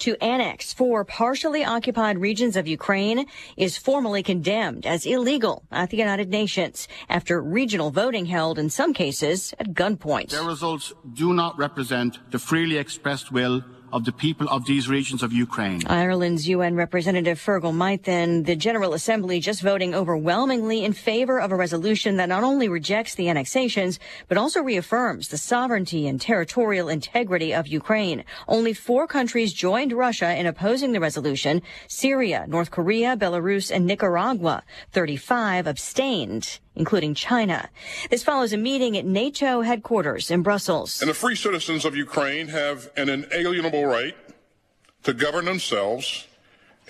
to annex 4 partially occupied regions of Ukraine is formally condemned as illegal at the United Nations after regional voting held in some cases at gunpoint. Their results do not represent the freely expressed will of the people of these regions of Ukraine. Ireland's UN Representative Fergal Maithen, the General Assembly just voting overwhelmingly in favor of a resolution that not only rejects the annexations, but also reaffirms the sovereignty and territorial integrity of Ukraine. Only 4 countries joined Russia in opposing the resolution: Syria, North Korea, Belarus, and Nicaragua. 35 abstained, including China. This follows a meeting at NATO headquarters in Brussels. And the free citizens of Ukraine have an inalienable right to govern themselves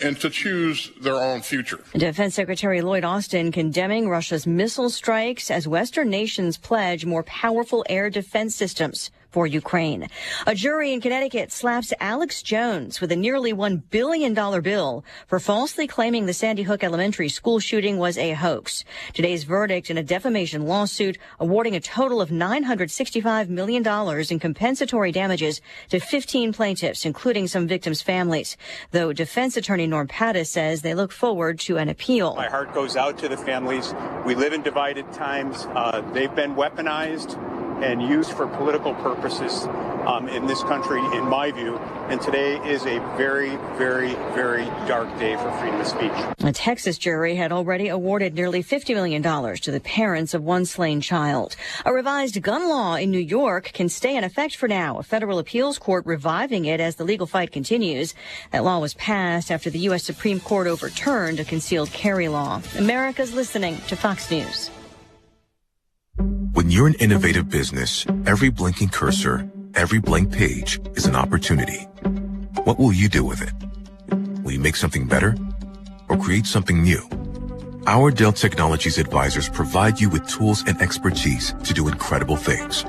and to choose their own future. Defense Secretary Lloyd Austin condemning Russia's missile strikes as Western nations pledge more powerful air defense systems for Ukraine. A jury in Connecticut slaps Alex Jones with a nearly $1 billion bill for falsely claiming the Sandy Hook Elementary School shooting was a hoax. Today's verdict in a defamation lawsuit awarding a total of $965 million in compensatory damages to 15 plaintiffs, including some victims' families. Though defense attorney Norm Pattis says they look forward to an appeal. My heart goes out to the families. We live in divided times. They've been weaponized and used for political purposes in this country, in my view. And today is a very, very, very dark day for freedom of speech. A Texas jury had already awarded nearly $50 million to the parents of one slain child. A revised gun law in New York can stay in effect for now, a federal appeals court reviving it as the legal fight continues. That law was passed after the U.S. Supreme Court overturned a concealed carry law. America's listening to Fox News. When you're an innovative business, every blinking cursor, every blank page is an opportunity. What will you do with it? Will you make something better or create something new? Our Dell Technologies advisors provide you with tools and expertise to do incredible things.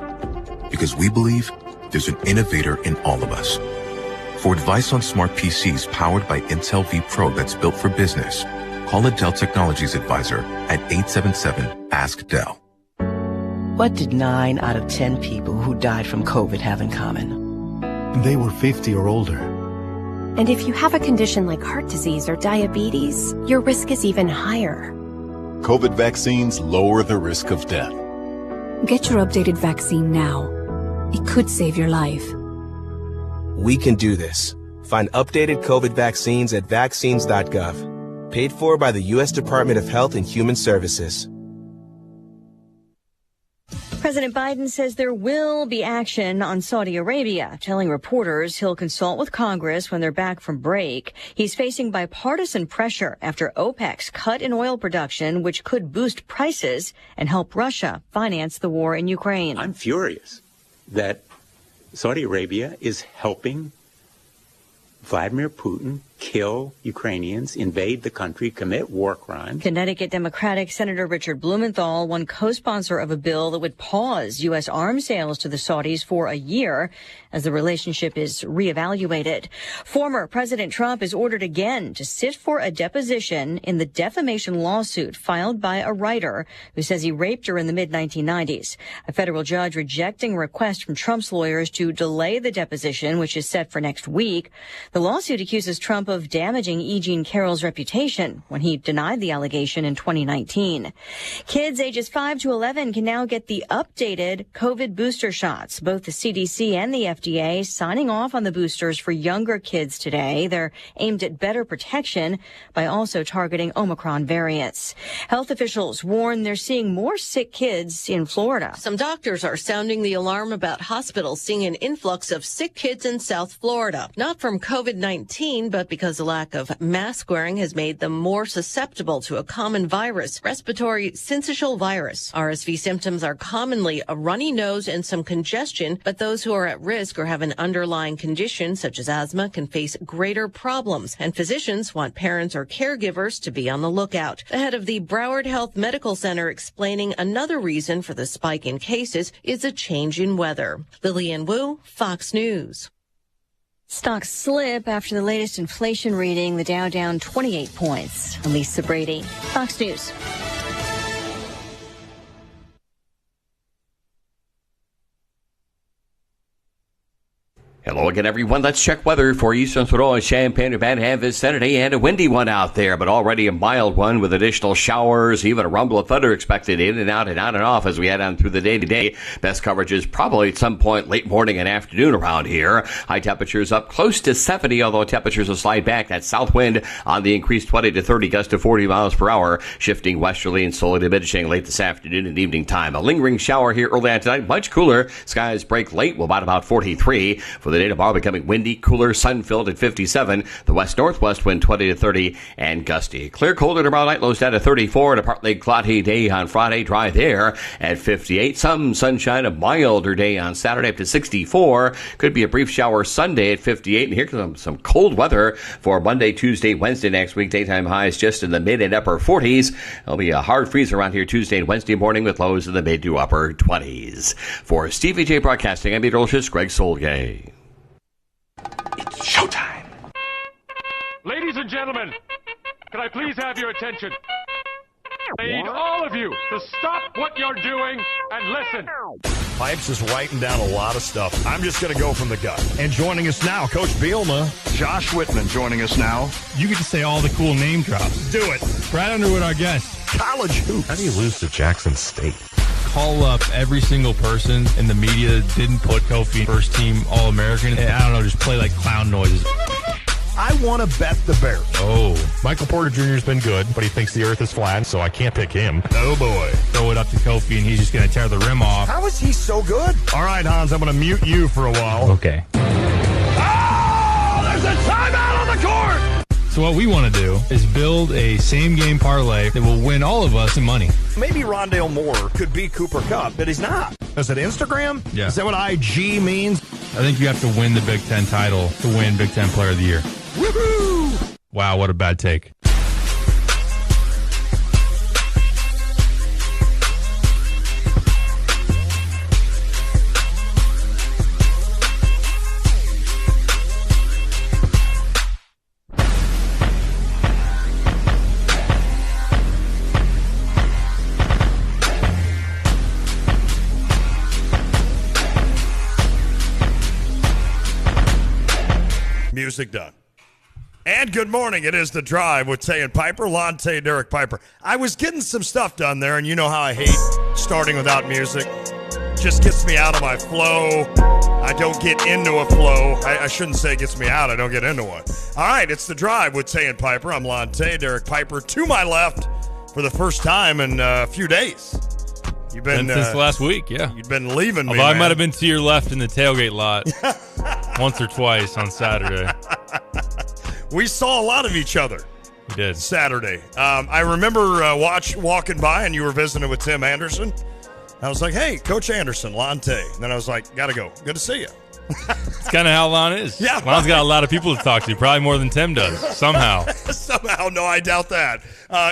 Because we believe there's an innovator in all of us. For advice on smart PCs powered by Intel V Pro that's built for business, call a Dell Technologies advisor at 877-ASK-DELL. What did 9 out of 10 people who died from COVID have in common? They were 50 or older. And if you have a condition like heart disease or diabetes, your risk is even higher. COVID vaccines lower the risk of death. Get your updated vaccine now. It could save your life. We can do this. Find updated COVID vaccines at vaccines.gov. Paid for by the U.S. Department of Health and Human Services. President Biden says there will be action on Saudi Arabia, telling reporters he'll consult with Congress when they're back from break. He's facing bipartisan pressure after OPEC's cut in oil production, which could boost prices and help Russia finance the war in Ukraine. I'm furious that Saudi Arabia is helping Vladimir Putin kill Ukrainians, invade the country, commit war crimes. Connecticut Democratic Senator Richard Blumenthal, one co-sponsor of a bill that would pause U.S. arms sales to the Saudis for a year as the relationship is reevaluated. Former President Trump is ordered again to sit for a deposition in the defamation lawsuit filed by a writer who says he raped her in the mid-1990s. A federal judge rejecting a request from Trump's lawyers to delay the deposition, which is set for next week. The lawsuit accuses Trump of damaging E. Jean Carroll's reputation when he denied the allegation in 2019. Kids ages 5 to 11 can now get the updated COVID booster shots. Both the CDC and the FDA signing off on the boosters for younger kids today. They're aimed at better protection by also targeting Omicron variants. Health officials warn they're seeing more sick kids in Florida. Some doctors are sounding the alarm about hospitals seeing an influx of sick kids in South Florida, not from COVID-19, but because the lack of mask wearing has made them more susceptible to a common virus, respiratory syncytial virus. RSV symptoms are commonly a runny nose and some congestion, but those who are at risk or have an underlying condition such as asthma can face greater problems, and physicians want parents or caregivers to be on the lookout. The head of the Broward Health Medical Center explaining another reason for the spike in cases is a change in weather. Lillian Wu, Fox News. Stocks slip after the latest inflation reading, the Dow down 28 points. I'm Lisa Brady, Fox News. Hello again, everyone. Let's check weather for Eastern Sonora, Champaign, Urbana vicinity, and a windy one out there, but already a mild one with additional showers, even a rumble of thunder expected in and out and on and off as we head on through the day today. Best coverage is probably at some point late morning and afternoon around here. High temperatures up close to 70, although temperatures will slide back. That south wind on the increased 20 to 30, gust to 40 miles per hour, shifting westerly and slowly diminishing late this afternoon and evening time. A lingering shower here early on tonight, much cooler. Skies break late, will about 43. For the day tomorrow, becoming windy, cooler, sun-filled at 57. The west-northwest wind 20 to 30 and gusty. Clear, colder tomorrow night, lows down to 34. And a partly cloudy day on Friday, dry there at 58. Some sunshine, a milder day on Saturday up to 64. Could be a brief shower Sunday at 58. And here comes some cold weather for Monday, Tuesday, Wednesday next week. Daytime highs just in the mid and upper 40s. There'll be a hard freeze around here Tuesday and Wednesday morning with lows in the mid to upper 20s. For Stevie J Broadcasting, I'm meteorologist Greg Solgay. It's showtime. Ladies and gentlemen, can I please have your attention? I need all of you to stop what you're doing and listen. Pipes is writing down a lot of stuff. I'm just going to go from the gut. And joining us now, Coach Bielma, Josh Whitman joining us now. You get to say all the cool name drops. Do it. Brad Underwood, our guest. College hoops. How do you lose to Jackson State? Call up every single person in the media that didn't put Kofi first team All-American. And I don't know, just play like clown noises. I want to bet the Bears. Oh. Michael Porter Jr. has been good, but he thinks the earth is flat, so I can't pick him. Oh, boy. Throw it up to Kofi, and he's just going to tear the rim off. How is he so good? All right, Hans, I'm going to mute you for a while. Okay. Oh, there's a timeout on the court! So what we want to do is build a same-game parlay that will win all of us some money. Maybe Rondale Moore could be Cooper Kupp, but he's not. Is it Instagram? Yeah. Is that what IG means? I think you have to win the Big Ten title to win Big Ten Player of the Year. Woohoo! Wow, what a bad take. Music done. And good morning. It is The Drive with Tay and Piper. Lon Tay, Derek Piper. I was getting some stuff done there, and you know how I hate starting without music. Just gets me out of my flow. I don't get into a flow. I shouldn't say it gets me out. I don't get into one. All right, it's The Drive with Tay and Piper. I'm Lon Tay, Derek Piper. To my left for the first time in a few days. You've been since last week, yeah. You've been leaving me, Although I man. might have been to your left in the tailgate lot once or twice on Saturday. We saw a lot of each other. We did. Saturday. I remember walking by and you were visiting with Tim Anderson. I was like, hey, Coach Anderson, Lon Tay. And then I was like, gotta go. Good to see you. It's kind of how Lon is. Yeah. Lon's got a lot of people to talk to, probably more than Tim does, somehow. Somehow, no, I doubt that.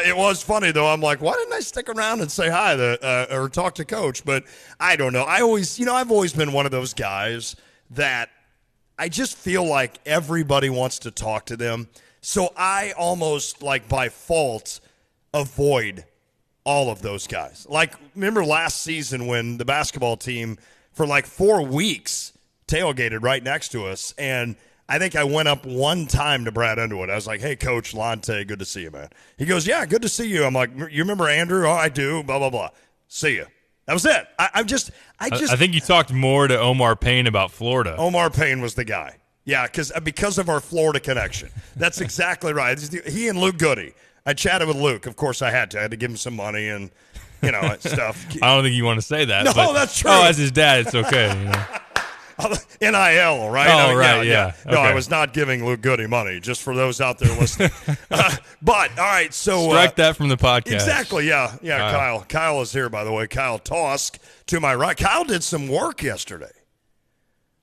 It was funny, though. I'm like, why didn't I stick around and say hi or talk to Coach? But I don't know. I've always been one of those guys that I just feel like everybody wants to talk to them. So I almost, like, by fault, avoid all of those guys. Like, remember last season when the basketball team, for like 4 weeks, tailgated right next to us, and I think I went up one time to Brad Underwood. I was like, hey, Coach Lonte, good to see you, man. He goes, yeah, good to see you. I'm like, you remember Andrew? Oh, I do, blah, blah, blah. See you. That was it. I think you talked more to Omar Payne about Florida. Omar Payne was the guy. Yeah, because of our Florida connection. That's exactly right. He and Luke Goody. I chatted with Luke. Of course, I had to give him some money and, stuff. I don't think you want to say that. No, but, that's true. Oh, as his dad, it's okay. NIL, right? Oh, right, yeah. No, okay. I was not giving Luke Goody money, just for those out there listening. But, all right, so... Strike that from the podcast. Exactly, yeah. Kyle. Kyle is here, by the way. Kyle Tosk to my right. Kyle did some work yesterday.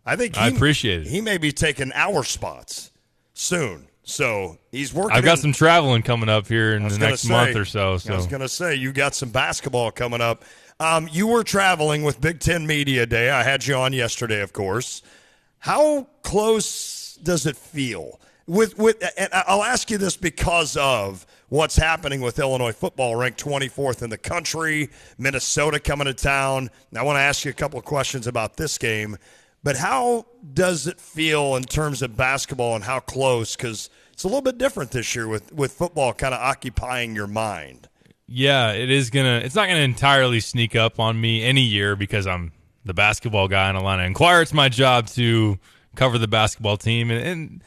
I appreciate it. He may be taking our spots soon. So he's working. I've got some traveling coming up here in the next month or so. I was going to say, you got some basketball coming up. You were traveling with Big Ten Media Day. I had you on yesterday, of course. How close does it feel? And I'll ask you this because of what's happening with Illinois football, ranked 24th in the country, Minnesota coming to town. I want to ask you a couple of questions about this game. But how does it feel in terms of basketball and how close? Because it's a little bit different this year with football kind of occupying your mind. Yeah, it's not gonna entirely sneak up on me any year because I'm the basketball guy in Atlanta Inquirer. It's my job to cover the basketball team, and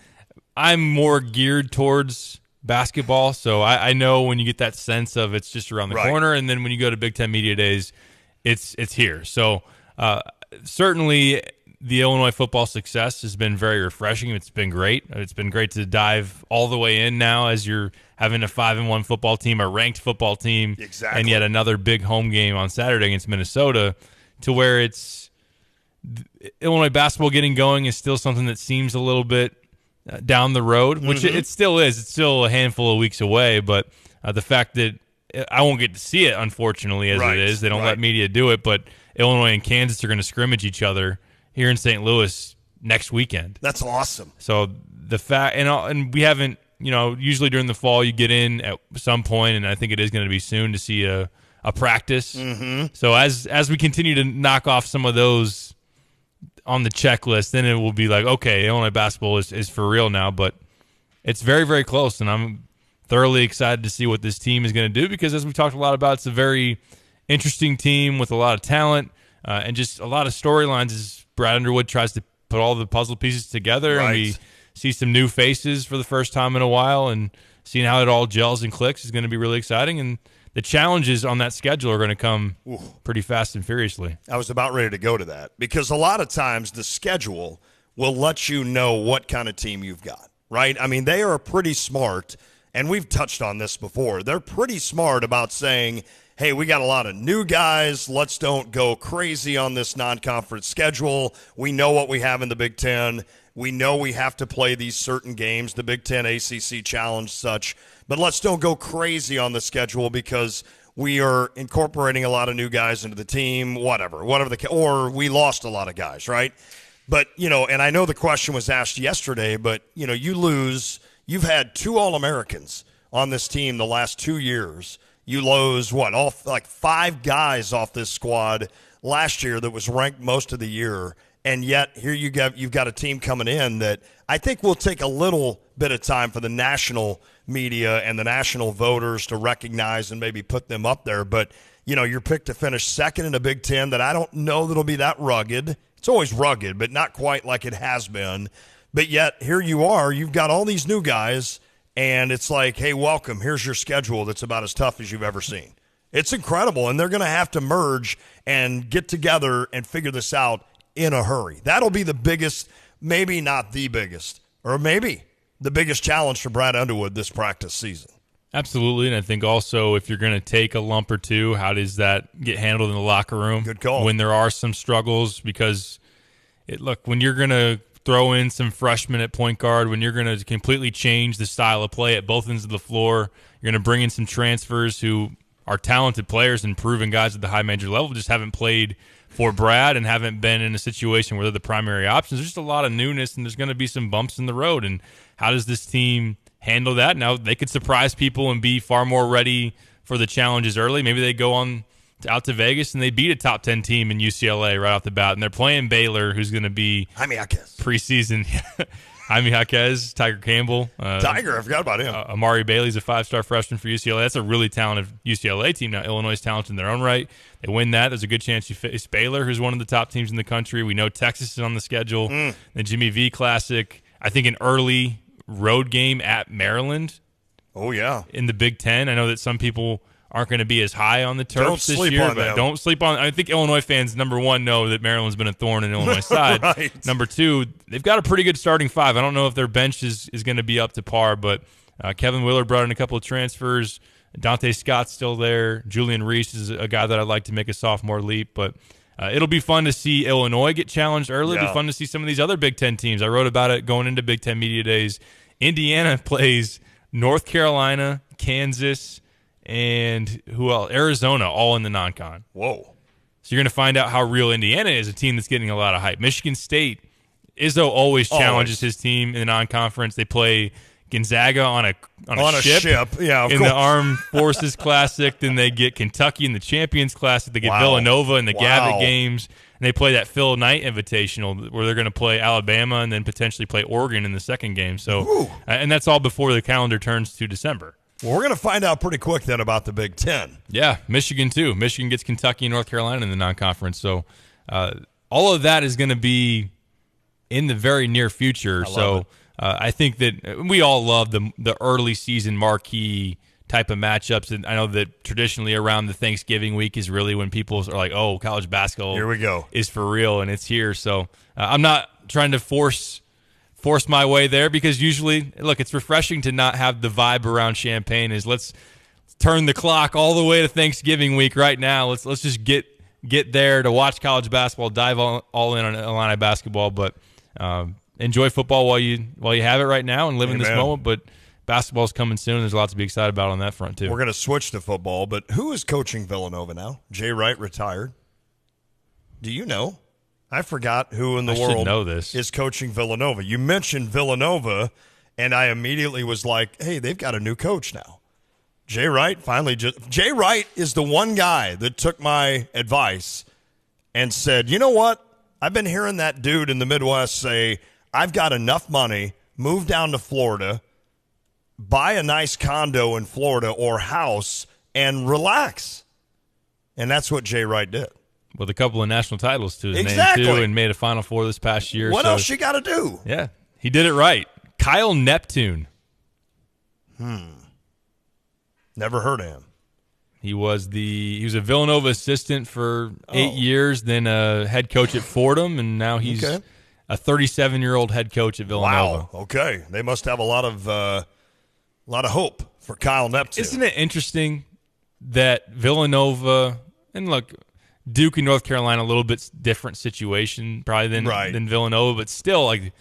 I'm more geared towards basketball, so I know when you get that sense of it's just around the corner, and then when you go to Big Ten Media Days, it's here. So certainly the Illinois football success has been very refreshing. It's been great. It's been great to dive all the way in now as you're having a 5-1 football team, a ranked football team, and yet another big home game on Saturday against Minnesota, to where it's Illinois basketball getting going is still something that seems a little bit down the road, which it still is. It's still a handful of weeks away, but the fact that I won't get to see it, unfortunately, as it is. They don't let media do it, but Illinois and Kansas are going to scrimmage each other here in St. Louis next weekend. That's awesome. So the fact, and we haven't, usually during the fall you get in at some point, and I think it is going to be soon to see a practice. So as we continue to knock off some of those on the checklist, then it will be like, okay, Illinois basketball is for real now, but it's very, very close, and I'm thoroughly excited to see what this team is going to do because, as we've talked a lot about, it's a very interesting team with a lot of talent and just a lot of storylines as Brad Underwood tries to put all the puzzle pieces together, and we see some new faces for the first time in a while, and seeing how it all gels and clicks is going to be really exciting, and the challenges on that schedule are going to come pretty fast and furiously. I was about ready to go to that because a lot of times the schedule will let you know what kind of team you've got, right? I mean, they are pretty smart, and we've touched on this before. They're pretty smart about saying, hey, we got a lot of new guys. Let's don't go crazy on this non-conference schedule. We know what we have in the Big Ten. We know we have to play these certain games, the Big Ten ACC Challenge, such. But let's don't go crazy on the schedule because we are incorporating a lot of new guys into the team, whatever or we lost a lot of guys, right? But, and I know the question was asked yesterday, but, you've had 2 All-Americans on this team the last 2 years. You lose, 5 guys off this squad last year that was ranked most of the year, and yet here you've got a team coming in that I think will take a little bit of time for the national media and the national voters to recognize and maybe put them up there. But, you're picked to finish second in a Big Ten that I don't know that'll be that rugged. It's always rugged, but not quite like it has been. But yet here you are, you've got all these new guys, and it's like, hey, welcome. Here's your schedule that's about as tough as you've ever seen. It's incredible, and they're going to have to merge and get together and figure this out in a hurry. That'll be the biggest, maybe not the biggest, or maybe the biggest challenge for Brad Underwood this practice season. Absolutely, and I think also if you're going to take a lump or two, how does that get handled in the locker room? Good call. When there are some struggles, because, when you're going to throw in some freshmen at point guard, when you're going to completely change the style of play at both ends of the floor, you're going to bring in some transfers who are talented players and proven guys at the high major level, just haven't played for Brad and haven't been in a situation where they're the primary options. There's just a lot of newness, and there's going to be some bumps in the road. And how does this team handle that? Now, they could surprise people and be far more ready for the challenges early. Maybe they go on out to Vegas and they beat a top 10 team in UCLA right off the bat, and they're playing Baylor, who's going to be preseason. Jaime Jaquez, Tiger Campbell. Tiger, I forgot about him. Amari Bailey's a 5-star freshman for UCLA. That's a really talented UCLA team. Now, Illinois is talented in their own right. They win that. There's a good chance you face Baylor, who's one of the top teams in the country. We know Texas is on the schedule. The Jimmy V Classic. I think an early road game at Maryland. Oh, yeah. In the Big Ten. I know that some people aren't going to be as high on the Terps this year, but don't sleep on. I think Illinois fans, number one, know that Maryland's been a thorn in Illinois' side. Right. Number two, they've got a pretty good starting 5. I don't know if their bench is going to be up to par, but Kevin Willard brought in a couple of transfers. Dante Scott's still there. Julian Reese is a guy that I'd like to make a sophomore leap, but it'll be fun to see Illinois get challenged early. It'll be fun to see some of these other Big Ten teams. I wrote about it going into Big Ten Media Days. Indiana plays North Carolina, Kansas, and who else? Arizona, all in the non-con. Whoa. So you're going to find out how real Indiana is, a team that's getting a lot of hype. Michigan State, Izzo always challenges his team in the non-conference. They play Gonzaga on a ship. Yeah, in the Armed Forces Classic. Then they get Kentucky in the Champions Classic. They get Villanova in the Gavitt games. And And they play that Phil Knight Invitational where they're going to play Alabama and then potentially play Oregon in the second game. So, and that's all before the calendar turns to December. Well, we're going to find out pretty quick then about the Big Ten. Yeah, Michigan too. Michigan gets Kentucky and North Carolina in the non-conference. So all of that is going to be in the very near future. I think that we all love the early season marquee type of matchups. And I know that traditionally around the Thanksgiving week is really when people are like, oh, college basketball here we go. Is for real, and it's here. So I'm not trying to force my way there because usually, look, it's refreshing to not have the vibe around Champaign is let's turn the clock all the way to Thanksgiving week right now. Let's just get there to watch college basketball, dive all in on Illini basketball, but enjoy football while you have it right now and live in this moment. But basketball's coming soon. There's a lot to be excited about on that front too. We're going to switch to football, but who is coaching Villanova now? Jay Wright retired. Do you know? I forgot who in the world know this. Is coaching Villanova. You mentioned Villanova, and I immediately was like, hey, they've got a new coach now. Jay Wright Jay Wright is the one guy that took my advice and said, you know what? I've been hearing that dude in the Midwest say, I've got enough money, move down to Florida, buy a nice condo in Florida or house, and relax. And that's what Jay Wright did. With a couple of national titles to his exactly. name, too, and made a Final Four this past year. What else you got to do? Yeah, he did it right. Kyle Neptune. Never heard of him. He was a Villanova assistant for 8 years, then a head coach at Fordham, and now he's a 37-year-old head coach at Villanova. Wow. Okay, they must have a lot of hope for Kyle Neptune. Isn't it interesting that Villanova and look, Duke and North Carolina a little bit different situation probably than Villanova, but still like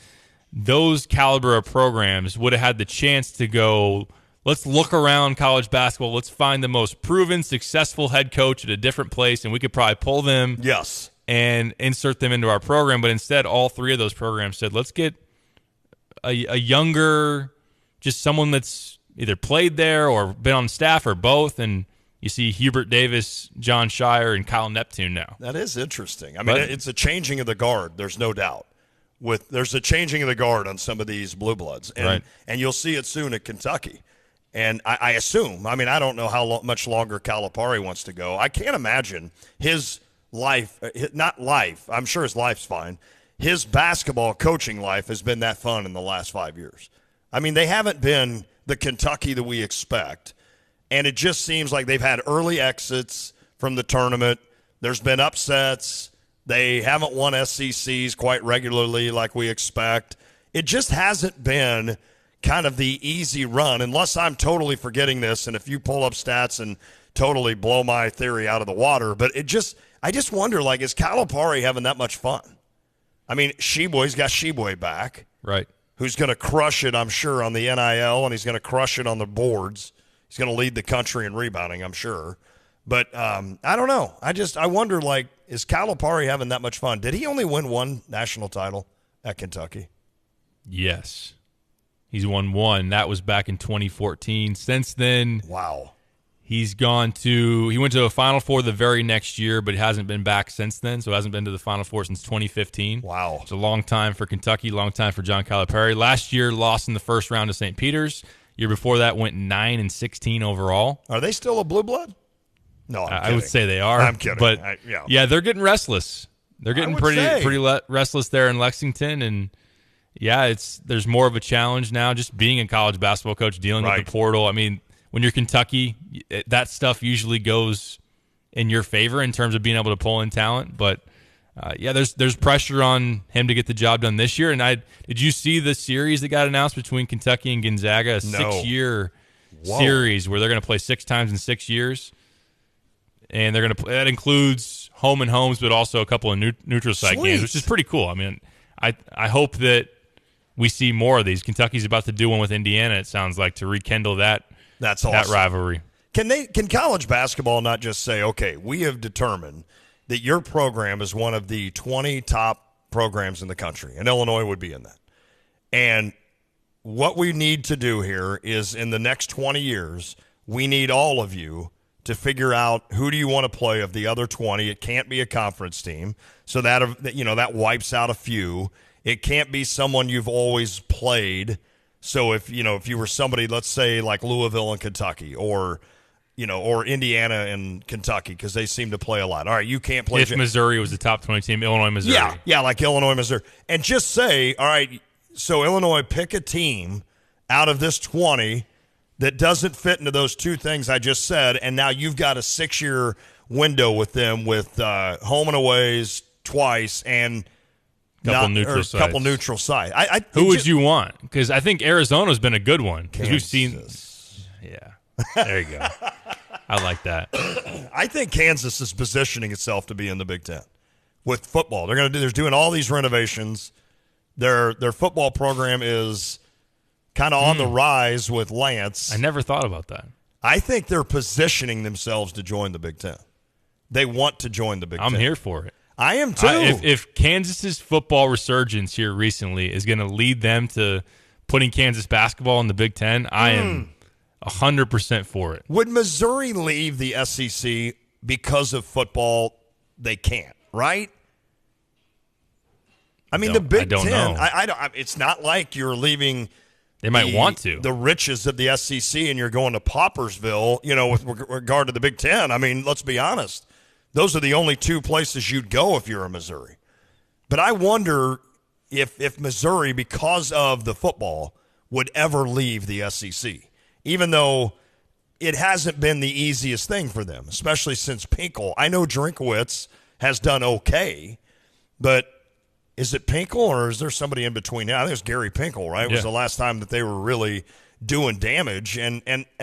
those caliber of programs would have had the chance to go. Let's look around college basketball. Let's find the most proven, successful head coach at a different place, and we could probably pull them and insert them into our program. But instead, all three of those programs said, let's get a younger, just someone that's either played there or been on staff or both. And you see Hubert Davis, John Shire, and Kyle Neptune now. That is interesting. I mean, it's a changing of the guard. There's no doubt. There's a changing of the guard on some of these blue bloods. And you'll see it soon at Kentucky. And I assume, I mean, I don't know how much longer Calipari wants to go. I can't imagine his life, not life, I'm sure his life's fine. His basketball coaching life has been that fun in the last 5 years. I mean, they haven't been the Kentucky that we expect. And it just seems like they've had early exits from the tournament. There's been upsets. They haven't won SECs quite regularly like we expect. It just hasn't been kind of the easy run, unless I'm totally forgetting this, and if you pull up stats and totally blow my theory out of the water. But I just wonder, like, is Calipari having that much fun? I mean, Sheboy's got Sheboy back. Right. Who's going to crush it, I'm sure, on the NIL, and he's going to crush it on the boards. He's going to lead the country in rebounding, I'm sure. But I don't know. I wonder, like, is Calipari having that much fun? Did he only win one national title at Kentucky? Yes. He's won one. That was back in 2014. Since then, he went to a Final Four the very next year, but he hasn't been back since then, so hasn't been to the Final Four since 2015. Wow. It's a long time for Kentucky, long time for John Calipari. Last year, lost in the first round to St. Peter's. Year before that, went 9-16 overall. Are they still a blue blood? No, I would say they are. I'm kidding. But, yeah, they're getting restless. They're getting pretty restless there in Lexington, and yeah, there's more of a challenge now just being a college basketball coach, dealing with the portal. I mean, when you're Kentucky, that stuff usually goes in your favor in terms of being able to pull in talent. But, there's pressure on him to get the job done this year. And did you see the series that got announced between Kentucky and Gonzaga, a 6-year series where they're going to play 6 times in 6 years? And they're going to that includes home and homes, but also a couple of neutral site games, which is pretty cool. I mean, I hope that we see more of these. Kentucky's about to do one with Indiana, it sounds like, to rekindle that rivalry. Can college basketball not just say, okay, we have determined that your program is one of the 20 top programs in the country, and Illinois would be in that. And what we need to do here is in the next 20 years, we need all of you to figure out who do you want to play of the other 20. It can't be a conference team, so that wipes out a few. It can't be someone you've always played. So if you were somebody, let's say like Louisville and Kentucky, or Indiana and Kentucky, because they seem to play a lot. All right, you can't play. If Missouri was the top 20 team, Illinois, Missouri. Yeah, like Illinois, Missouri. And just say, all right, so Illinois, pick a team out of this 20 that doesn't fit into those two things I just said, and now you've got a 6-year window with them with home and aways twice and couple neutral sites. Who would you want? Because I think Arizona's been a good one. Because we've seen. Yeah, there you go. I like that. I think Kansas is positioning itself to be in the Big Ten with football. They're doing all these renovations. Their football program is kind of on the rise with Lance. I never thought about that. I think they're positioning themselves to join the Big Ten. They want to join the Big Ten. I'm here for it. I am too. If Kansas's football resurgence here recently is going to lead them to putting Kansas basketball in the Big Ten, I am 100% for it. Would Missouri leave the SEC because of football? They can't, right? I mean, the Big Ten. Know. I don't. It's not like you're leaving. They might want to. The riches of the SEC, and you're going to Paupersville, with regard to the Big Ten. I mean, let's be honest. Those are the only two places you'd go if you're a Missouri. But I wonder if Missouri, because of the football, would ever leave the SEC, even though it hasn't been the easiest thing for them, especially since Pinkel. I know Drinkowitz has done okay, but is it Pinkel or is there somebody in between now? I think it's Gary Pinkel, right? It was the last time that they were really doing damage. And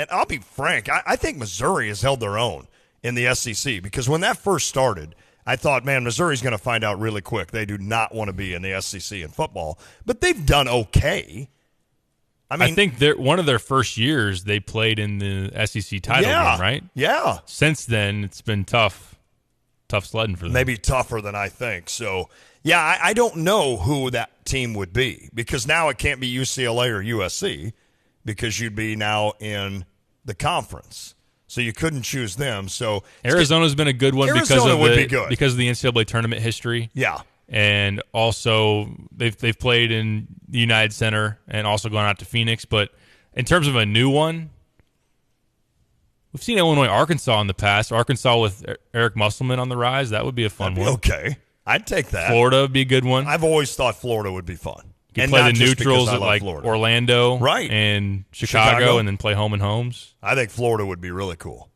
I'll be frank, I think Missouri has held their own in the SEC, because when that first started, I thought, man, Missouri's going to find out really quick. They do not want to be in the SEC in football, but they've done okay. I think one of their first years they played in the SEC title game, right? Yeah. Since then, it's been tough sledding for them. Maybe tougher than I think. So, yeah, I don't know who that team would be, because now it can't be UCLA or USC, because you'd be now in the conference. So you couldn't choose them. So Arizona's been a good one because of the NCAA tournament history. Yeah. And also they've played in the United Center and also gone out to Phoenix. But in terms of a new one, we've seen Illinois, Arkansas in the past. Arkansas with Eric Musselman on the rise. That would be a fun one. Okay. I'd take that. Florida would be a good one. I've always thought Florida would be fun. You can play the neutrals at like Florida. Orlando, right, and Chicago, and then play home and homes. I think Florida would be really cool.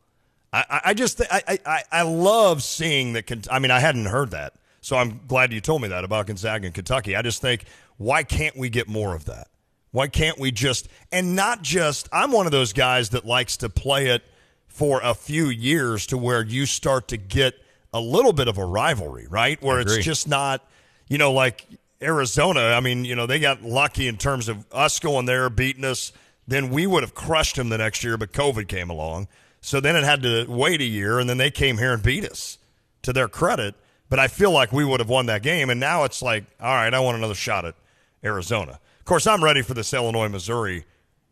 I love seeing that. I mean, I hadn't heard that, so I'm glad you told me that about Gonzaga and Kentucky. I just think, why can't we get more of that? Why can't we just, and not just, I'm one of those guys that likes to play it for a few years to where you start to get a little bit of a rivalry, right? Where it's just not, like Arizona, I mean, they got lucky in terms of us going there, beating us. Then we would have crushed them the next year, but COVID came along. So then it had to wait a year, and then they came here and beat us, to their credit. But I feel like we would have won that game, and now it's like, all right, I want another shot at Arizona. Of course, I'm ready for this Illinois-Missouri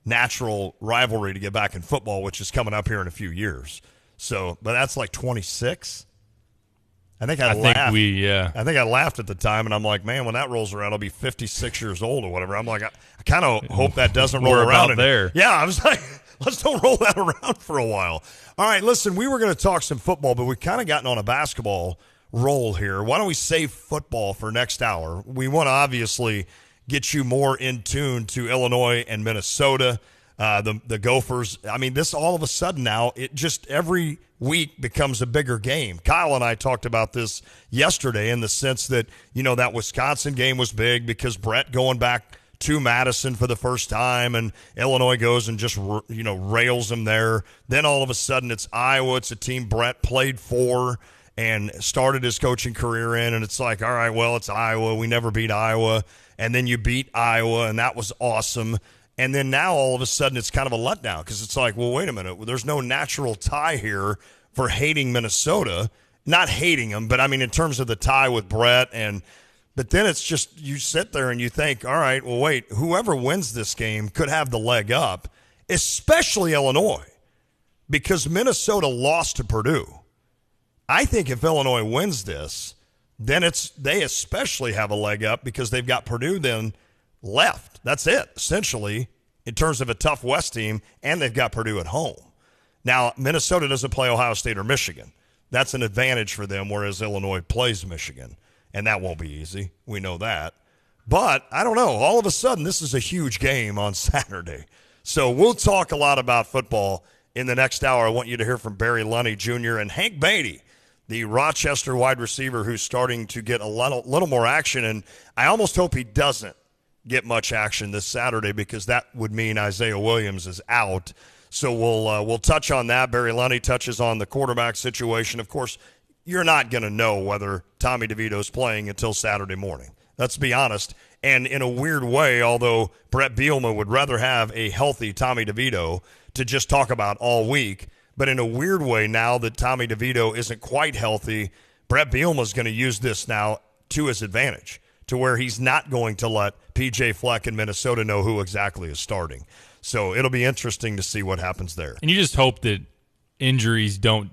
natural rivalry to get back in football, which is coming up here in a few years. So, but that's like 26. I think I laughed at the time, and I'm like, man, when that rolls around, I'll be 56 years old or whatever. I'm like, I kind of hope that doesn't roll around. There. Yeah, I was like, let's don't roll that around for a while. All right, listen, we were going to talk some football, but we've kind of gotten on a basketball roll here. Why don't we save football for next hour? We want to obviously get you more in tune to Illinois and Minnesota, the Gophers. I mean, this all of a sudden now, it just every week becomes a bigger game. Kyle and I talked about this yesterday in the sense that, that Wisconsin game was big because Brett going back to Madison for the first time, and Illinois goes and just, rails them there. Then all of a sudden it's Iowa. It's a team Brett played for and started his coaching career in, and it's like, all right, well, it's Iowa. We never beat Iowa. And then you beat Iowa, and that was awesome. And then now all of a sudden it's kind of a letdown because it's like, well, wait a minute. There's no natural tie here for hating Minnesota. Not hating them, but I mean in terms of the tie with Brett. But then it's just you sit there and you think, all right, well, wait, whoever wins this game could have the leg up, especially Illinois, because Minnesota lost to Purdue. I think if Illinois wins this, then they especially have a leg up because they've got Purdue then left. That's it, essentially, in terms of a tough West team, and they've got Purdue at home. Now, Minnesota doesn't play Ohio State or Michigan. That's an advantage for them, whereas Illinois plays Michigan, and that won't be easy. We know that. But, I don't know, all of a sudden, this is a huge game on Saturday. So we'll talk a lot about football in the next hour. I want you to hear from Barry Lunny Jr. and Hank Beatty, the Rochester wide receiver who's starting to get a little more action, and I almost hope he doesn't get much action this Saturday because that would mean Isaiah Williams is out. So we'll touch on that. Barry Lunny touches on the quarterback situation. Of course, you're not going to know whether Tommy DeVito's playing until Saturday morning. Let's be honest. And in a weird way, although Brett Bielema would rather have a healthy Tommy DeVito to just talk about all week, but in a weird way, now that Tommy DeVito isn't quite healthy, Brett Bielema is going to use this now to his advantage, to where he's not going to let P.J. Fleck in Minnesota know who exactly is starting. So it'll be interesting to see what happens there. And you just hope that injuries don't,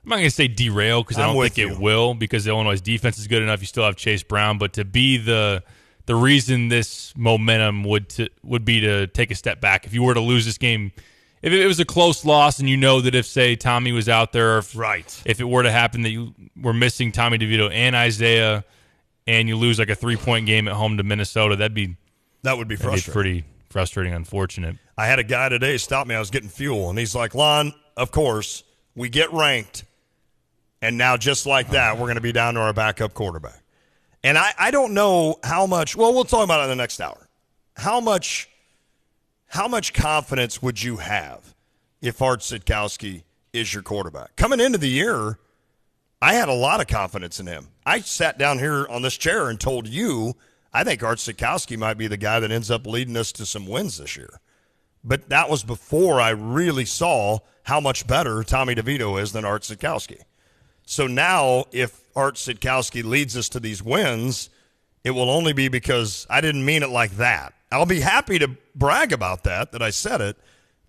I'm not going to say derail because I don't think it will, because Illinois' defense is good enough. You still have Chase Brown, but to be the reason this momentum would be to take a step back. If you were to lose this game, if it was a close loss and you know that if, say, Tommy was out there, or if it were to happen that you were missing Tommy DeVito and Isaiah and you lose like a 3-point game at home to Minnesota, that would be frustrating. Pretty frustrating, unfortunate. I had a guy today stop me. I was getting fuel, and he's like, Lon, of course, we get ranked, and now just like that, we're going to be down to our backup quarterback. And I don't know how much – well, we'll talk about it in the next hour. How much confidence would you have if Art Sitkowski is your quarterback? Coming into the year, I had a lot of confidence in him. I sat down here on this chair and told you I think Art Sitkowski might be the guy that ends up leading us to some wins this year. But that was before I really saw how much better Tommy DeVito is than Art Sitkowski. So now if Art Sitkowski leads us to these wins, it will only be because I didn't mean it like that. I'll be happy to brag about that I said it,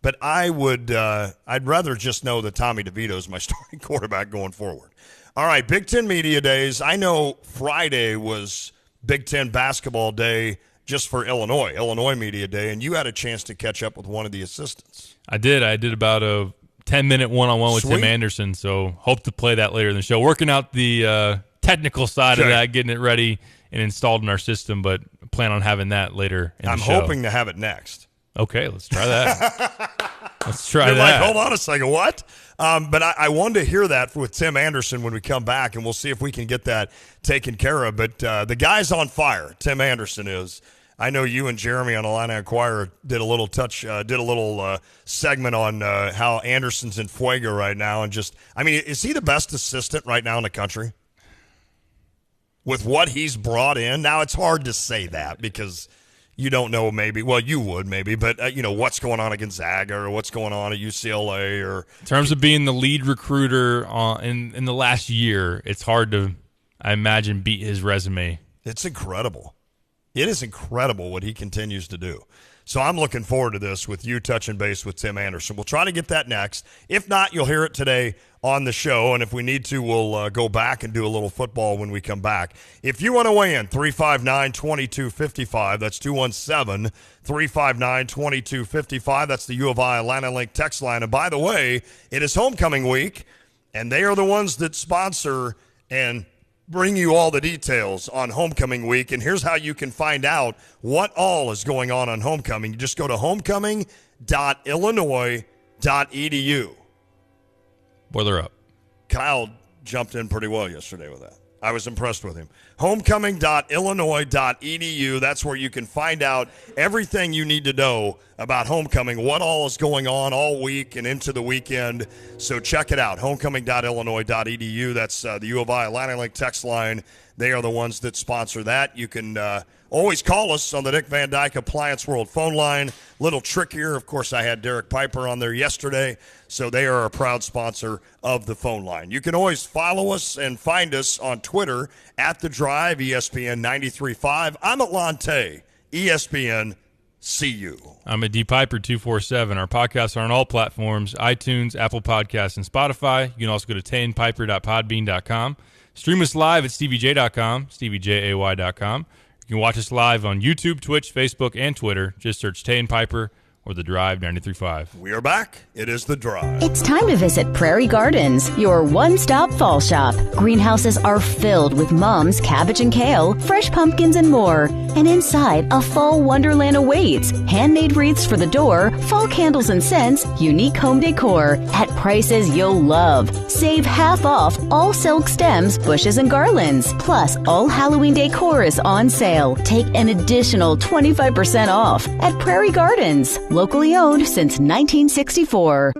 but I'd rather just know that Tommy DeVito is my starting quarterback going forward. All right, Big Ten Media Days. I know Friday was Big Ten basketball day just for Illinois Media Day, and you had a chance to catch up with one of the assistants. I did about a 10-minute one-on-one with Sweet. Tim Anderson, so hope to play that later in the show. Working out the technical side of that, getting it ready and installed in our system, but plan on having that later in the show. I'm hoping to have it next. Okay, let's try that. You're like, hold on a second, what? But I wanted to hear that with Tim Anderson when we come back, and we'll see if we can get that taken care of. But the guy's on fire. Tim Anderson is. I know you and Jeremy on Illini Inquirer did a little segment on how Anderson's in Fuego right now, and is he the best assistant right now in the country? With what he's brought in, now it's hard to say that because you don't know maybe. Well, you would maybe, but what's going on at Gonzaga or what's going on at UCLA or in terms of being the lead recruiter in the last year, it's hard to, I imagine, beat his resume. It's incredible. It is incredible what he continues to do. So I'm looking forward to this with you touching base with Tim Anderson. We'll try to get that next. If not, you'll hear it today on the show, and if we need to, we'll go back and do a little football when we come back. If you want to weigh in, 359-2255. That's 217-359-2255. That's the U of I Atlanta Link text line. And by the way, it is homecoming week, and they are the ones that sponsor and bring you all the details on homecoming week. And here's how you can find out what all is going on homecoming. You just go to homecoming.illinois.edu. Boiler up. Kyle jumped in pretty well yesterday with that. I was impressed with him. Homecoming.illinois.edu. That's where you can find out everything you need to know about homecoming, what all is going on all week and into the weekend. So check it out, homecoming.illinois.edu. That's the U of I Atlanta Link text line. They are the ones that sponsor that. You can always call us on the Dick Van Dyke Appliance World phone line. Little trickier. Of course, I had Tay Piper on there yesterday, so they are a proud sponsor of the phone line. You can always follow us and find us on Twitter at The Drive, ESPN 93.5. I'm at Lante, ESPN See you. I'm at DPiper247. Our podcasts are on all platforms, iTunes, Apple Podcasts, and Spotify. You can also go to tayandpiper.podbean.com. Stream us live at StevieJ.com, StevieJay.com. You can watch us live on YouTube, Twitch, Facebook, and Twitter. Just search Tay and Piper or The Drive 93.5. We are back. It is The Drive. It's time to visit Prairie Gardens, your one-stop fall shop. Greenhouses are filled with mums, cabbage and kale, fresh pumpkins, and more. And inside, a fall wonderland awaits. Handmade wreaths for the door, fall candles and scents, unique home decor at prices you'll love. Save half off all silk stems, bushes, and garlands. Plus, all Halloween decor is on sale. Take an additional 25% off at Prairie Gardens. Locally owned since 1964.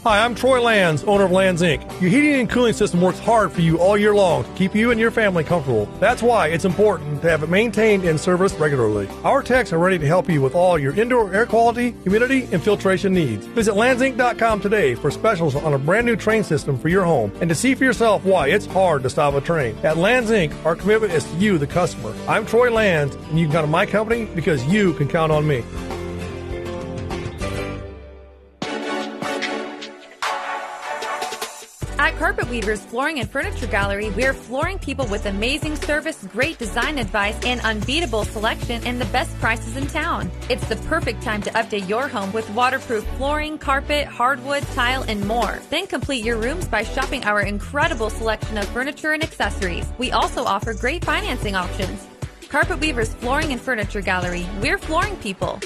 Hi, I'm Troy Lands, owner of Lands Inc. Your heating and cooling system works hard for you all year long to keep you and your family comfortable. That's why it's important to have it maintained and serviced regularly. Our techs are ready to help you with all your indoor air quality, humidity, and filtration needs. Visit landsinc.com today for specials on a brand new train system for your home and to see for yourself why it's hard to stop a train. At Lands Inc., our commitment is to you, the customer. I'm Troy Lands, and you can count on my company because you can count on me. At Carpet Weavers Flooring and Furniture Gallery, we're flooring people with amazing service, great design advice, and unbeatable selection and the best prices in town. It's the perfect time to update your home with waterproof flooring, carpet, hardwood, tile, and more. Then complete your rooms by shopping our incredible selection of furniture and accessories. We also offer great financing options. Carpet Weavers Flooring and Furniture Gallery, we're flooring people.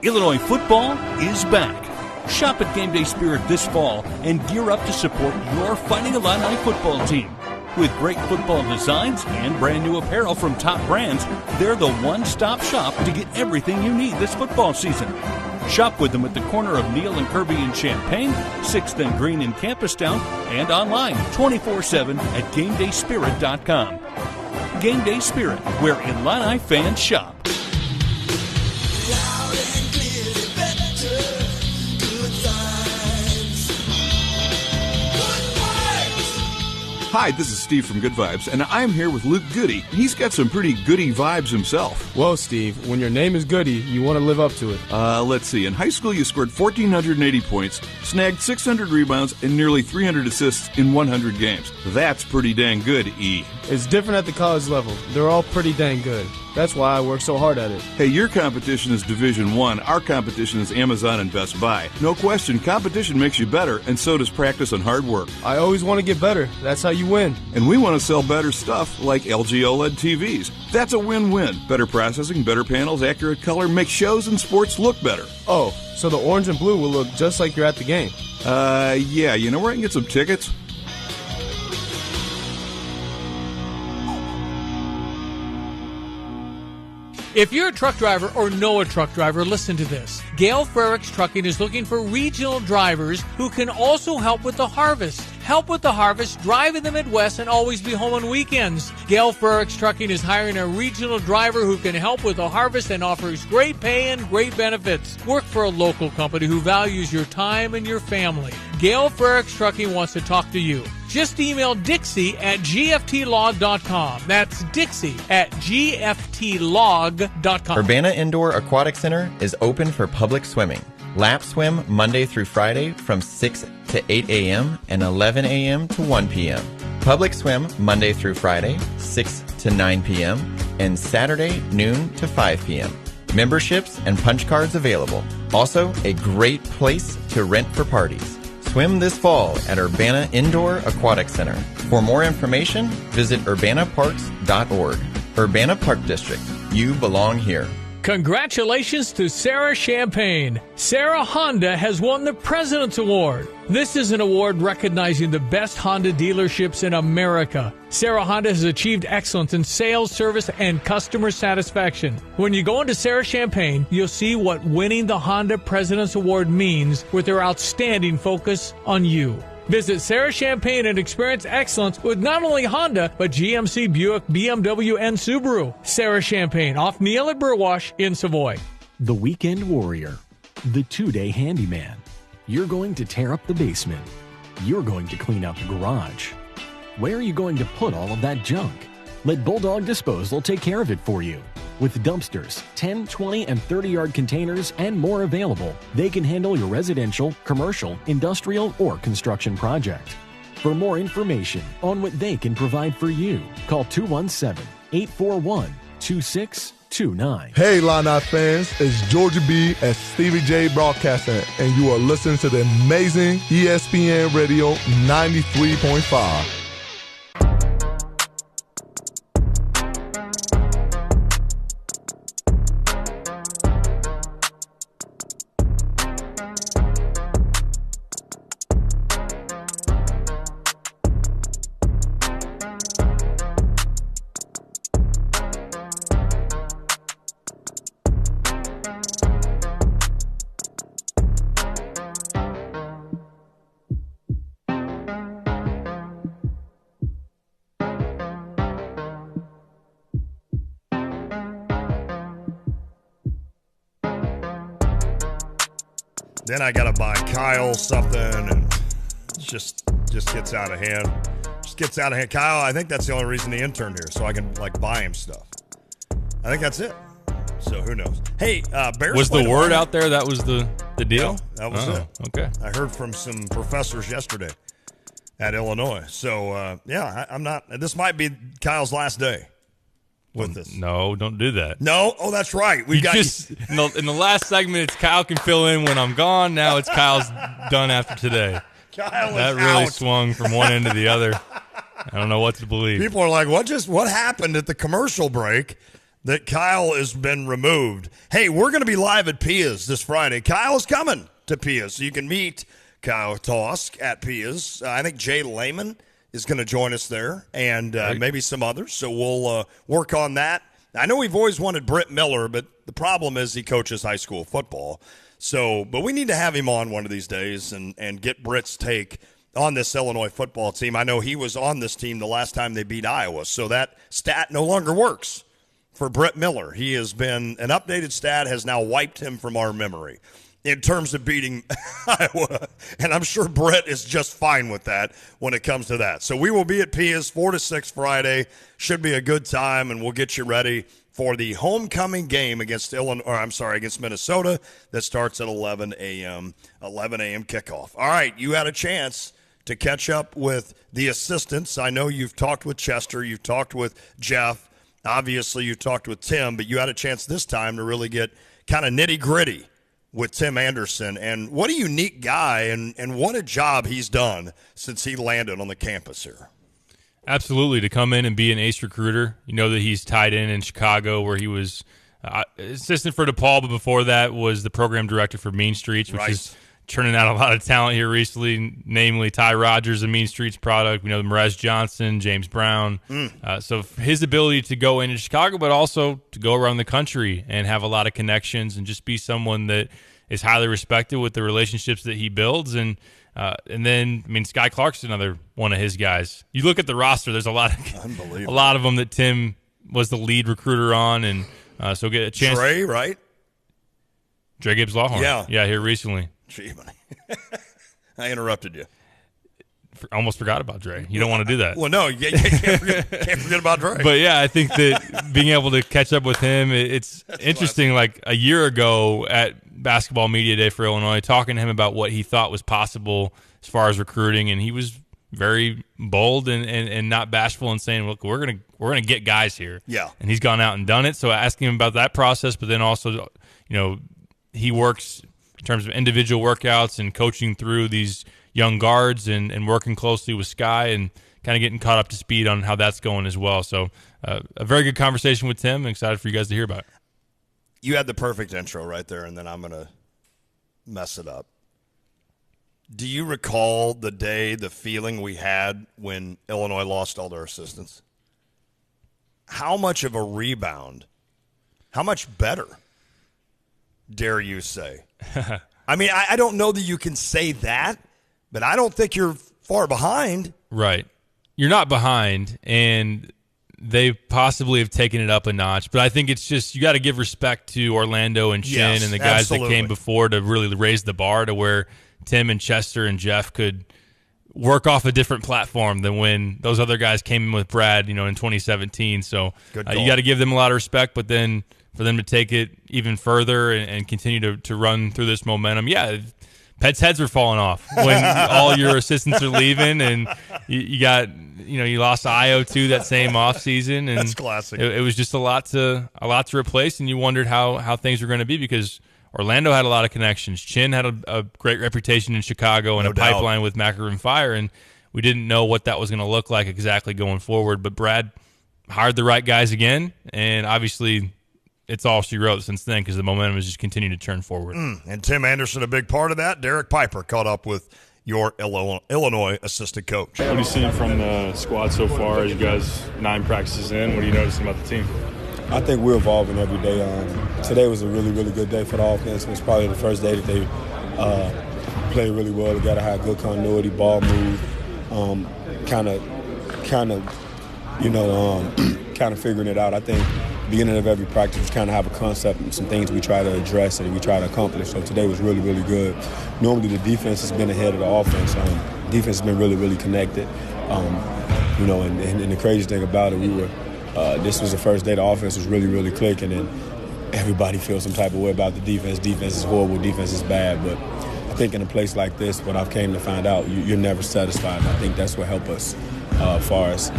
Illinois football is back. Shop at Game Day Spirit this fall and gear up to support your Fighting Illini football team. With great football designs and brand new apparel from top brands, they're the one-stop shop to get everything you need this football season. Shop with them at the corner of Neal and Kirby in Champaign, 6th and Green in Campustown, and online 24/7 at GameDaySpirit.com. Game Day Spirit, where Illini fans shop. Hi, this is Steve from Good Vibes, and I'm here with Luke Goody. He's got some pretty goody vibes himself. Well, Steve, when your name is Goody, you want to live up to it. Let's see. In high school, you scored 1,480 points, snagged 600 rebounds, and nearly 300 assists in 100 games. That's pretty dang good, E. It's different at the college level. They're all pretty dang good. That's why I work so hard at it. Hey, your competition is Division I. Our competition is Amazon and Best Buy. No question, competition makes you better, and so does practice and hard work. I always want to get better. That's how you win. And we want to sell better stuff like LG OLED TVs. That's a win-win. Better processing, better panels, accurate color, make shows and sports look better. Oh, so the orange and blue will look just like you're at the game. Yeah. You know where I can get some tickets? If you're a truck driver or know a truck driver, listen to this. Gale Frericks Trucking is looking for regional drivers who can also help with the harvest. Help with the harvest, drive in the Midwest, and always be home on weekends. Gale Frericks Trucking is hiring a regional driver who can help with the harvest and offers great pay and great benefits. Work for a local company who values your time and your family. Gale Frericks Trucking wants to talk to you. Just email Dixie at gftlog.com. That's Dixie at gftlog.com. Urbana Indoor Aquatic Center is open for public swimming. Lap swim Monday through Friday from 6 to 8 a.m. and 11 a.m. to 1 p.m. Public swim Monday through Friday, 6 to 9 p.m. and Saturday, noon to 5 p.m. Memberships and punch cards available. Also, a great place to rent for parties. Swim this fall at Urbana Indoor Aquatic Center. For more information, visit urbanaparks.org. Urbana Park District. You belong here. Congratulations to Sarah Champagne. Sarah Honda has won the President's Award. This is an award recognizing the best Honda dealerships in America. Sarah Honda has achieved excellence in sales, service, and customer satisfaction. When you go into Sarah Champagne, you'll see what winning the Honda President's Award means with their outstanding focus on you. Visit Sarah Champagne and experience excellence with not only Honda, but GMC, Buick, BMW, and Subaru. Sarah Champagne, off Neal at Burwash in Savoy. The Weekend Warrior. The two-day handyman. You're going to tear up the basement. You're going to clean out the garage. Where are you going to put all of that junk? Let Bulldog Disposal take care of it for you. With dumpsters, 10, 20, and 30-yard containers, and more available, they can handle your residential, commercial, industrial, or construction project. For more information on what they can provide for you, call 217-841-2629. Hey, Illini fans, it's Georgia B at Stevie J Broadcasting, and you are listening to the amazing ESPN Radio 93.5. Then I got to buy Kyle something, and it just gets out of hand. Just gets out of hand. Kyle, I think that's the only reason he interned here, so I can, buy him stuff. I think that's it. So who knows? Hey, Bears. Was the word out there that was the deal? Yeah, that was it. Okay. I heard from some professors yesterday at Illinois. So, I'm not. This might be Kyle's last day with this. No, don't do that. No? Oh, that's right. We got just in the last segment, it's Kyle can fill in when I'm gone. Now it's Kyle's done after today. Kyle that is really out. swung from one end to the other. I don't know what to believe. People are like, what happened at the commercial break that Kyle has been removed? Hey, we're going to be live at Pia's this Friday. Kyle's coming to Pia's, so you can meet Kyle Tosk at Pia's. I think Jay Lehman is going to join us there, and maybe some others. So we'll work on that. I know we've always wanted Britt Miller, but the problem is he coaches high school football. So, but we need to have him on one of these days and get Britt's take on this Illinois football team. I know he was on this team the last time they beat Iowa, so that stat no longer works for Britt Miller. He has been, an updated stat has now wiped him from our memory in terms of beating Iowa, and I'm sure Brett is just fine with that when it comes to that. So we will be at Pia's 4 to 6 Friday. Should be a good time, and we'll get you ready for the homecoming game against against Minnesota that starts at 11 a.m. kickoff. All right, you had a chance to catch up with the assistants. I know you've talked with Chester, you've talked with Jeff, obviously you talked with Tim, but you had a chance this time to really get kind of nitty-gritty with Tim Anderson. And what a unique guy, and what a job he's done since he landed on the campus here. Absolutely, to come in and be an ace recruiter. You know that he's tied in Chicago, where he was assistant for DePaul, but before that was the program director for Mean Streets, which is turning out a lot of talent here recently, namely Ty Rogers, a Mean Streets product. We know Merez Johnson, James Brown. So his ability to go into Chicago, but also to go around the country and have a lot of connections and just be someone that is highly respected with the relationships that he builds. And then, Sky Clark's another one of his guys. You look at the roster, there's a lot of them that Tim was the lead recruiter on, and so get a chance. Dre, right? Dre Gibbs-Lawhorn. Yeah, here recently. Gee, I interrupted you. Almost forgot about Dre. You don't want to do that. Well, no, you can't forget about Dre. But yeah, I think that being able to catch up with him, it's interesting. Like a year ago at Basketball Media Day for Illinois, talking to him about what he thought was possible as far as recruiting, and he was very bold and not bashful in saying, "Look, we're gonna get guys here." Yeah, and he's gone out and done it. So asking him about that process, but then also, he works in terms of individual workouts and coaching through these young guards and working closely with Sky and kind of getting caught up to speed on how that's going as well. So a very good conversation with Tim. I'm excited for you guys to hear about it. You had the perfect intro right there, and then I'm going to mess it up. Do you recall the day, the feeling we had when Illinois lost all their assistants? How much of a rebound, how much better, dare you say? I don't know that you can say that, but I don't think you're far behind. Right. You're not behind, and they possibly have taken it up a notch. But I think it's just you got to give respect to Orlando and Chin and the guys that came before to really raise the bar to where Tim and Chester and Jeff could work off a different platform than when those other guys came in with Brad, in 2017. So you got to give them a lot of respect, but then for them to take it even further and continue to run through this momentum, Pet's heads were falling off when all your assistants are leaving, and you got, you lost Io too that same offseason, and that's classic. It was just a lot to replace, and you wondered how things were going to be because Orlando had a lot of connections. Chin had a great reputation in Chicago and pipeline with Macaroon Fire, and we didn't know what that was going to look like exactly going forward. But Brad hired the right guys again, and obviously it's all she wrote since then because the momentum has just continued to turn forward. And Tim Anderson, a big part of that. Derek Piper caught up with your Illinois assistant coach. What are you seeing from the squad so far as you guys 9 practices in? What are you noticing about the team? I think we're evolving every day. Today was a really, really good day for the offense. It was probably the first day that they played really well. They got to have good continuity, ball move, kind of figuring it out. I think beginning of every practice, we kind of have a concept and some things we try to address and we try to accomplish. So today was really, really good. Normally the defense has been ahead of the offense. Defense has been really, really connected. And the crazy thing about it, this was the first day the offense was really, really clicking, and everybody feels some type of way about the defense. Defense is horrible. Defense is bad. But I think in a place like this, what I've came to find out, you're never satisfied. And I think that's what helped us as far as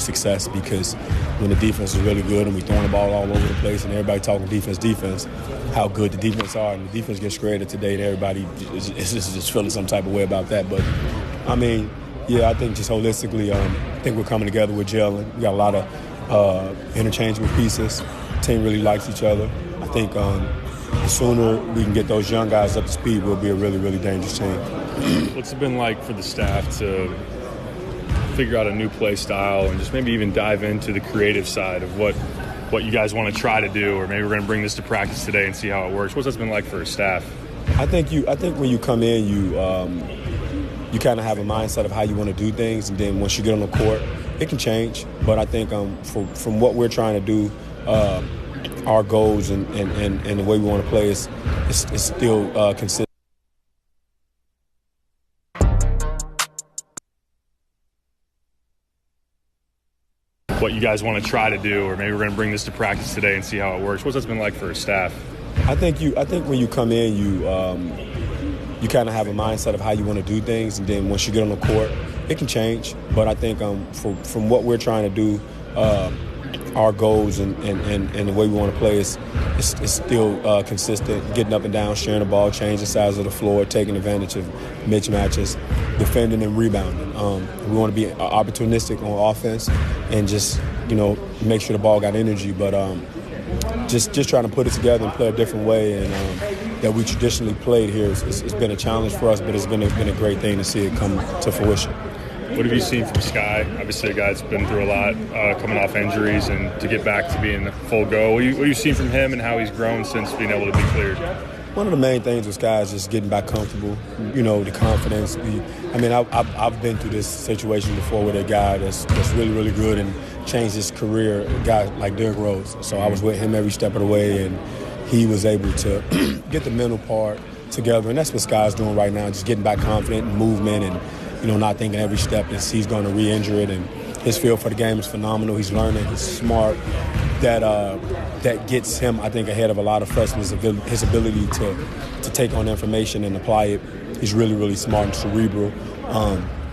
success, because when the defense is really good and we're throwing the ball all over the place and everybody talking defense, how good the defense are, and the defense gets created today, and everybody is just feeling some type of way about that. But, I think just holistically, I think we're coming together with gelling. We got a lot of interchangeable pieces. The team really likes each other. I think the sooner we can get those young guys up to speed, we'll be a really, really dangerous team. What's it been like for the staff to figure out a new play style and just maybe even dive into the creative side of what you guys want to try to do, or maybe we're going to bring this to practice today and see how it works? What's that been like for a staff? I think when you come in, you kind of have a mindset of how you want to do things, and then once you get on the court, it can change. But I think from what we're trying to do, our goals and the way we want to play is still consistent. What you guys want to try to do, or maybe we're going to bring this to practice today and see how it works. What's that been like for a staff? I think when you come in, you kind of have a mindset of how you want to do things, and then once you get on the court, it can change. But I think from what we're trying to do, our goals and the way we want to play is still consistent. Getting up and down, sharing the ball, changing sides of the floor, taking advantage of mismatches, defending and rebounding. We want to be opportunistic on offense and just make sure the ball got energy, but just trying to put it together and play a different way, and that we traditionally played here. It's been a challenge for us, but it's been a great thing to see it come to fruition. What have you seen from Sky? Obviously, a guy that's been through a lot, coming off injuries, and to get back to being full go. What have you seen from him and how he's grown since being able to be cleared? One of the main things with Sky is just getting back comfortable, the confidence. I've been through this situation before with a guy that's really, really good and changed his career, a guy like Derrick Rose. So I was with him every step of the way, and he was able to get the mental part together. And that's what Sky's doing right now, just getting back confident and movement and, not thinking every step is he's going to re-injure it. And his feel for the game is phenomenal. He's learning. He's smart. That gets him, I think, ahead of a lot of freshmen. His ability to take on information and apply it. He's really, really smart and cerebral.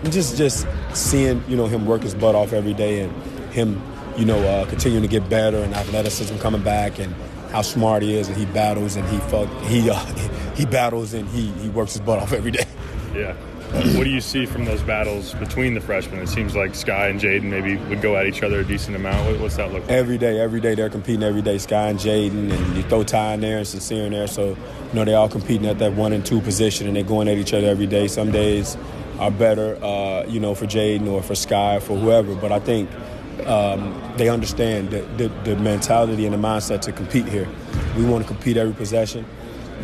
Just seeing, him work his butt off every day, and him, continuing to get better, and athleticism coming back, and how smart he is, and he battles, and he battles, and he works his butt off every day. Yeah. What do you see from those battles between the freshmen? It seems like Sky and Jaden maybe would go at each other a decent amount. What's that look like? Every day they're competing every day. Sky and Jaden, and you throw Ty in there and Sincere in there. So, they all competing at that 1 and 2 position, and they're going at each other every day. Some days are better, for Jaden or for Sky or for whoever. But I think they understand the mentality and the mindset to compete here. We want to compete every possession.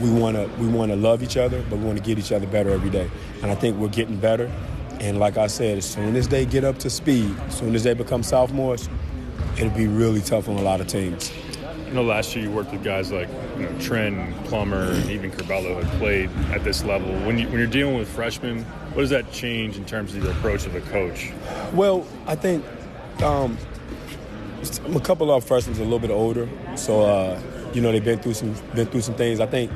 We want to love each other, but we want to get each other better every day. And I think we're getting better. And like I said, as soon as they get up to speed, as soon as they become sophomores, it'll be really tough on a lot of teams. You know, last year you worked with guys like Trent and Plummer and even Curbelo had played at this level. When you're dealing with freshmen, what does that change in terms of the approach of a coach? Well, I think a couple of freshmen are a little bit older, so they've been through some things. I think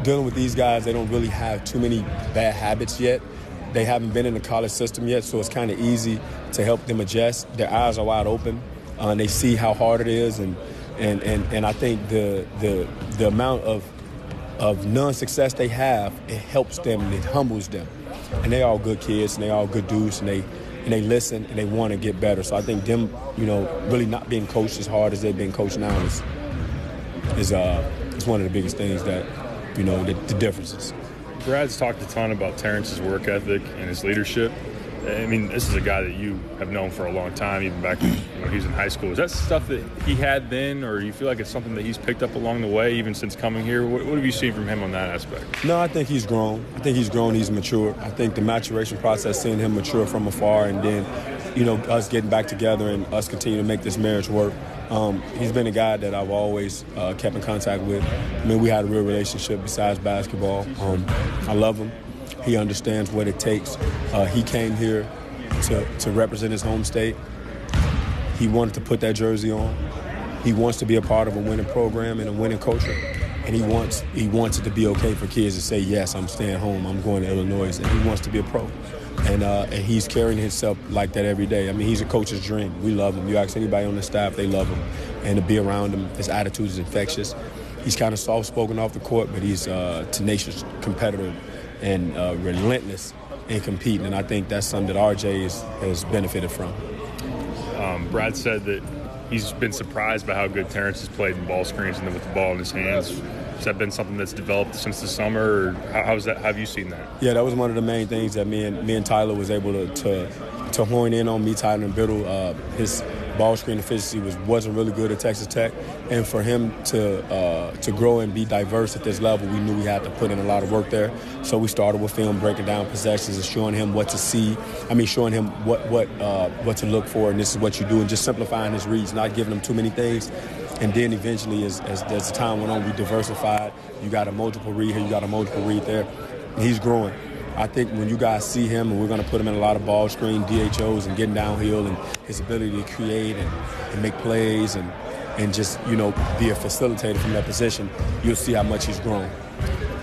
dealing with these guys, they don't really have too many bad habits yet. They haven't been in the college system yet, so it's kind of easy to help them adjust. Their eyes are wide open, and they see how hard it is, and I think the amount of non-success they have, it helps them, it humbles them. And they all good kids, and they all good dudes, and they listen, and they want to get better. So I think them, really not being coached as hard as they've been coached now is one of the biggest things that, the differences. Brad's talked a ton about Terrence's work ethic and his leadership. I mean, this is a guy that you have known for a long time, even back when he was in high school. Is that stuff that he had then, or do you feel like it's something that he's picked up along the way, even since coming here? What have you seen from him on that aspect? No, I think he's grown. He's matured. I think the maturation process, seeing him mature from afar, and then, us getting back together and us continue to make this marriage work. He's been a guy that I've always kept in contact with. I mean, we had a real relationship besides basketball. I love him. He understands what it takes. He came here to represent his home state. He wanted to put that jersey on. He wants to be a part of a winning program and a winning culture. And he wants it to be okay for kids to say, yes, I'm staying home, I'm going to Illinois, and he wants to be a pro. And he's carrying himself like that every day. I mean, he's a coach's dream. We love him. You ask anybody on the staff, they love him. And to be around him, his attitude is infectious. He's kind of soft-spoken off the court, but he's a tenacious competitor and relentless in competing. And I think that's something that RJ has benefited from. Brad said that he's been surprised by how good Terrence has played in ball screens and then with the ball in his hands. Has that been something that's developed since the summer, or how have you seen that? Yeah, that was one of the main things that me and Tyler was able to hone in on. Me, Tyler, and Biddle, his ball screen efficiency wasn't really good at Texas Tech, and for him to grow and be diverse at this level, we knew we had to put in a lot of work there. So we started with film, breaking down possessions and showing him what to see. Showing him what to look for, and this is what you do, and just simplifying his reads, not giving him too many things. And then eventually, as the time went on, we diversified. You got a multiple read here, you got a multiple read there. And he's growing. I think when you guys see him, and we're going to put him in a lot of ball screen, DHOs, and getting downhill, and his ability to create and make plays and just, be a facilitator from that position, you'll see how much he's grown.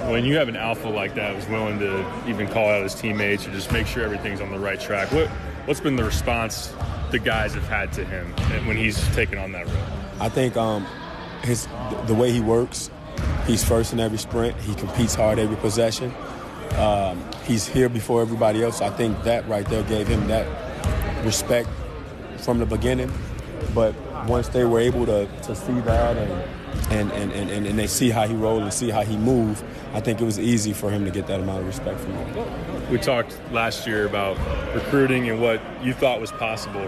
When you have an alpha like that who's willing to even call out his teammates or just make sure everything's on the right track, what's been the response the guys have had to him when he's taken on that role? I think the way he works, he's first in every sprint. He competes hard every possession. He's here before everybody else. I think that right there gave him that respect from the beginning. But once they were able to see that and they see how he rolled and see how he moved, I think it was easy for him to get that amount of respect from him. We talked last year about recruiting and what you thought was possible.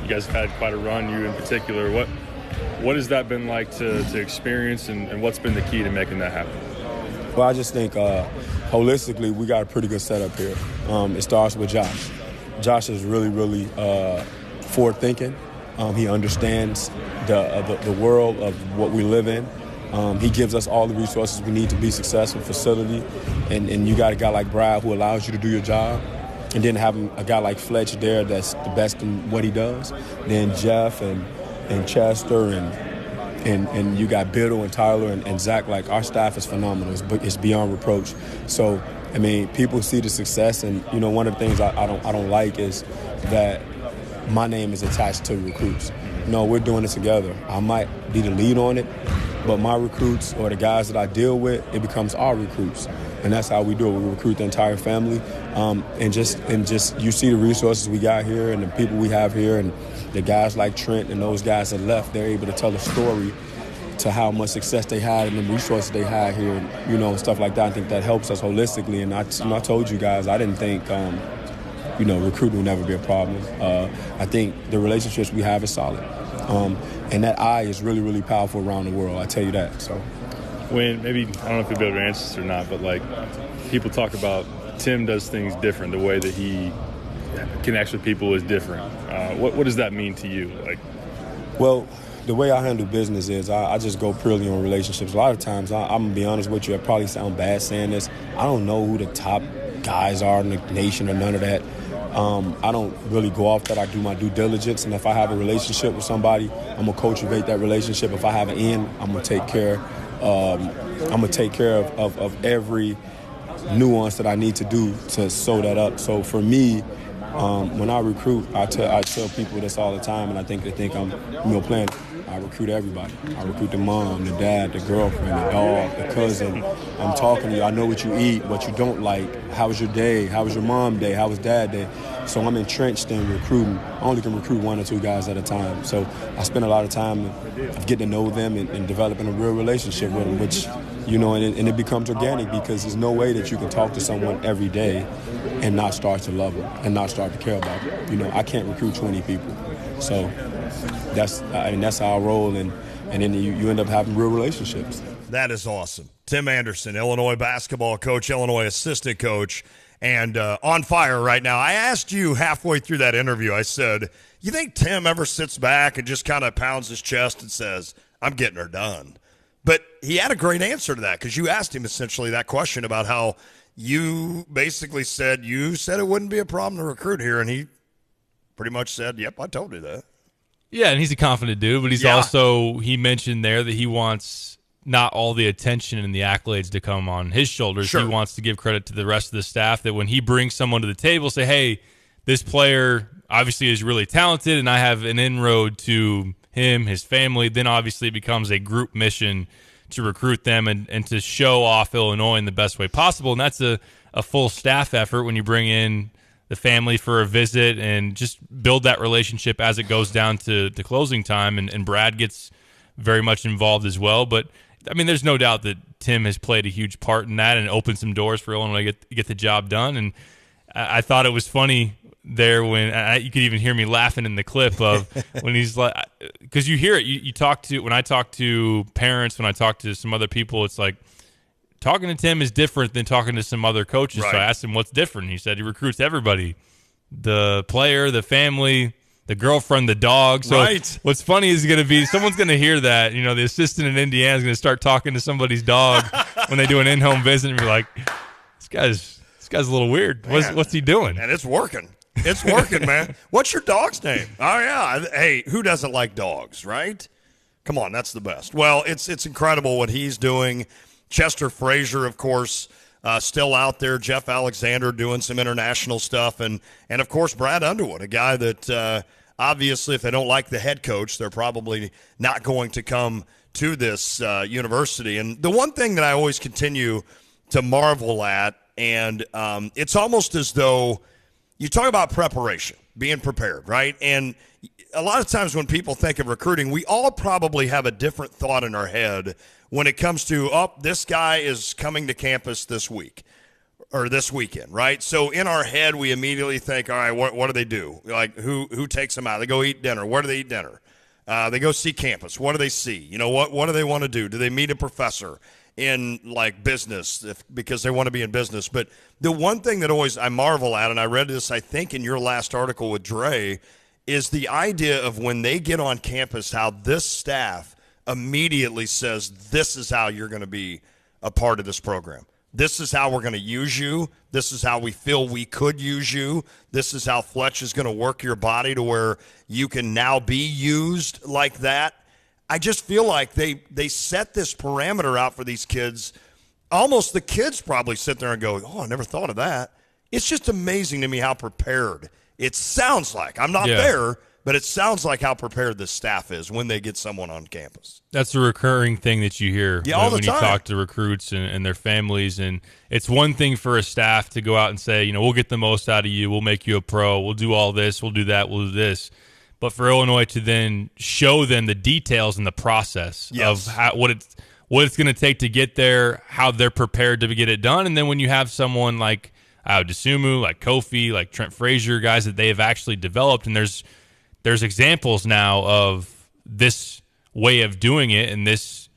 You guys have had quite a run, you in particular. What has that been like to experience, and what's been the key to making that happen? Well, I just think holistically we got a pretty good setup here. It starts with Josh. Josh is really, really forward-thinking. He understands the world of what we live in. He gives us all the resources we need to be successful, facility, and you got a guy like Brad who allows you to do your job. And then having a guy like Fletch there that's the best in what he does. Then Jeff and Chester and you got Biddle and Tyler and Zach. Like, our staff is phenomenal. It's beyond reproach. So, people see the success, and one of the things I don't like is that my name is attached to recruits. No, we're doing it together. I might be the lead on it, but my recruits or the guys that I deal with, it becomes our recruits. And that's how we do it. We recruit the entire family. And just you see the resources we got here and the people we have here, and the guys like Trent and those guys that left, they're able to tell a story to how much success they had and the resources they had here, and stuff like that. I think that helps us holistically. And I told you guys, I didn't think recruiting would never be a problem. I think the relationships we have is solid. And that eye is really, really powerful around the world. I tell you that. So, when maybe, I don't know if you'll be able to answer this or not, but like, people talk about Tim does things different. The way that he connects with people is different. What does that mean to you? Like, well, the way I handle business is I just go purely on relationships. A lot of times, I'm going to be honest with you, I probably sound bad saying this. I don't know who the top guys are in the nation or none of that. I don't really go off that. I do my due diligence, and if I have a relationship with somebody, I'm going to cultivate that relationship. If I have an in, I'm going to take care of every nuance that I need to do to sew that up. So for me, when I recruit, I tell people this all the time, and I think they think I'm playing. I recruit everybody. I recruit the mom, the dad, the girlfriend, the dog, the cousin. I'm talking to you. I know what you eat, what you don't like. How was your day? How was your mom day? How was dad day? So I'm entrenched in recruiting. I only can recruit 1 or 2 guys at a time. So I spend a lot of time getting to know them and developing a real relationship with them, which, and it becomes organic because there's no way that you can talk to someone every day and not start to love them and not start to care about them. I can't recruit 20 people. So that's how I roll, and then you end up having real relationships. That is awesome. Tim Anderson, Illinois basketball coach, Illinois assistant coach, and on fire right now. I asked you halfway through that interview, I said, you think Tim ever sits back and just kind of pounds his chest and says, I'm getting her done? But he had a great answer to that because you asked him essentially that question about how you basically said it wouldn't be a problem to recruit here, and he pretty much said, yep, I told you that. Yeah, and he's a confident dude, but he's also, he mentioned there that he wants not all the attention and the accolades to come on his shoulders. Sure. He wants to give credit to the rest of the staff, that when he brings someone to the table, say, hey, this player obviously is really talented and I have an inroad to him, his family, then obviously it becomes a group mission to recruit them and to show off Illinois in the best way possible. And that's a full staff effort when you bring in the family for a visit and just build that relationship as it goes down to closing time. And Brad gets very much involved as well. But, I mean, there's no doubt that Tim has played a huge part in that and opened some doors for Illinois to get the job done. And I thought it was funny there when you could even hear me laughing in the clip of when he's like, because you hear it, you talk to, when I talk to parents, when I talk to some other people, it's like, talking to Tim is different than talking to some other coaches. Right. So I asked him what's different. He said he recruits everybody, the player, the family, the girlfriend, the dog. So what's funny is going to be someone's going to hear that. The assistant in Indiana is going to start talking to somebody's dog when they do an in-home visit and be like, this guy's a little weird. What's he doing? And it's working. It's working, man. What's your dog's name? Oh, yeah. Hey, who doesn't like dogs, right? Come on, that's the best. Well, it's incredible what he's doing. Chester Frazier, of course, still out there. Jeff Alexander doing some international stuff. And of course, Brad Underwood, a guy that obviously if they don't like the head coach, they're probably not going to come to this university. And the one thing that I always continue to marvel at, and it's almost as though you talk about preparation, being prepared, right? And a lot of times when people think of recruiting, we all probably have a different thought in our head when it comes to, this guy is coming to campus this week or this weekend, right? So in our head, we immediately think, all right, what do they do? Like, who takes them out? They go eat dinner. Where do they eat dinner? They go see campus. What do they see? What do they want to do? Do they meet a professor in, like, business because they want to be in business? But the one thing that always I marvel at, and I read this, I think, in your last article with Dre, is the idea of when they get on campus, how this staff immediately says, this is how you're going to be a part of this program. This is how we're going to use you. This is how we feel we could use you. This is how Fletch is going to work your body to where you can now be used like that. I just feel like they set this parameter out for these kids. Almost the kids probably sit there and go, I never thought of that. It's just amazing to me how prepared it sounds like. I'm not there, but it sounds like how prepared the staff is when they get someone on campus. That's a recurring thing that you hear when you talk to recruits and their families. And it's one thing for a staff to go out and say, we'll get the most out of you. We'll make you a pro. We'll do all this. We'll do that. We'll do this. But for Illinois to then show them the details and the process of what it's going to take to get there, how they're prepared to get it done. And then when you have someone like Desumu, like Kofi, like Trent Frazier, guys that they have actually developed, and there's examples now of this way of doing it and this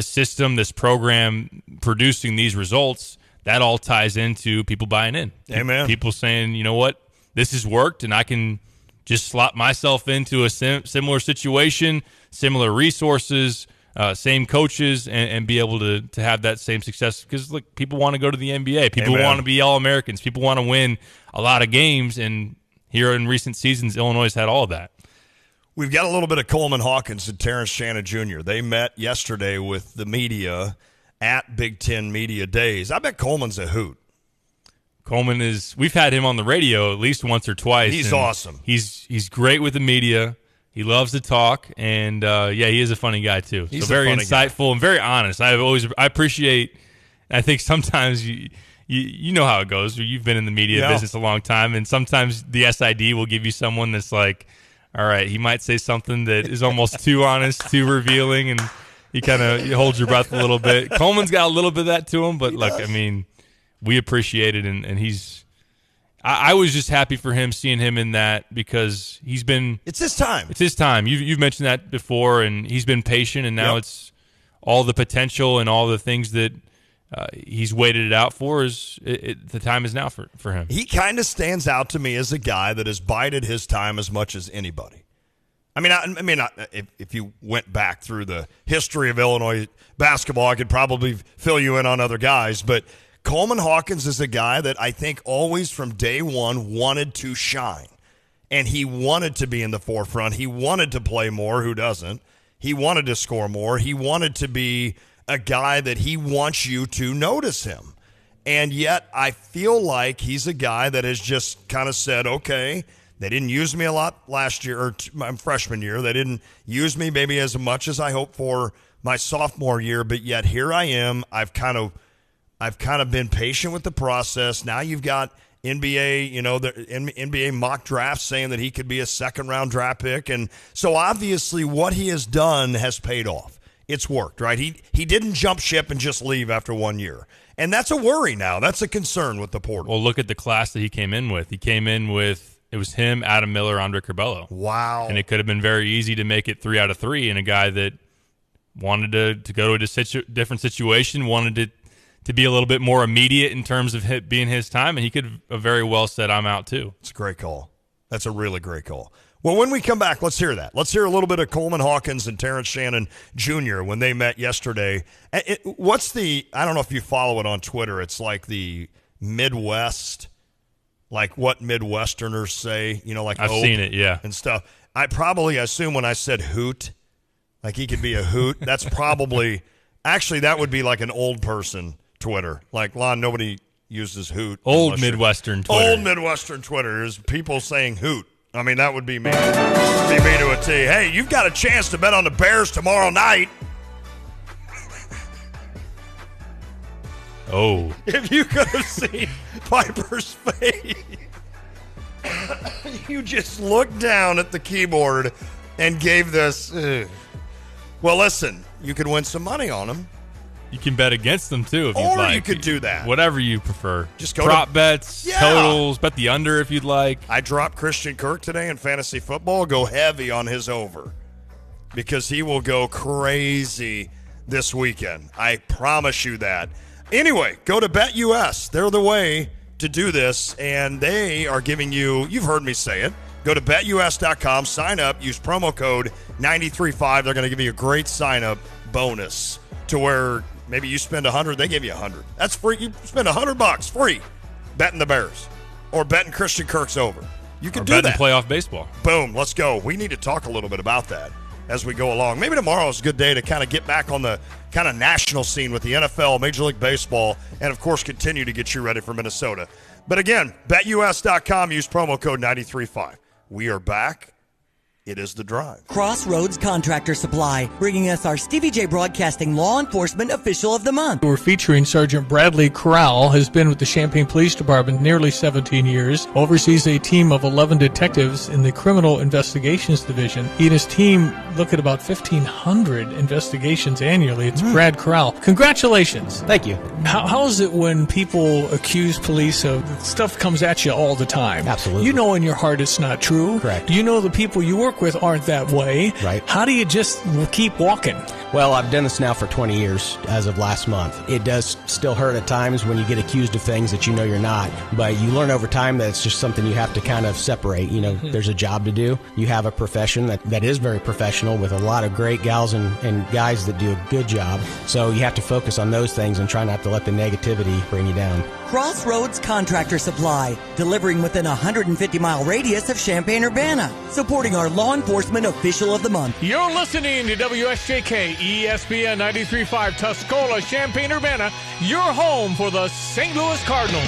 system, this program producing these results, that all ties into people buying in. Amen. People saying, you know what, this has worked and I can just slot myself into a similar situation, similar resources, same coaches, and be able to have that same success. Because look, people want to go to the NBA. People want to be All-Americans. People want to win a lot of games. And here in recent seasons, Illinois has had all of that. We've got a little bit of Coleman Hawkins and Terrence Shannon Jr. They met yesterday with the media at Big Ten Media Days. I bet Coleman's a hoot. Coleman we've had him on the radio at least once or twice. He's awesome. He's great with the media. He loves to talk, and he is a funny guy too. He's so very guy. insightful and very honest. I appreciate. I think sometimes you know how it goes. You've been in the media business a long time, and sometimes the SID will give you someone that's like, all right, he might say something that is almost too honest, too revealing, and you kind of hold your breath a little bit. Coleman's got a little bit of that to him, but look, I mean, we appreciate it, and he's. I was just happy for him, seeing him in that, because he's been. It's his time. It's his time. You've mentioned that before, and he's been patient, and now it's all the potential and all the things that he's waited it out for. The time is now for him. He kind of stands out to me as a guy that has bided his time as much as anybody. I mean, if you went back through the history of Illinois basketball, I could probably fill you in on other guys, but Coleman Hawkins is a guy that I think always from day one wanted to shine, and he wanted to be in the forefront. He wanted to play more. Who doesn't? He wanted to score more. He wanted to be a guy that he wants you to notice him. And yet I feel like he's a guy that has just kind of said, okay, they didn't use me a lot last year or my freshman year. They didn't use me maybe as much as I hoped for my sophomore year, but yet here I am. I've kind of been patient with the process. Now you've got NBA, the NBA mock draft saying that he could be a second-round draft pick. And so obviously what he has done has paid off. It's worked, right? He didn't jump ship and just leave after 1 year. And that's a worry now. That's a concern with the portal. Well, look at the class that he came in with. He came in with, it was him, Adam Miller, Andre Curbelo. Wow. And it could have been very easy to make it 3 out of 3, and a guy that wanted to go to a different situation, wanted to be a little bit more immediate in terms of being his time, and he could have very well said, I'm out too. It's a great call. That's a really great call. Well, when we come back, let's hear that. Let's hear a little bit of Coleman Hawkins and Terrence Shannon Jr. when they met yesterday. I don't know if you follow it on Twitter. It's like the Midwest, like what Midwesterners say, like I've seen it, yeah. And stuff. I probably assume when I said hoot, like he could be a hoot, that's probably, actually that would be like an old person Twitter. Like, Lon, nobody uses hoot. Old Midwestern Twitter. Old Midwestern Twitter is people saying hoot. I mean, that would be me. Be me to a T. Hey, you've got a chance to bet on the Bears tomorrow night. Oh. If you could have seen Piper's face. You just looked down at the keyboard and gave this. Well, listen, you could win some money on them. You can bet against them, too, if you'd like. Or you could do that. Whatever you prefer. Just go prop bets, totals, bet the under if you'd like. I dropped Christian Kirk today in fantasy football. Go heavy on his over because he will go crazy this weekend. I promise you that. Anyway, go to BetUS. They're the way to do this, and they are giving you've heard me say it, go to BetUS.com, sign up, use promo code 935. They're going to give you a great sign-up bonus to where maybe you spend $100, they give you $100. That's free. You spend $100 free betting the Bears or betting Christian Kirk's over. You can do that. Betting playoff baseball. Boom. Let's go. We need to talk a little bit about that as we go along. Maybe tomorrow is a good day to kind of get back on the kind of national scene with the NFL, Major League Baseball, and, of course, continue to get you ready for Minnesota. But, again, BetUS.com, use promo code 935. We are back. It is The Drive. Crossroads Contractor Supply, bringing us our Stevie J Broadcasting Law Enforcement Official of the Month. We're featuring Sergeant Bradley Corral, has been with the Champaign Police Department nearly 17 years, oversees a team of 11 detectives in the Criminal Investigations Division. He and his team look at about 1,500 investigations annually. It's Brad Corral. Congratulations. Thank you. How is it when people accuse police of stuff comes at you all the time? Absolutely. You know in your heart it's not true. Correct. You know the people you work with aren't that way. Right. How do you just keep walking? Well, I've done this now for 20 years as of last month. It does still hurt at times when you get accused of things that you know you're not, but you learn over time that it's just something you have to kind of separate. You know, there's a job to do. You have a profession that is very professional with a lot of great gals and guys that do a good job. So you have to focus on those things and try not to let the negativity bring you down. Crossroads Contractor Supply, delivering within a 150-mile radius of Champaign-Urbana, supporting our law enforcement official of the month. You're listening to WSJK ESPN 93.5 Tuscola, Champaign-Urbana, your home for the St. Louis Cardinals.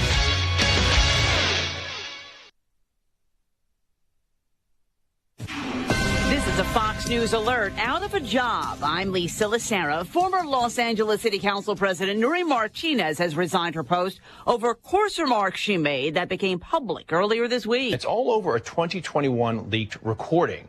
This is a Fox News alert. Out of a job. I'm Lisa Lacera. Former Los Angeles City Council President Nury Martinez has resigned her post over coarse remarks she made that became public earlier this week. It's all over a 2021 leaked recording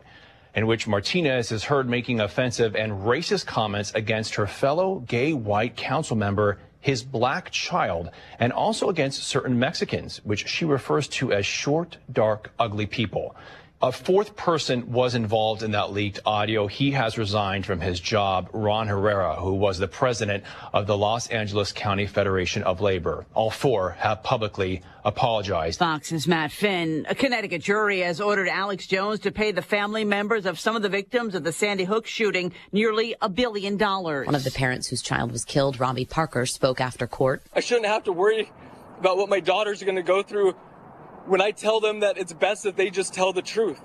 in which Martinez is heard making offensive and racist comments against her fellow gay white council member, his black child, and also against certain Mexicans, which she refers to as short, dark, ugly people. A fourth person was involved in that leaked audio. He has resigned from his job, Ron Herrera, who was the president of the Los Angeles County Federation of Labor. All four have publicly apologized. Fox's Matt Finn. A Connecticut jury has ordered Alex Jones to pay the family members of some of the victims of the Sandy Hook shooting nearly $1 billion. One of the parents whose child was killed, Robbie Parker, spoke after court. I shouldn't have to worry about what my daughters are going to go through when I tell them that it's best that they just tell the truth.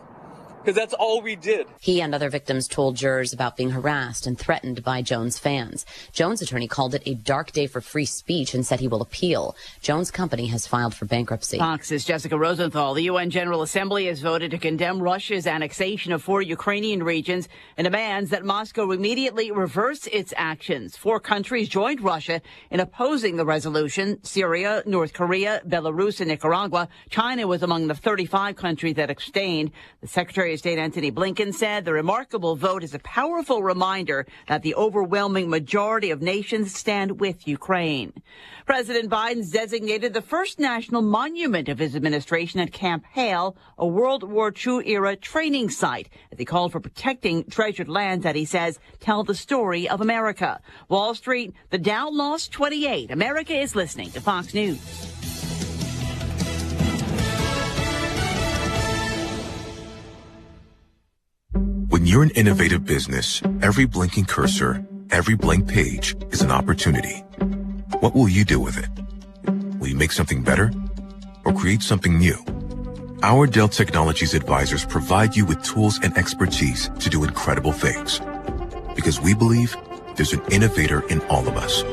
Because that's all we did. He and other victims told jurors about being harassed and threatened by Jones fans. Jones' attorney called it a dark day for free speech and said he will appeal. Jones' company has filed for bankruptcy. Fox's Jessica Rosenthal. The UN General Assembly has voted to condemn Russia's annexation of 4 Ukrainian regions and demands that Moscow immediately reverse its actions. 4 countries joined Russia in opposing the resolution. Syria, North Korea, Belarus, and Nicaragua. China was among the 35 countries that abstained. The Secretary of State Antony Blinken said the remarkable vote is a powerful reminder that the overwhelming majority of nations stand with Ukraine. President Biden's designated the first national monument of his administration at Camp Hale, a World War II-era training site, as he called for protecting treasured lands that he says tell the story of America. Wall Street, the Dow lost 28. America is listening to Fox News. When you're an innovative business, every blinking cursor, every blank page is an opportunity. What will you do with it? Will you make something better or create something new? Our Dell Technologies advisors provide you with tools and expertise to do incredible things. Because we believe there's an innovator in all of us.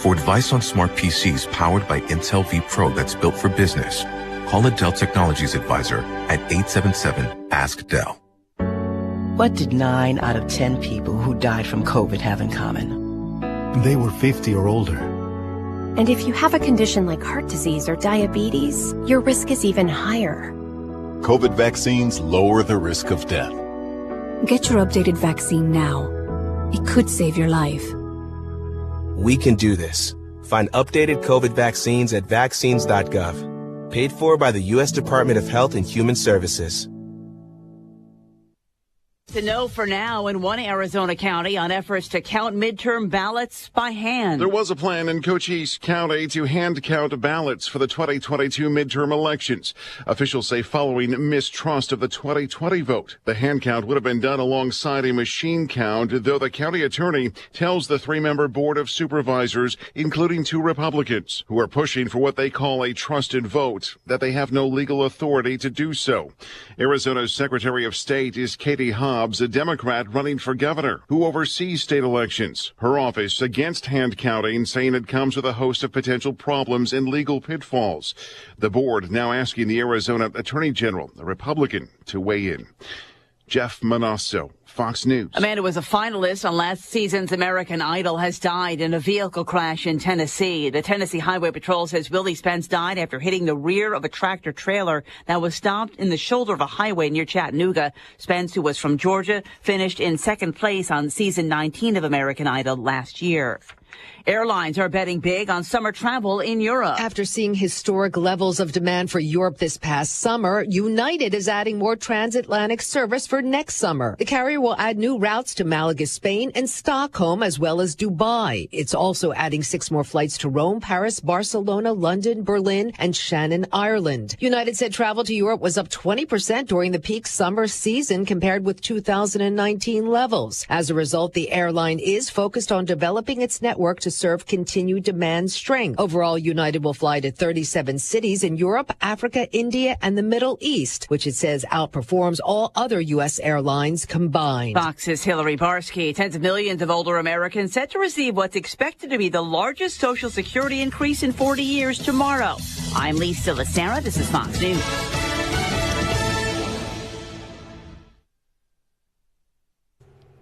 For advice on smart PCs powered by Intel V Pro that's built for business, call a Dell Technologies advisor at 877-ASK-DELL. What did 9 out of 10 people who died from COVID have in common? They were 50 or older. And if you have a condition like heart disease or diabetes, your risk is even higher. COVID vaccines lower the risk of death. Get your updated vaccine now. It could save your life. We can do this. Find updated COVID vaccines at vaccines.gov. Paid for by the U.S. Department of Health and Human Services. To know for now in one Arizona county on efforts to count midterm ballots by hand. There was a plan in Cochise County to hand count ballots for the 2022 midterm elections. Officials say following mistrust of the 2020 vote, the hand count would have been done alongside a machine count, though the county attorney tells the 3-member board of supervisors, including 2 Republicans, who are pushing for what they call a trusted vote, that they have no legal authority to do so. Arizona's Secretary of State is Katie Hobbs, a Democrat running for governor, who oversees state elections. Her office against hand counting, saying it comes with a host of potential problems and legal pitfalls. The board now asking the Arizona Attorney General, a Republican, to weigh in. Jeff Manasso, Fox News. A man who was a finalist on last season's American Idol has died in a vehicle crash in Tennessee. The Tennessee Highway Patrol says Willie Spence died after hitting the rear of a tractor trailer that was stopped in the shoulder of a highway near Chattanooga. Spence, who was from Georgia, finished in second place on season 19 of American Idol last year. Airlines are betting big on summer travel in Europe. After seeing historic levels of demand for Europe this past summer, United is adding more transatlantic service for next summer. The carrier will add new routes to Malaga, Spain, and Stockholm, as well as Dubai. It's also adding 6 more flights to Rome, Paris, Barcelona, London, Berlin, and Shannon, Ireland. United said travel to Europe was up 20% during the peak summer season compared with 2019 levels. As a result, the airline is focused on developing its network to serve continued demand strength. Overall, United will fly to 37 cities in Europe, Africa, India, and the Middle East, which it says outperforms all other U.S. airlines combined. Fox's Hillary Barsky. Tens of millions of older Americans set to receive what's expected to be the largest Social Security increase in 40 years tomorrow. I'm Lisa Lacera. This is Fox News.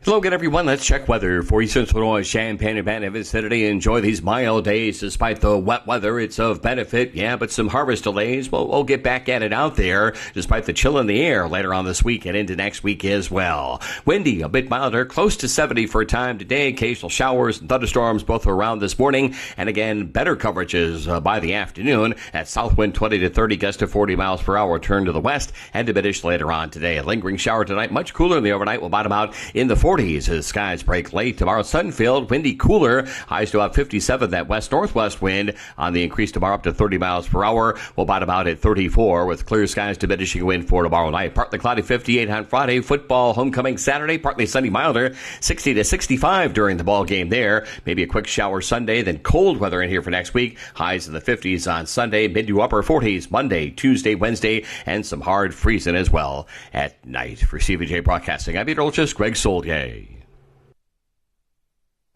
Hello again, everyone. Let's check weather for you. Central Illinois, Champaign-Urbana vicinity. Enjoy these mild days despite the wet weather. It's of benefit, yeah, but some harvest delays. We'll get back at it out there despite the chill in the air later on this week and into next week as well. Windy, a bit milder, close to 70 for a time today. Occasional showers and thunderstorms both around this morning. And again, better coverages by the afternoon. At south wind 20 to 30, gust to 40 miles per hour. Turn to the west and diminish later on today. A lingering shower tonight, much cooler in the overnight. Will bottom out in the 40s as skies break late. Tomorrow, sun-filled, windy, cooler. Highs to about 57. That west-northwest wind on the increase tomorrow up to 30 miles per hour. We'll bottom out at 34 with clear skies, diminishing wind for tomorrow night. Partly cloudy, 58 on Friday. Football homecoming Saturday. Partly sunny, milder, 60 to 65 during the ball game there. Maybe a quick shower Sunday. Then cold weather in here for next week. Highs in the 50s on Sunday. Mid to upper 40s Monday, Tuesday, Wednesday, and some hard freezing as well at night. For CVJ Broadcasting, I'm meteorologist Greg Soldier.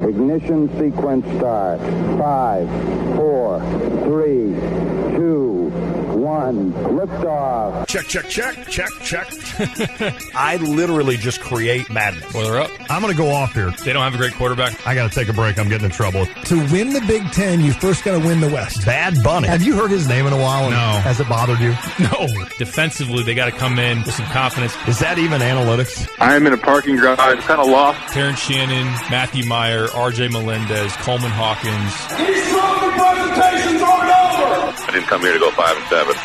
Ignition sequence start. 5, 4, 3, 2, 1. Liftoff. Check. I literally just create madness. Well, they're up. I'm going to go off here. They don't have a great quarterback. I got to take a break. I'm getting in trouble. To win the Big Ten, you first got to win the West. Bad Bunny. Have you heard his name in a while? No. Has it bothered you? No. Defensively, they got to come in with some confidence. Is that even analytics? I am in a parking garage. I'm kind of lost. Terrence Shannon, Matthew Meyer, R.J. Melendez, Coleman Hawkins. These trophy presentations aren't over. I didn't come here to go 5 and 7.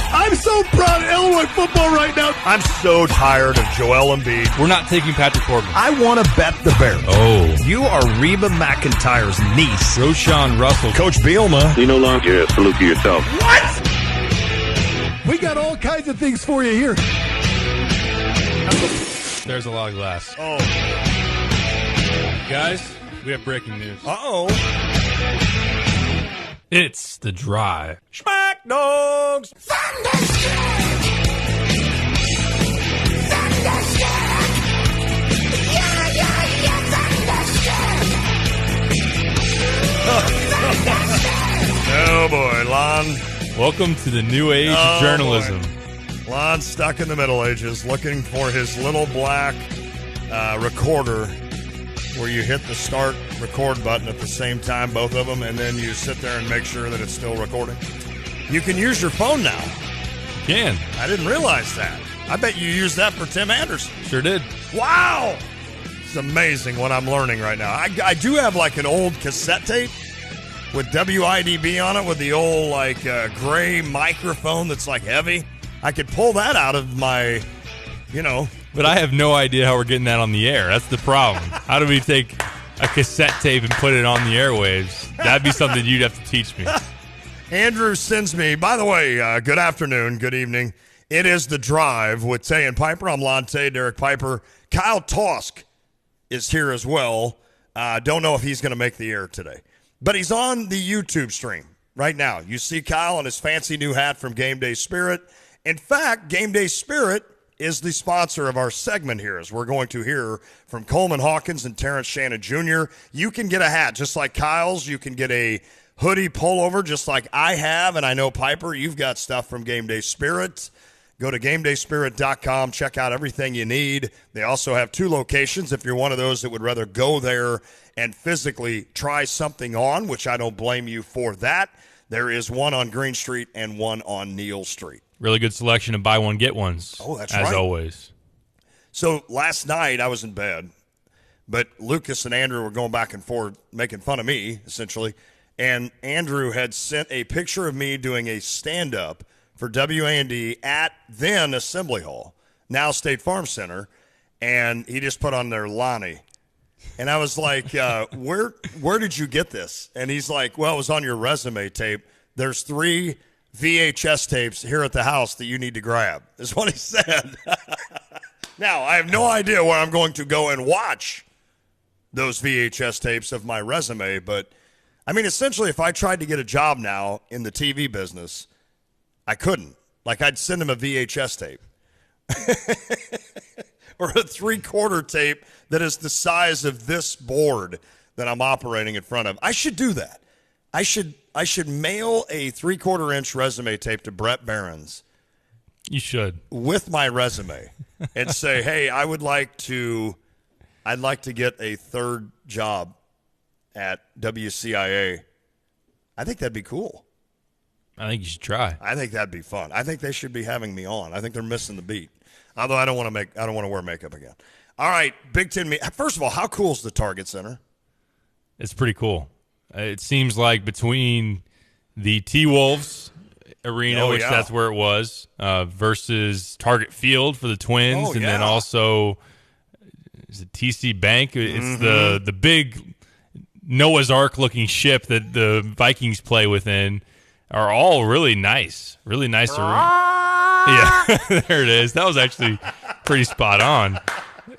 I'm so proud of Illinois football right now. I'm so tired of Joel Embiid. We're not taking Patrick Corbin. I want to bet the Bears. Oh. You are Reba McEntire's niece. Roshan Russell. Coach Bielema. You no longer salute to yourself. What? We got all kinds of things for you here. There's a lot of glass. Oh. Guys, we have breaking news. Uh-oh. It's The Drive. Smack Dogs. Oh, boy, Lon. Welcome to the new age of journalism. Boy. Lon's stuck in the Middle Ages looking for his little black recorder where you hit the start record button at the same time, both of them, and then you sit there and make sure that it's still recording. You can use your phone now. You can. I didn't realize that. I bet you used that for Tim Anderson. Sure did. Wow! It's amazing what I'm learning right now. I do have like an old cassette tape with WIDB on it with the old like gray microphone that's like heavy. I could pull that out of my, But I have no idea how we're getting that on the air. That's the problem. How do we take a cassette tape and put it on the airwaves? That'd be something you'd have to teach me. Andrew sends me, by the way, good afternoon, good evening. It is The Drive with Tay and Piper. I'm Lon Tay, Derek Piper. Kyle Tosk is here as well. Don't know if he's going to make the air today. But he's on the YouTube stream right now. You see Kyle in his fancy new hat from Game Day Spirit. In fact, Game Day Spirit is the sponsor of our segment here, as we're going to hear from Coleman Hawkins and Terrence Shannon Jr. You can get a hat just like Kyle's. You can get a hoodie pullover just like I have, and I know, Piper, you've got stuff from Game Day Spirit. Go to GameDaySpirit.com. Check out everything you need. They also have 2 locations if you're one of those that would rather go there and physically try something on, which I don't blame you for that. There is one on Green Street and one on Neal Street. Really good selection of buy one, get ones. Oh, that's as right. always. So last night I was in bed. but Lucas and Andrew were going back and forth, making fun of me, essentially. And Andrew had sent a picture of me doing a stand-up for WAND at then Assembly Hall, now State Farm Center, and he just put on there Lonnie. And I was like, where did you get this? And he's like, well, it was on your resume tape. There's 3 VHS tapes here at the house that you need to grab, is what he said. Now, I have no idea where I'm going to go and watch those VHS tapes of my resume, but, I mean, essentially, if I tried to get a job now in the TV business, I couldn't. Like, I'd send him a VHS tape. Or a 3/4 tape that is the size of this board that I'm operating in front of. I should do that. I should mail a 3/4 inch resume tape to Brett Behrens. You should. With my resume and say, hey, I'd like to get a third job at WCIA. I think that'd be cool. I think you should try. I think that'd be fun. I think they should be having me on. I think they're missing the beat. Although I don't want to wear makeup again. All right, Big Ten. First of all, how cool is the Target Center? It's pretty cool. It seems like between the T-Wolves arena, which that's where it was, versus Target Field for the Twins, and then also is it TC Bank? It's the big Noah's Ark looking ship that the Vikings play within. Are all really nice arena. Yeah, there it is. That was actually pretty spot on.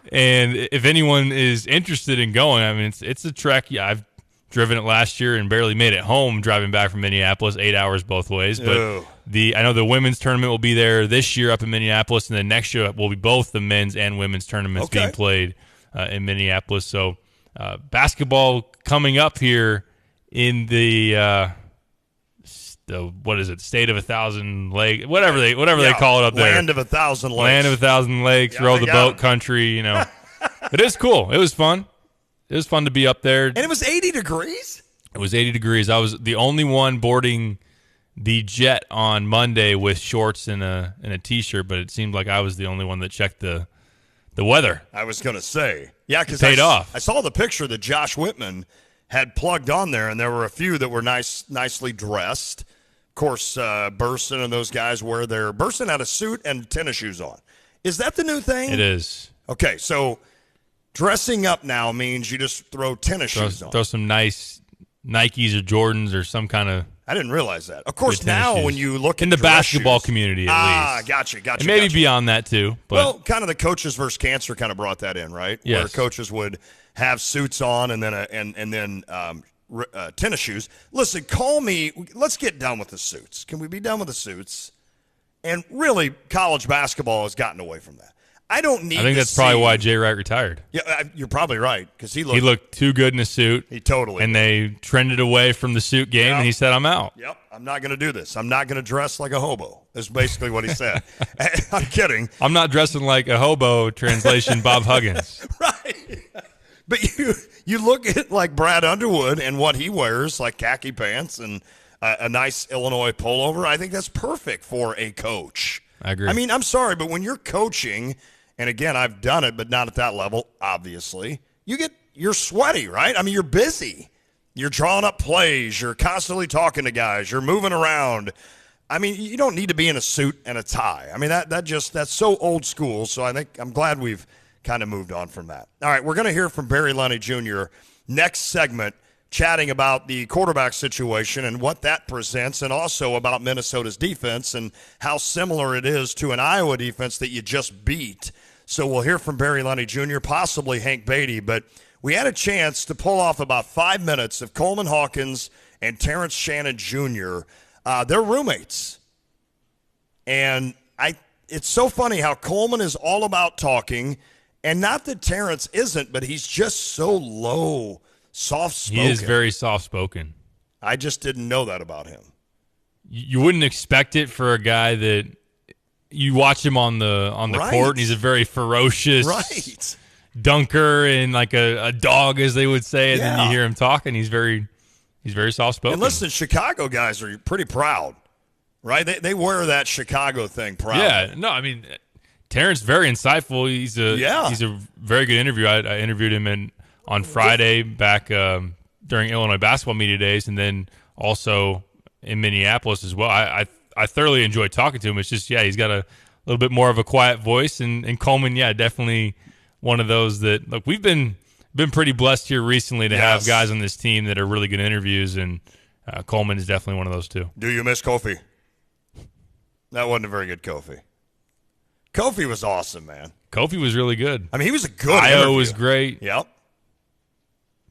And if anyone is interested in going, I mean, it's a trek. Yeah, I've driven it last year and barely made it home driving back from Minneapolis, 8 hours both ways. But I know the women's tournament will be there this year up in Minneapolis, and then next year will be both the men's and women's tournaments being played in Minneapolis. So basketball coming up here in the what is it? State of 1,000 lakes, whatever they call it up there. Land of 1,000 lakes. Land of 1,000 lakes. Row the boat country. You know, it is cool. It was fun. It was fun to be up there. And it was 80 degrees. It was 80 degrees. I was the only one boarding the jet on Monday with shorts and a t-shirt, but it seemed like I was the only one that checked the weather. I was going to say, yeah, because paid off. I saw the picture that Josh Whitman had plugged on there, and there were a few that were nicely dressed. Of course, Burson and those guys wear their – Burson had a suit and tennis shoes on. Is that the new thing? It is. Okay, so dressing up now means you just throw tennis shoes on. Throw some nice Nikes or Jordans or some kind of – I didn't realize that. Of course, now when you look in at the basketball community at least. Gotcha. And maybe beyond that too. But. Well, kind of the Coaches versus Cancer kind of brought that in, right? Yes. Where coaches would have suits on and then tennis shoes. Listen, call me. Let's get done with the suits. Can we be done with the suits? And really, college basketball has gotten away from that. I think that's probably why Jay Wright retired. Yeah, you're probably right because he looked too good in a suit. He totally. And they trended away from the suit game, and he said, "I'm out." Yep, I'm not going to do this. I'm not going to dress like a hobo. Is basically what he said. I'm kidding. I'm not dressing like a hobo. Translation: Bob Huggins. Right. But you look at like Brad Underwood and what he wears, like khaki pants and a nice Illinois pullover. I think that's perfect for a coach. I agree. I mean, I'm sorry, but when you're coaching, and again, I've done it, but not at that level, obviously, you're sweaty, right? I mean, you're busy. You're drawing up plays. You're constantly talking to guys. You're moving around. I mean, you don't need to be in a suit and a tie. I mean, that's so old school. So I'm glad we've kind of moved on from that. All right, we're going to hear from Barry Lunny Jr. next segment, chatting about the quarterback situation and what that presents, and also about Minnesota's defense and how similar it is to an Iowa defense that you just beat. So we'll hear from Barry Lunny Jr., possibly Hank Beatty, but we had a chance to pull off about 5 minutes of Coleman Hawkins and Terrence Shannon Jr. They're roommates. And it's so funny how Coleman is all about talking, and not that Terrence isn't, but he's just so low, soft-spoken. He is very soft-spoken. I just didn't know that about him. You wouldn't expect it for a guy that you watch him on the court, and he's a very ferocious dunker and like a dog, as they would say, and then you hear him talking. He's very soft-spoken. And listen, Chicago guys are pretty proud, right? They wear that Chicago thing proud. Yeah, no, I mean, Terrence very insightful. He's a very good interview. I interviewed him on Friday back during Illinois basketball media days, and then also in Minneapolis as well. I thoroughly enjoyed talking to him. It's just, he's got a little bit more of a quiet voice, and Coleman, definitely one of those that, look, we've been pretty blessed here recently to have guys on this team that are really good interviews, and Coleman is definitely one of those too. Do you miss Kofi? That wasn't a very good Kofi. Kofi was awesome, man. Kofi was really good. I mean, he was a good Io was great. Yep.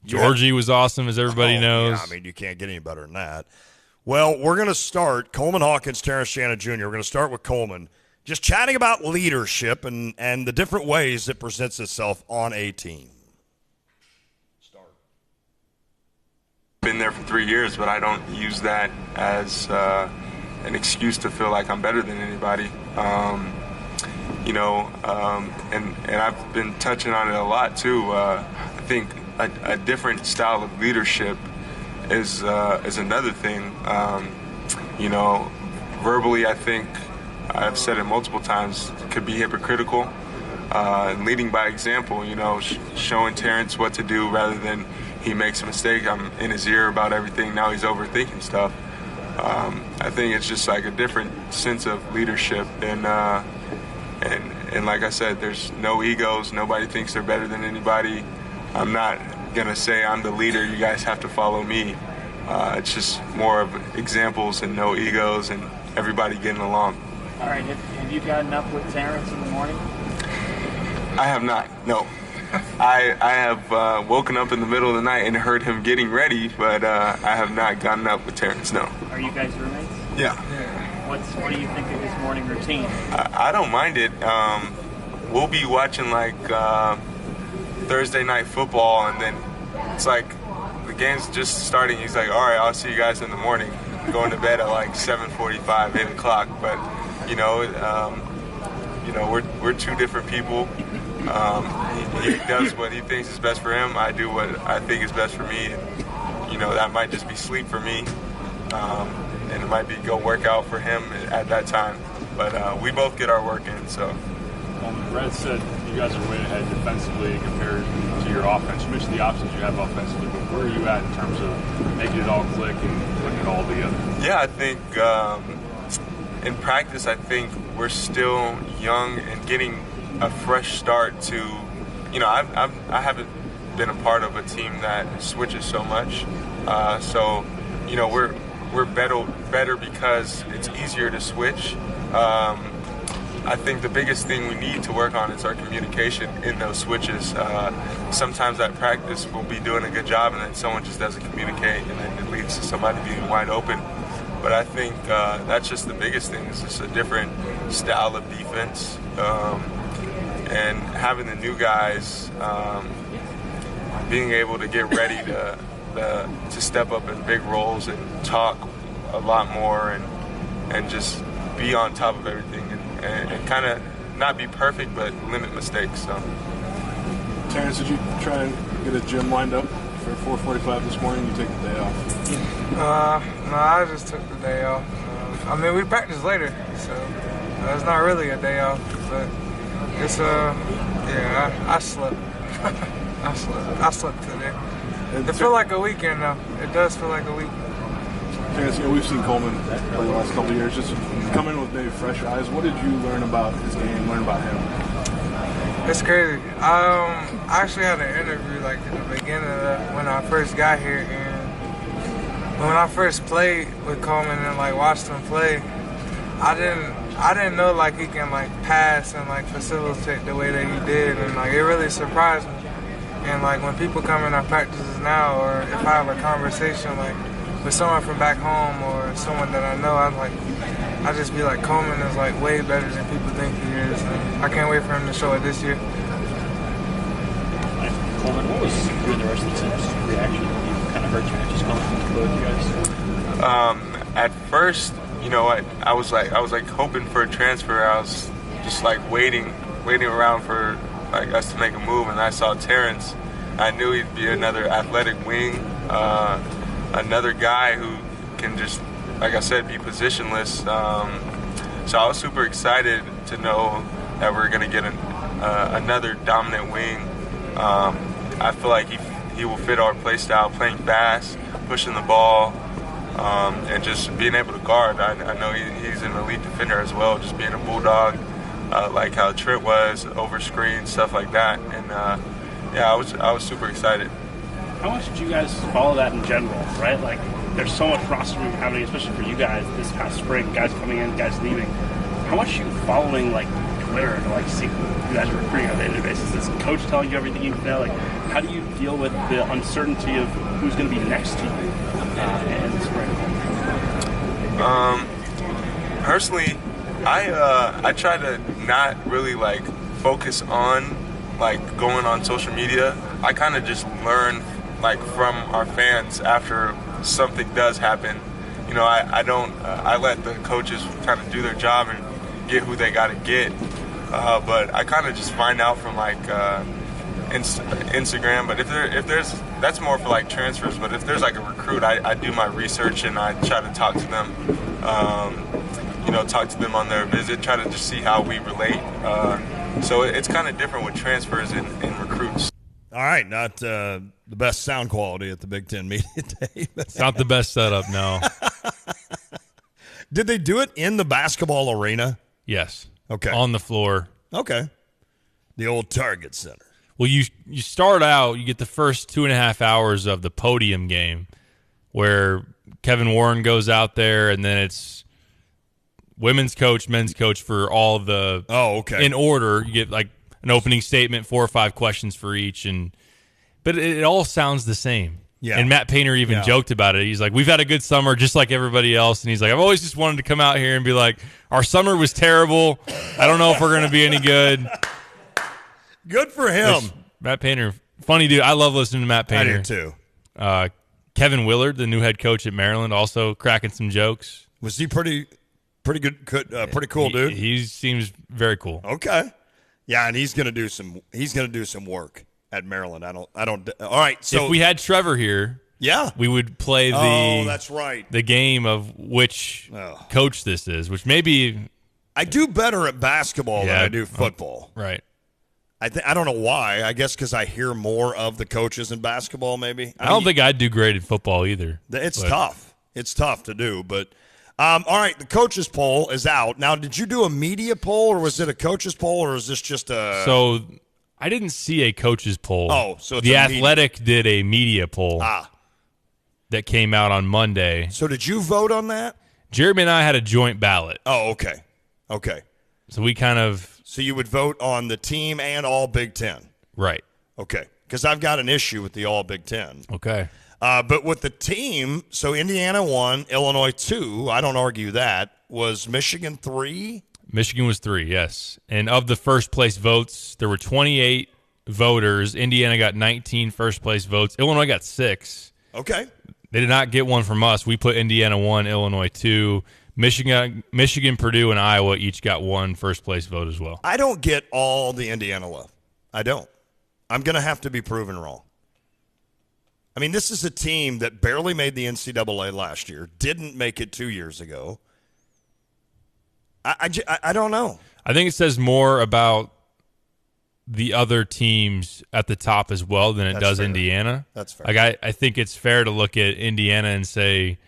Georgie was awesome, as everybody knows. Yeah, I mean, you can't get any better than that. Well, we're going to start Coleman Hawkins, Terrence Shannon Jr. We're going to start with Coleman, just chatting about leadership and the different ways it presents itself on a team. Been there for 3 years, but I don't use that as an excuse to feel like I'm better than anybody. And I've been touching on it a lot too. I think a different style of leadership is another thing. Verbally, I think I've said it multiple times, could be hypocritical. And leading by example, showing Terrence what to do rather than he makes a mistake, I'm in his ear about everything. Now he's overthinking stuff. I think it's just like a different sense of leadership, and like I said, there's no egos. Nobody thinks they're better than anybody. I'm not gonna say I'm the leader. You guys have to follow me. It's just more of examples and no egos and everybody getting along. All right. Have you gotten up with Terrence in the morning? I have not. No. I have woken up in the middle of the night and heard him getting ready, but I have not gotten up with Terrence, no. Are you guys roommates? Yeah. What do you think of his morning routine? I don't mind it. We'll be watching Thursday night football, and then it's like the game's just starting. He's like, all right, I'll see you guys in the morning. I'm going to bed at 7:45, 8 o'clock. But, we're two different people. He does what he thinks is best for him. I do what I think is best for me. And, that might just be sleep for me. And it might be go work out for him at that time. But we both get our work in, so. Brad said you guys are way ahead defensively compared to your offense. You mentioned the options you have offensively, but where are you at in terms of making it all click and putting it all together? Yeah, I think in practice, I think we're still young and getting a fresh start to, I haven't been a part of a team that switches so much. We're better because it's easier to switch. I think the biggest thing we need to work on is our communication in those switches. Sometimes at practice we'll be doing a good job and then someone just doesn't communicate and then it leads to somebody being wide open. But I think that's just the biggest thing. It's just a different style of defense. And having the new guys being able to get ready to step up in big roles and talk a lot more and just be on top of everything and kind of not be perfect but limit mistakes. So. Terrence, did you try and get a gym lined up for 4:45 this morning? You take the day off? No, I just took the day off. We practice later, so it's not really a day off, but it's I slept. I slept today. It feels like a weekend though. It does feel like a week. Terrence, we've seen Coleman play the last couple of years. Just come in with maybe fresh eyes. What did you learn about his game? Learn about him? It's crazy. I actually had an interview in the beginning of when I first got here, and when I first played with Coleman and watched him play, I didn't know he can pass and facilitate the way that he did, and it really surprised me. And when people come in our practices now, or if I have a conversation with someone from back home or someone that I know, I just be like, Coleman is way better than people think he is, and I can't wait for him to show it this year. Coleman, what was you and the rest of the team's reaction when you kind of heard changes coming from both you guys? At first, I was hoping for a transfer. I was just waiting around for us to make a move, and I saw Terrence. I knew he'd be another athletic wing, another guy who can just, like I said, be positionless. So I was super excited to know that we're going to get another dominant wing. I feel like he will fit our play style, playing fast, pushing the ball, and just being able to guard. I know he's an elite defender as well, just being a bulldog, like how Trent was, over screen, stuff like that. And I was super excited. How much did you guys follow that in general, right? Like, there's so much roster movement happening, especially for you guys this past spring, guys coming in, guys leaving. How much are you following, like, Twitter to, like, see who you guys are recruiting on a day-to-day basis? Is coach telling you everything you know? Like, how do you deal with the uncertainty of who's going to be next to you in the spring? Personally, I try to not really, like, focus on, like, going on social media. I kind of just learn, like, from our fans after something does happen. You know, I let the coaches kind of do their job and get who they got to get. But I kind of just find out from, like, Instagram. But if there's that's more for, like, transfers. But if there's, like, a recruit, I do my research and I try to talk to them. Talk to them on their visit, try to just see how we relate. So it's kind of different with transfers and recruits. All right, not the best sound quality at the Big Ten Media Day. It's not the best setup, no. Did they do it in the basketball arena? Yes. Okay. On the floor. Okay. The old Target Center. Well, you start out, you get the first 2.5 hours of the podium game where Kevin Warren goes out there, and then it's women's coach, men's coach for all of the in order. You get like an opening statement, 4 or 5 questions for each, but it all sounds the same. Yeah. And Matt Painter even joked about it. He's like, we've had a good summer just like everybody else. And he's like, I've always just wanted to come out here and be like, our summer was terrible. I don't know if we're going to be any good. Good for him. Matt Painter, funny dude. I love listening to Matt Painter. I do too. Kevin Willard, the new head coach at Maryland, also cracking some jokes. Was he pretty good, pretty cool dude? He seems very cool. Okay. Yeah, and he's going to do some work at Maryland. I don't. All right. So if we had Trevor here, we would play that's right. The game of which coach this is, which maybe I do better at basketball than I do football. Right. I don't know why. I guess because I hear more of the coaches in basketball. Maybe I don't think I'd do great at football either. It's tough. It's tough to do, but. All right, the coaches poll is out. Now, did you do a media poll, or was it a coaches poll, or is this just a... So, I didn't see a coaches poll. Oh, so it's The Athletic did a media poll that came out on Monday. So, did you vote on that? Jeremy and I had a joint ballot. Oh, okay. Okay. So, we kind of... So, you would vote on the team and all Big Ten? Right. Okay. Because I've got an issue with the all Big Ten. Okay. But with the team, so Indiana 1, Illinois 2, I don't argue that. Was Michigan 3? Michigan was 3, yes. And of the first place votes, there were 28 voters. Indiana got 19 first place votes. Illinois got 6. Okay. They did not get one from us. We put Indiana 1, Illinois 2. Michigan, Purdue, and Iowa each got 1 first place vote as well. I don't get all the Indiana love. I don't. I'm going to have to be proven wrong. I mean, this is a team that barely made the NCAA last year, didn't make it 2 years ago. I don't know. I think it says more about the other teams at the top as well than it does fair. Indiana. That's fair. Like I think it's fair to look at Indiana and say,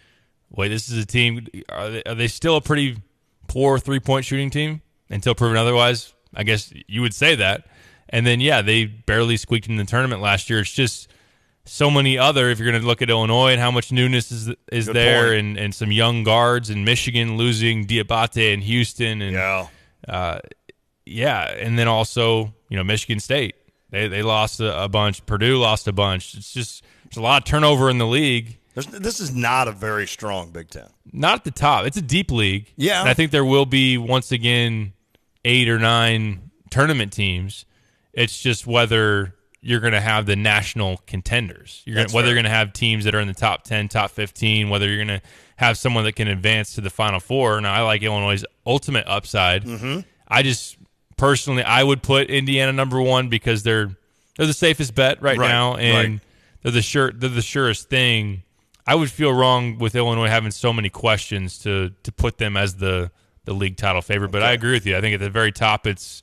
wait, this is a team. Are they still a pretty poor 3-point shooting team until proven otherwise? I guess you would say that. And then, they barely squeaked in the tournament last year. It's just so many other, if you're going to look at Illinois and how much newness is there and some young guards, and Michigan losing Diabate and Houston. And, and then also, Michigan State. They lost a bunch. Purdue lost a bunch. It's just there's a lot of turnover in the league. This is not a very strong Big Ten. Not at the top. It's a deep league. Yeah. And I think there will be, once again, 8 or 9 tournament teams. It's just whether you're going to have the national contenders. You're going to have teams that are in the top 10, top 15, whether you're going to have someone that can advance to the Final Four. Now, I like Illinois' ultimate upside. Mm-hmm. I just, personally, I would put Indiana number 1 because they're the safest bet right now, and they're the surest thing. I would feel wrong with Illinois having so many questions to put them as the league title favorite, but I agree with you. I think at the very top, it's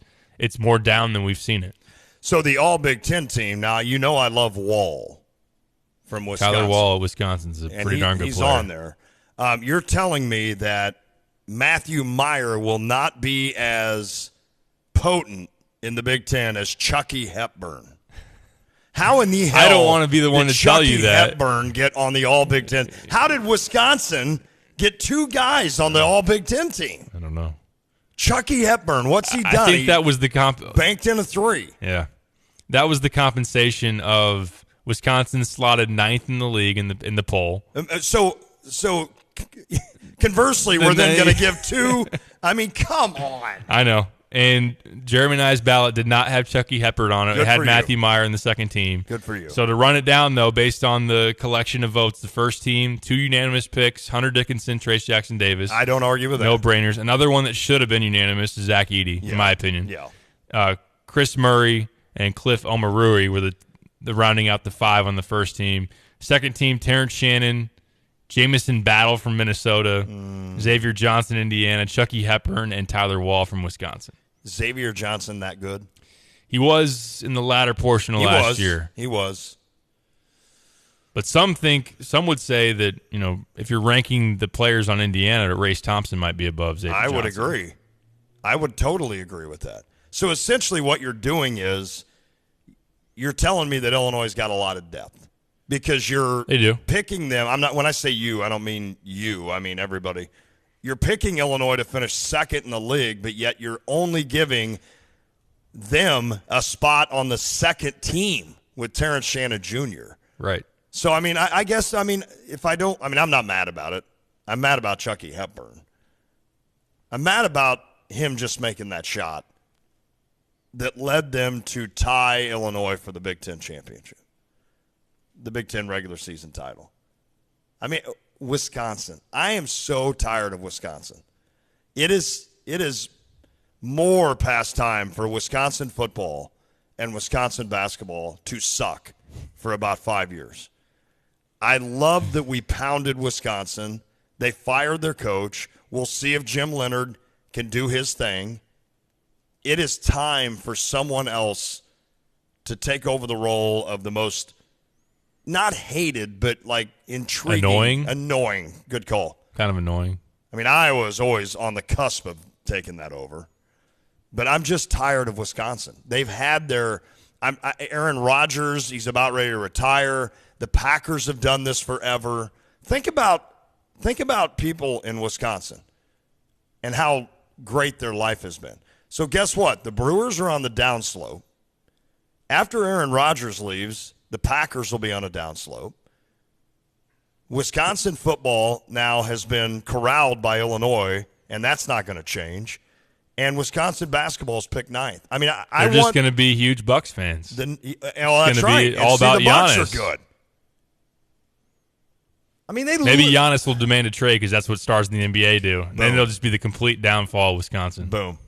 more down than we've seen it. So the all Big Ten team, now you know I love Wall from Wisconsin. Tyler Wall, Wisconsin's a pretty darn good he's player. He's on there. You're telling me that Matthew Meyer will not be as potent in the Big Ten as Chucky Hepburn. How in the hell I don't want to be the one to tell you that. Hepburn get on the all Big Ten? How did Wisconsin get 2 guys on the all Big Ten team? I don't know. Chucky Hepburn, what's he done? I think that was the banked in a 3. Yeah. That was the compensation of Wisconsin slotted 9th in the league in the poll. So conversely, we're then going to give 2. I mean, come on. I know. And Jeremy and I's ballot did not have Chucky Hepburn on it. It had Matthew Meyer in the second team. Good for you. So to run it down, though, based on the collection of votes, the first team, 2 unanimous picks, Hunter Dickinson, Trace Jackson Davis. I don't argue with that. No brainers. Another one that should have been unanimous is Zach Edey, in my opinion. Yeah. Chris Murray and Cliff Omarui were the rounding out the 5 on the first team. Second team, Terrence Shannon, Jamison Battle from Minnesota, Xavier Johnson, Indiana, Chucky Hepburn, and Tyler Wall from Wisconsin. Xavier Johnson that good? He was in the latter portion of last year. He was. But some would say that, if you're ranking the players on Indiana, that Race Thompson might be above Xavier Johnson. I would agree. I would totally agree with that. So essentially what you're doing is you're telling me that Illinois has got a lot of depth because they do. Picking them. When I say you, I don't mean you. I mean everybody. You're picking Illinois to finish second in the league, but yet you're only giving them a spot on the second team with Terrence Shannon Jr. Right. So, I mean, I guess, if I don't, I'm not mad about it. I'm mad about Chucky Hepburn. I'm mad about him just making that shot that led them to tie Illinois for the Big Ten championship, the Big Ten regular season title. I mean, Wisconsin. I am so tired of Wisconsin. It is more past time for Wisconsin football and Wisconsin basketball to suck for about 5 years. I love that we pounded Wisconsin. They fired their coach. We'll see if Jim Leonard can do his thing. It is time for someone else to take over the role of the most, not hated, but like intriguing. Annoying. Good call. Kind of annoying. I mean, I was always on the cusp of taking that over. But I'm just tired of Wisconsin. They've had their Aaron Rodgers, he's about ready to retire. The Packers have done this forever. Think about people in Wisconsin and how great their life has been. So guess what? The Brewers are on the downslope. After Aaron Rodgers leaves, the Packers will be on a downslope. Wisconsin football now has been corralled by Illinois, and that's not going to change. And Wisconsin basketball is picked 9th. I mean, they're just going to be huge Bucks fans. That's right. Be all about the Giannis. Bucks are good. I mean, maybe Giannis will demand a trade because that's what stars in the NBA do. And then it'll just be the complete downfall of Wisconsin. Boom.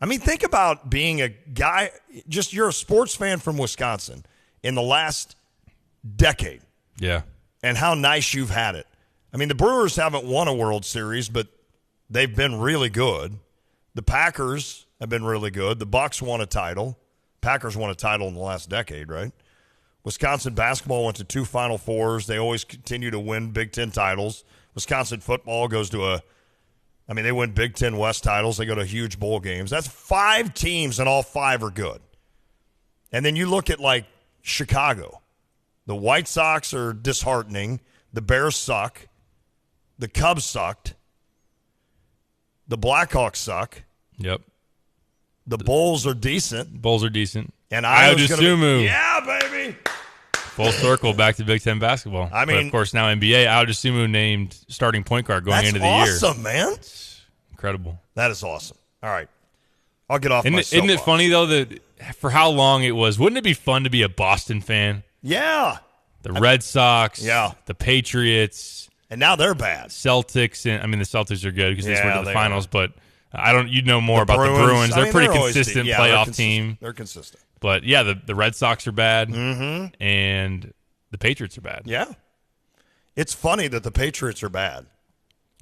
I mean, think about being a guy, just you're a sports fan from Wisconsin in the last decade. Yeah. And how nice you've had it. I mean, the Brewers haven't won a World Series, but they've been really good. The Packers have been really good. The Bucks won a title. Packers won a title in the last decade, right? Wisconsin basketball went to 2 Final Fours. They always continue to win Big Ten titles. Wisconsin football goes to they win Big Ten West titles. They go to huge bowl games. That's 5 teams, and all 5 are good. And then you look at, like, Chicago. The White Sox are disheartening. The Bears suck. The Cubs sucked. The Blackhawks suck. Yep. The Bulls are decent. And Iowa's Sumu. Yeah, baby. Full circle back to Big Ten basketball. I mean, but of course, now NBA, Sumu named starting point guard going into the year. That's awesome, man. It's incredible. That is awesome. All right. I'll get off my soapbox. Isn't it funny, though, that for how long it was, wouldn't it be fun to be a Boston fan? Yeah. The Red Sox. Yeah. The Patriots. And now they're bad. Celtics. And the Celtics are good because they went to the finals, are. but you know more about the Bruins. They're pretty consistent playoff team. They're consistent. But, yeah, the Red Sox are bad, mm-hmm. and the Patriots are bad. Yeah. It's funny that the Patriots are bad.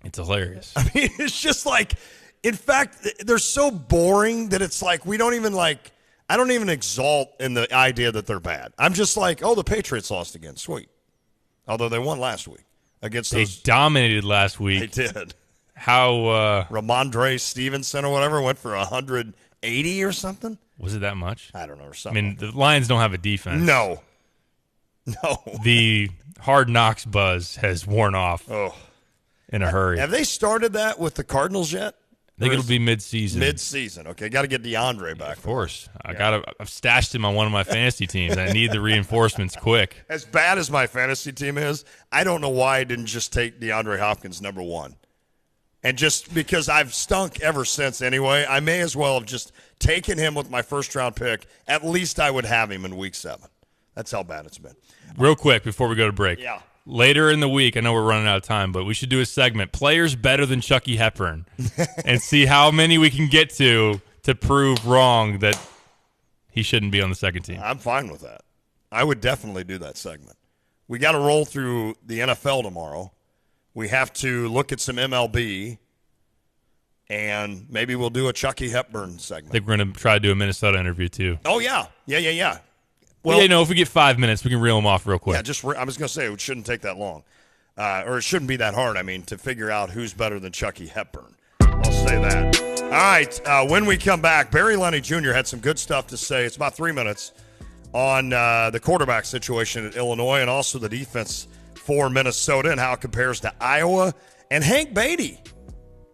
It's hilarious. I mean, it's just like, in fact, they're so boring that it's like we don't even like, I don't even exalt in the idea that they're bad. I'm just like, oh, the Patriots lost again. Sweet. Although they won last week against those. They dominated last week. They did. How Ramondre Stevenson or whatever went for 180 or something. Was it that much? I don't know, or something. I mean, the Lions don't have a defense. No. The Hard Knocks buzz has worn off in a hurry. Have they started that with the Cardinals yet? I think it'll be mid-season. Mid-season, okay. Got to get DeAndre back. Of course. I've stashed him on one of my fantasy teams. I need the reinforcements quick. As bad as my fantasy team is, I don't know why I didn't just take DeAndre Hopkins number 1. And just because I've stunk ever since anyway, I may as well have just taken him with my first-round pick. At least I would have him in Week 7. That's how bad it's been. Real quick before we go to break. Yeah. Later in the week, I know we're running out of time, but we should do a segment, Players Better Than Chucky Hepburn, and see how many we can get to prove wrong that he shouldn't be on the second team. I'm fine with that. I would definitely do that segment. We got to roll through the NFL tomorrow. We have to look at some MLB, and maybe we'll do a Chucky Hepburn segment. I think we're going to try to do a Minnesota interview, too. Oh, yeah. Yeah. Well, if we get 5 minutes, we can reel them off real quick. Yeah, I was going to say it shouldn't take that long. Or it shouldn't be that hard, to figure out who's better than Chucky Hepburn. I'll say that. All right, when we come back, Barry Lenny Jr. had some good stuff to say. It's about 3 minutes on the quarterback situation at Illinois and also the defense for Minnesota and how it compares to Iowa. And Hank Beatty,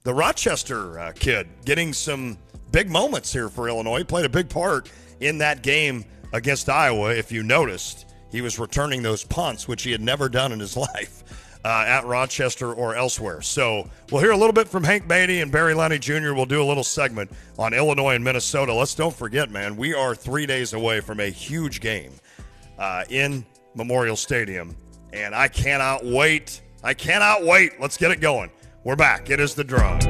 the Rochester kid, getting some big moments here for Illinois. He played a big part in that game against Iowa. If you noticed, he was returning those punts, which he had never done in his life at Rochester or elsewhere. So we'll hear a little bit from Hank Beatty and Barry Lenny Jr. We'll do a little segment on Illinois and Minnesota. Let's don't forget, man, we are 3 days away from a huge game in Memorial Stadium, and I cannot wait. Let's get it going. We're back. It is The Drive.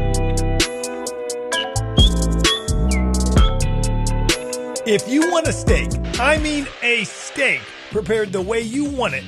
If you want a steak, I mean a steak, prepared the way you want it,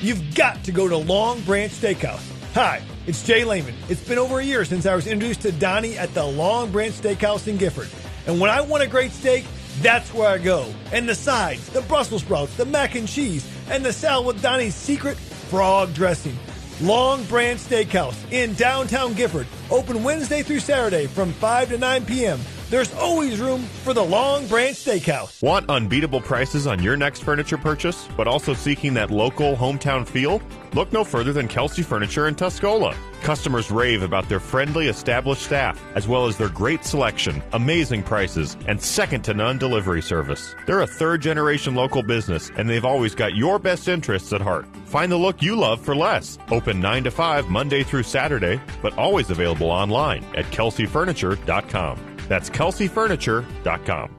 you've got to go to Long Branch Steakhouse. Hi, it's Jay Lehman. It's been over a year since I was introduced to Donnie at the Long Branch Steakhouse in Gifford. And when I want a great steak, that's where I go. And the sides, the Brussels sprouts, the mac and cheese, and the salad with Donnie's secret frog dressing. Long Branch Steakhouse in downtown Gifford. Open Wednesday through Saturday from 5 to 9 p.m. There's always room for the Long Branch Steakhouse. Want unbeatable prices on your next furniture purchase, but also seeking that local hometown feel? Look no further than Kelsey Furniture in Tuscola. Customers rave about their friendly, established staff, as well as their great selection, amazing prices, and second-to-none delivery service. They're a third-generation local business, and they've always got your best interests at heart. Find the look you love for less. Open 9 to 5 Monday through Saturday, but always available online at kelseyfurniture.com. That's kelseyfurniture.com.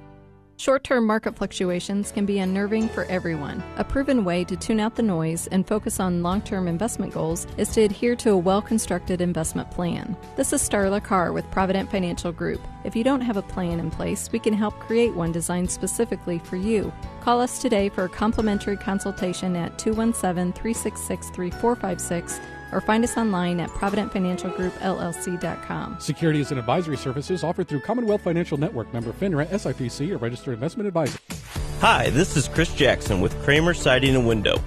Short-term market fluctuations can be unnerving for everyone. A proven way to tune out the noise and focus on long-term investment goals is to adhere to a well-constructed investment plan. This is Starla Carr with Provident Financial Group. If you don't have a plan in place, we can help create one designed specifically for you. Call us today for a complimentary consultation at 217-366-3456 or find us online at providentfinancialgroupllc.com. Securities and advisory services offered through Commonwealth Financial Network, member FINRA, SIPC, a registered investment advisor. Hi, this is Chris Jackson with Kramer Siding and Window.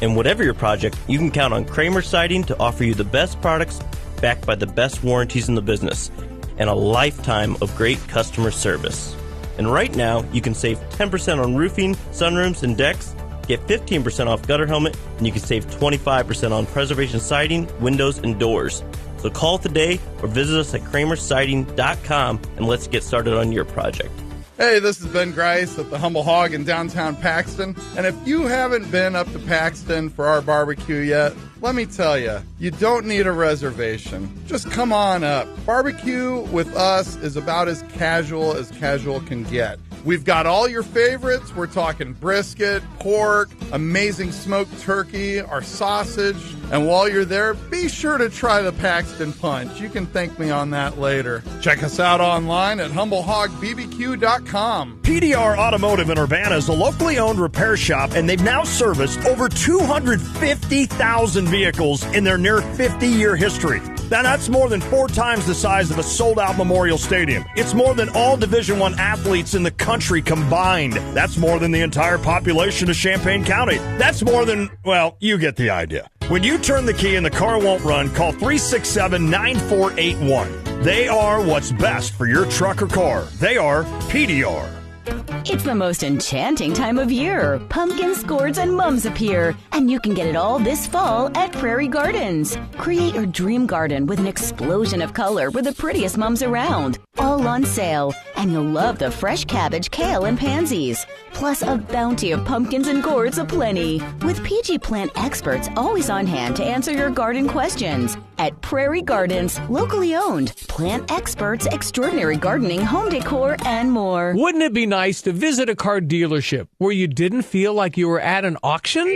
And whatever your project, you can count on Kramer Siding to offer you the best products backed by the best warranties in the business and a lifetime of great customer service. And right now, you can save 10% on roofing, sunrooms, and decks. Get 15% off gutter helmet, and you can save 25% on preservation siding, windows, and doors. So call today or visit us at kramersiding.com and let's get started on your project. Hey, this is Ben Grice at the Humble Hog in downtown Paxton. And if you haven't been up to Paxton for our barbecue yet, let me tell you, you don't need a reservation. Just come on up. Barbecue with us is about as casual can get. We've got all your favorites. We're talking brisket, pork, amazing smoked turkey, our sausage. And while you're there, be sure to try the Paxton Punch. You can thank me on that later. Check us out online at humblehogbbbq.com. PDR Automotive in Urbana is a locally owned repair shop, and they've now serviced over 250,000 vehicles in their near 50-year history. Now, that's more than 4 times the size of a sold-out Memorial Stadium. It's more than all Division I athletes in the country combined. That's more than the entire population of Champaign County. That's more than, well, you get the idea. When you turn the key and the car won't run, call 367-9481. They are what's best for your truck or car. They are PDR. It's the most enchanting time of year. Pumpkins, gourds, and mums appear. And you can get it all this fall at Prairie Gardens. Create your dream garden with an explosion of color with the prettiest mums around. All on sale. And you'll love the fresh cabbage, kale, and pansies. Plus a bounty of pumpkins and gourds aplenty. With PG plant experts always on hand to answer your garden questions. At Prairie Gardens, locally owned. Plant experts, extraordinary gardening, home decor, and more. Wouldn't it be nice to visit a car dealership where you didn't feel like you were at an auction?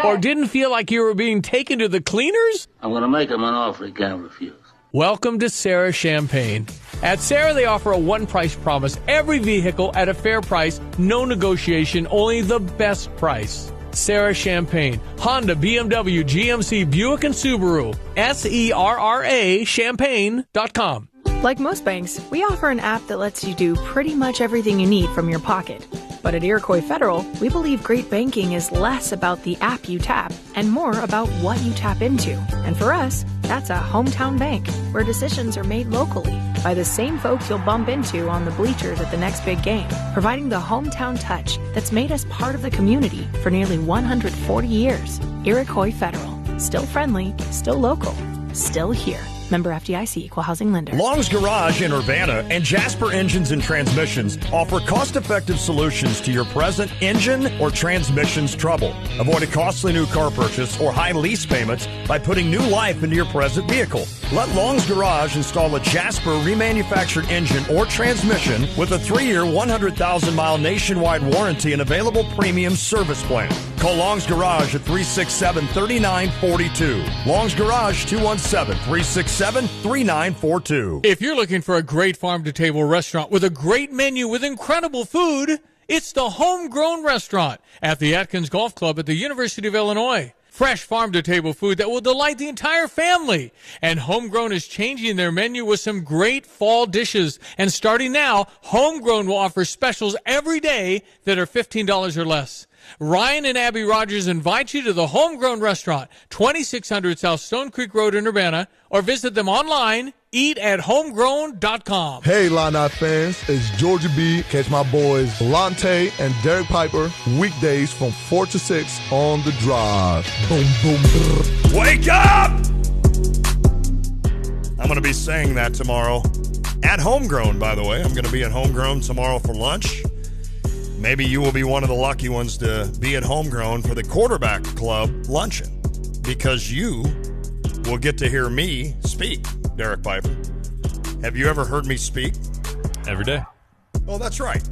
Or didn't feel like you were being taken to the cleaners? I'm going to make him an offer he can't refuse. Welcome to Sarah Champagne. At Sarah, they offer a one-price promise. Every vehicle at a fair price, no negotiation, only the best price. Sarah Champagne, Honda, BMW, GMC, Buick, and Subaru. SERRA Champagne.com. Like most banks, we offer an app that lets you do pretty much everything you need from your pocket. But at Iroquois Federal, we believe great banking is less about the app you tap and more about what you tap into. And for us, that's a hometown bank where decisions are made locally by the same folks you'll bump into on the bleachers at the next big game, providing the hometown touch that's made us part of the community for nearly 140 years. Iroquois Federal. Still friendly, still local, still here. Member FDIC, Equal Housing Lender. Long's Garage in Urbana and Jasper Engines and Transmissions offer cost-effective solutions to your present engine or transmissions trouble. Avoid a costly new car purchase or high lease payments by putting new life into your present vehicle. Let Long's Garage install a Jasper remanufactured engine or transmission with a 3-year, 100,000-mile nationwide warranty and available premium service plan. Call Long's Garage at 367-3942. Long's Garage, 217-367-3942. If you're looking for a great farm-to-table restaurant with a great menu with incredible food, it's the Homegrown Restaurant at the Atkins Golf Club at the University of Illinois. Fresh farm-to-table food that will delight the entire family. And Homegrown is changing their menu with some great fall dishes. And starting now, Homegrown will offer specials every day that are $15 or less. Ryan and Abby Rogers invite you to the Homegrown Restaurant, 2600 South Stone Creek Road in Urbana, or visit them online, eat@homegrown.com. Hey, Line fans, it's Georgia B. Catch my boys Lante and Derek Piper weekdays from 4 to 6 on The Drive. Boom, boom, brr. Wake up! I'm going to be saying that tomorrow at Homegrown, by the way. I'm going to be at Homegrown tomorrow for lunch. Maybe you will be one of the lucky ones to be at Homegrown for the Quarterback Club luncheon, because you will get to hear me speak, Derek Piper. Have you ever heard me speak? Every day. Oh, that's right.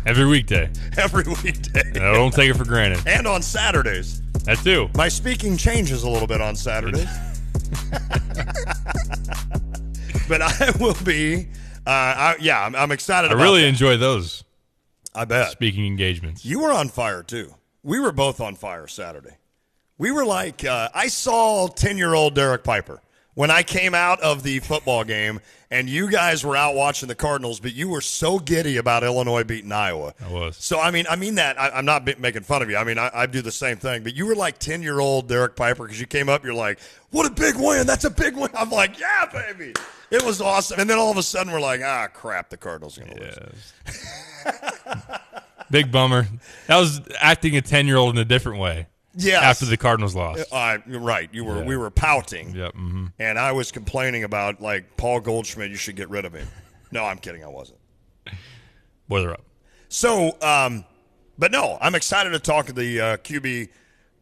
Every weekday. Every weekday. I don't take it for granted. And on Saturdays. That too. My speaking changes a little bit on Saturdays. But I will be... I'm excited about it. I really enjoy those. I bet. Speaking engagements. You were on fire, too. We were both on fire Saturday. We were like, I saw 10-year-old Derek Piper when I came out of the football game, and you guys were out watching the Cardinals, but you were so giddy about Illinois beating Iowa. I was. So, I mean that. I'm not making fun of you. I mean, I do the same thing. But you were like 10-year-old Derek Piper because you came up, you're like, what a big win. That's a big win. I'm like, yeah, baby. It was awesome. And then all of a sudden we're like, crap, the Cardinals are going to lose. Big bummer. That was acting a 10-year-old in a different way. Yes. After the Cardinals lost. You're right. We were pouting. Yep. Mm-hmm. And I was complaining about, like, Paul Goldschmidt, you should get rid of him. No, I'm kidding. I wasn't. Boiler up. So, but no, I'm excited to talk to the QB,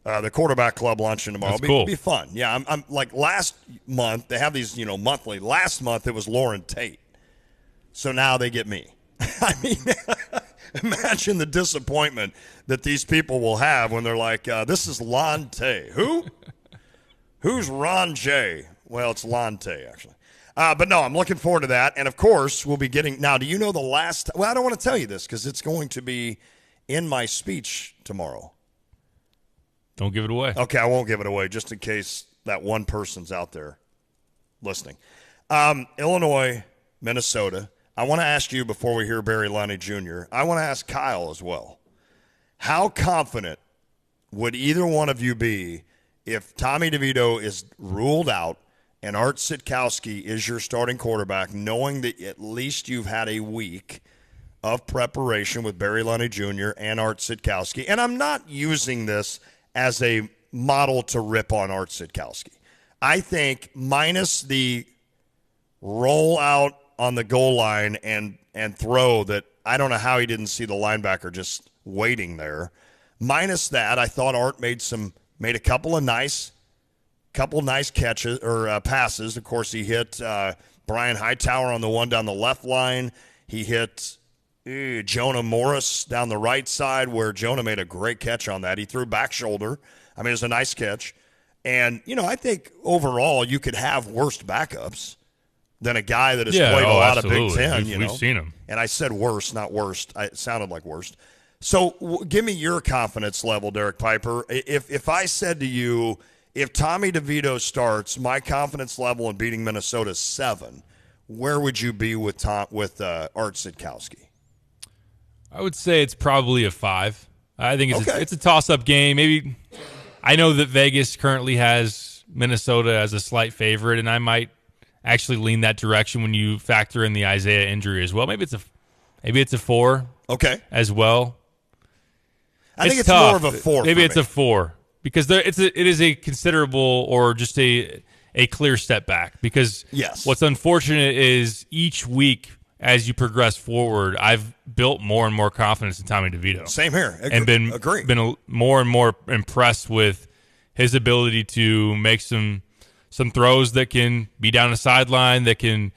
the Quarterback Club luncheon tomorrow. That's cool. It'll be fun. Yeah, I'm like last month, they have these, monthly. Last month, it was Lauren Tate. So now they get me. I mean, imagine the disappointment that these people will have when they're like, this is Lante. Who? Who's Ron J? Well, it's Lante, actually. But no, I'm looking forward to that. And, of course, we'll be getting – now, do you know the last – well, I don't want to tell you this because it's going to be in my speech tomorrow. Don't give it away. Okay, I won't give it away just in case that one person's out there listening. Illinois, Minnesota. I want to ask you before we hear Barry Lonnie Jr., I want to ask Kyle as well. How confident would either one of you be if Tommy DeVito is ruled out and Art Sitkowski is your starting quarterback, knowing that at least you've had a week of preparation with Barry Lonnie Jr. and Art Sitkowski? And I'm not using this as a model to rip on Art Sitkowski. I think minus the roll out on the goal line and throw that I don't know how he didn't see the linebacker just waiting there. Minus that, I thought Art made a couple of nice catches or passes. Of course, he hit Brian Hightower on the one down the left line. He hit Jonah Morris down the right side, where Jonah made a great catch on that. He threw back shoulder. I mean, it was a nice catch. And, I think overall you could have worse backups than a guy that has played a lot of Big Ten. We've seen him. And I said worse, not worst. It sounded like worst. So give me your confidence level, Derek Piper. If I said to you, if Tommy DeVito starts, my confidence level in beating Minnesota is 7, where would you be with Art Sitkowski? I would say it's probably a 5. I think it's a toss-up game. Maybe I know that Vegas currently has Minnesota as a slight favorite, and I might actually lean that direction when you factor in the Isaiah injury as well. Maybe it's a 4. Okay. As well. I think it's tough. more of a 4. Maybe it's a 4 because it is a considerable or just a clear step back. Because what's unfortunate is each week as you progress forward, I've built more and more confidence in Tommy DeVito. Same here. And been more and more impressed with his ability to make some throws that can be down the sideline, that can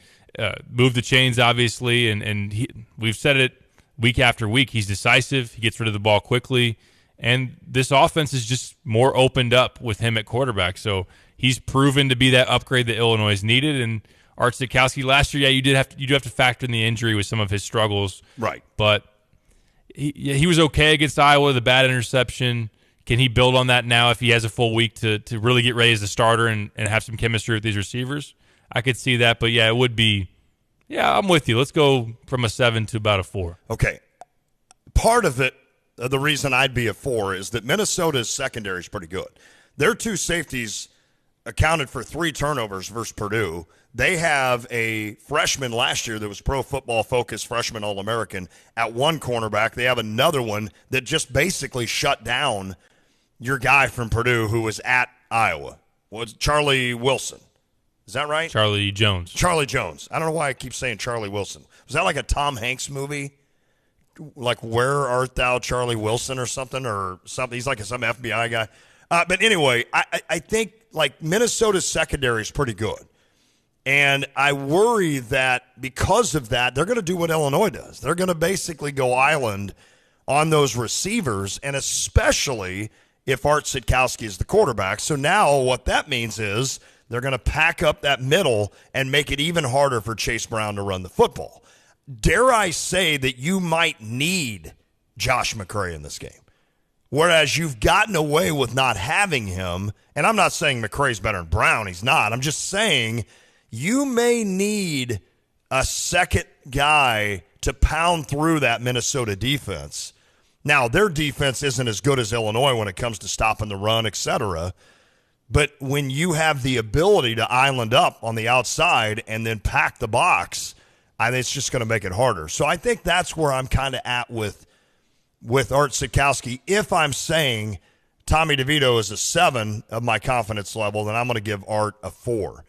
move the chains, obviously. And we've said it week after week. He's decisive. He gets rid of the ball quickly. And this offense is just more opened up with him at quarterback. So he's proven to be that upgrade that Illinois has needed. And Art Sitkowski last year, you do have to factor in the injury with some of his struggles. Right. But he was okay against Iowa, the bad interception. Can he build on that now if he has a full week to really get ready as a starter and have some chemistry with these receivers? I could see that. But, it would be – I'm with you. Let's go from a 7 to about a 4. Okay. Part of it, the reason I'd be a 4 is that Minnesota's secondary is pretty good. Their 2 safeties accounted for 3 turnovers versus Purdue. They have a freshman last year that was Pro Football Focus freshman All-American at one cornerback. They have another one that just basically shut down your guy from Purdue who was at Iowa. Was Charlie Wilson. Is that right? Charlie Jones. Charlie Jones. I don't know why I keep saying Charlie Wilson. Was that like a Tom Hanks movie? Like Where Art Thou, Charlie Wilson or something? He's like some FBI guy. But anyway, I think like Minnesota's secondary is pretty good. And I worry that because of that, they're going to do what Illinois does. They're going to basically go island on those receivers, and especially if Art Sitkowski is the quarterback. So now what that means is they're going to pack up that middle and make it even harder for Chase Brown to run the football. Dare I say that you might need Josh McCray in this game, whereas you've gotten away with not having him. And I'm not saying McCray's better than Brown. He's not. I'm just saying you may need a second guy to pound through that Minnesota defense. Now, their defense isn't as good as Illinois when it comes to stopping the run, etc. But when you have the ability to island up on the outside and then pack the box, I think it's just going to make it harder. So I think that's where I'm kind of at with Art Sitkowski. If I'm saying Tommy DeVito is a 7 of my confidence level, then I'm going to give Art a 4.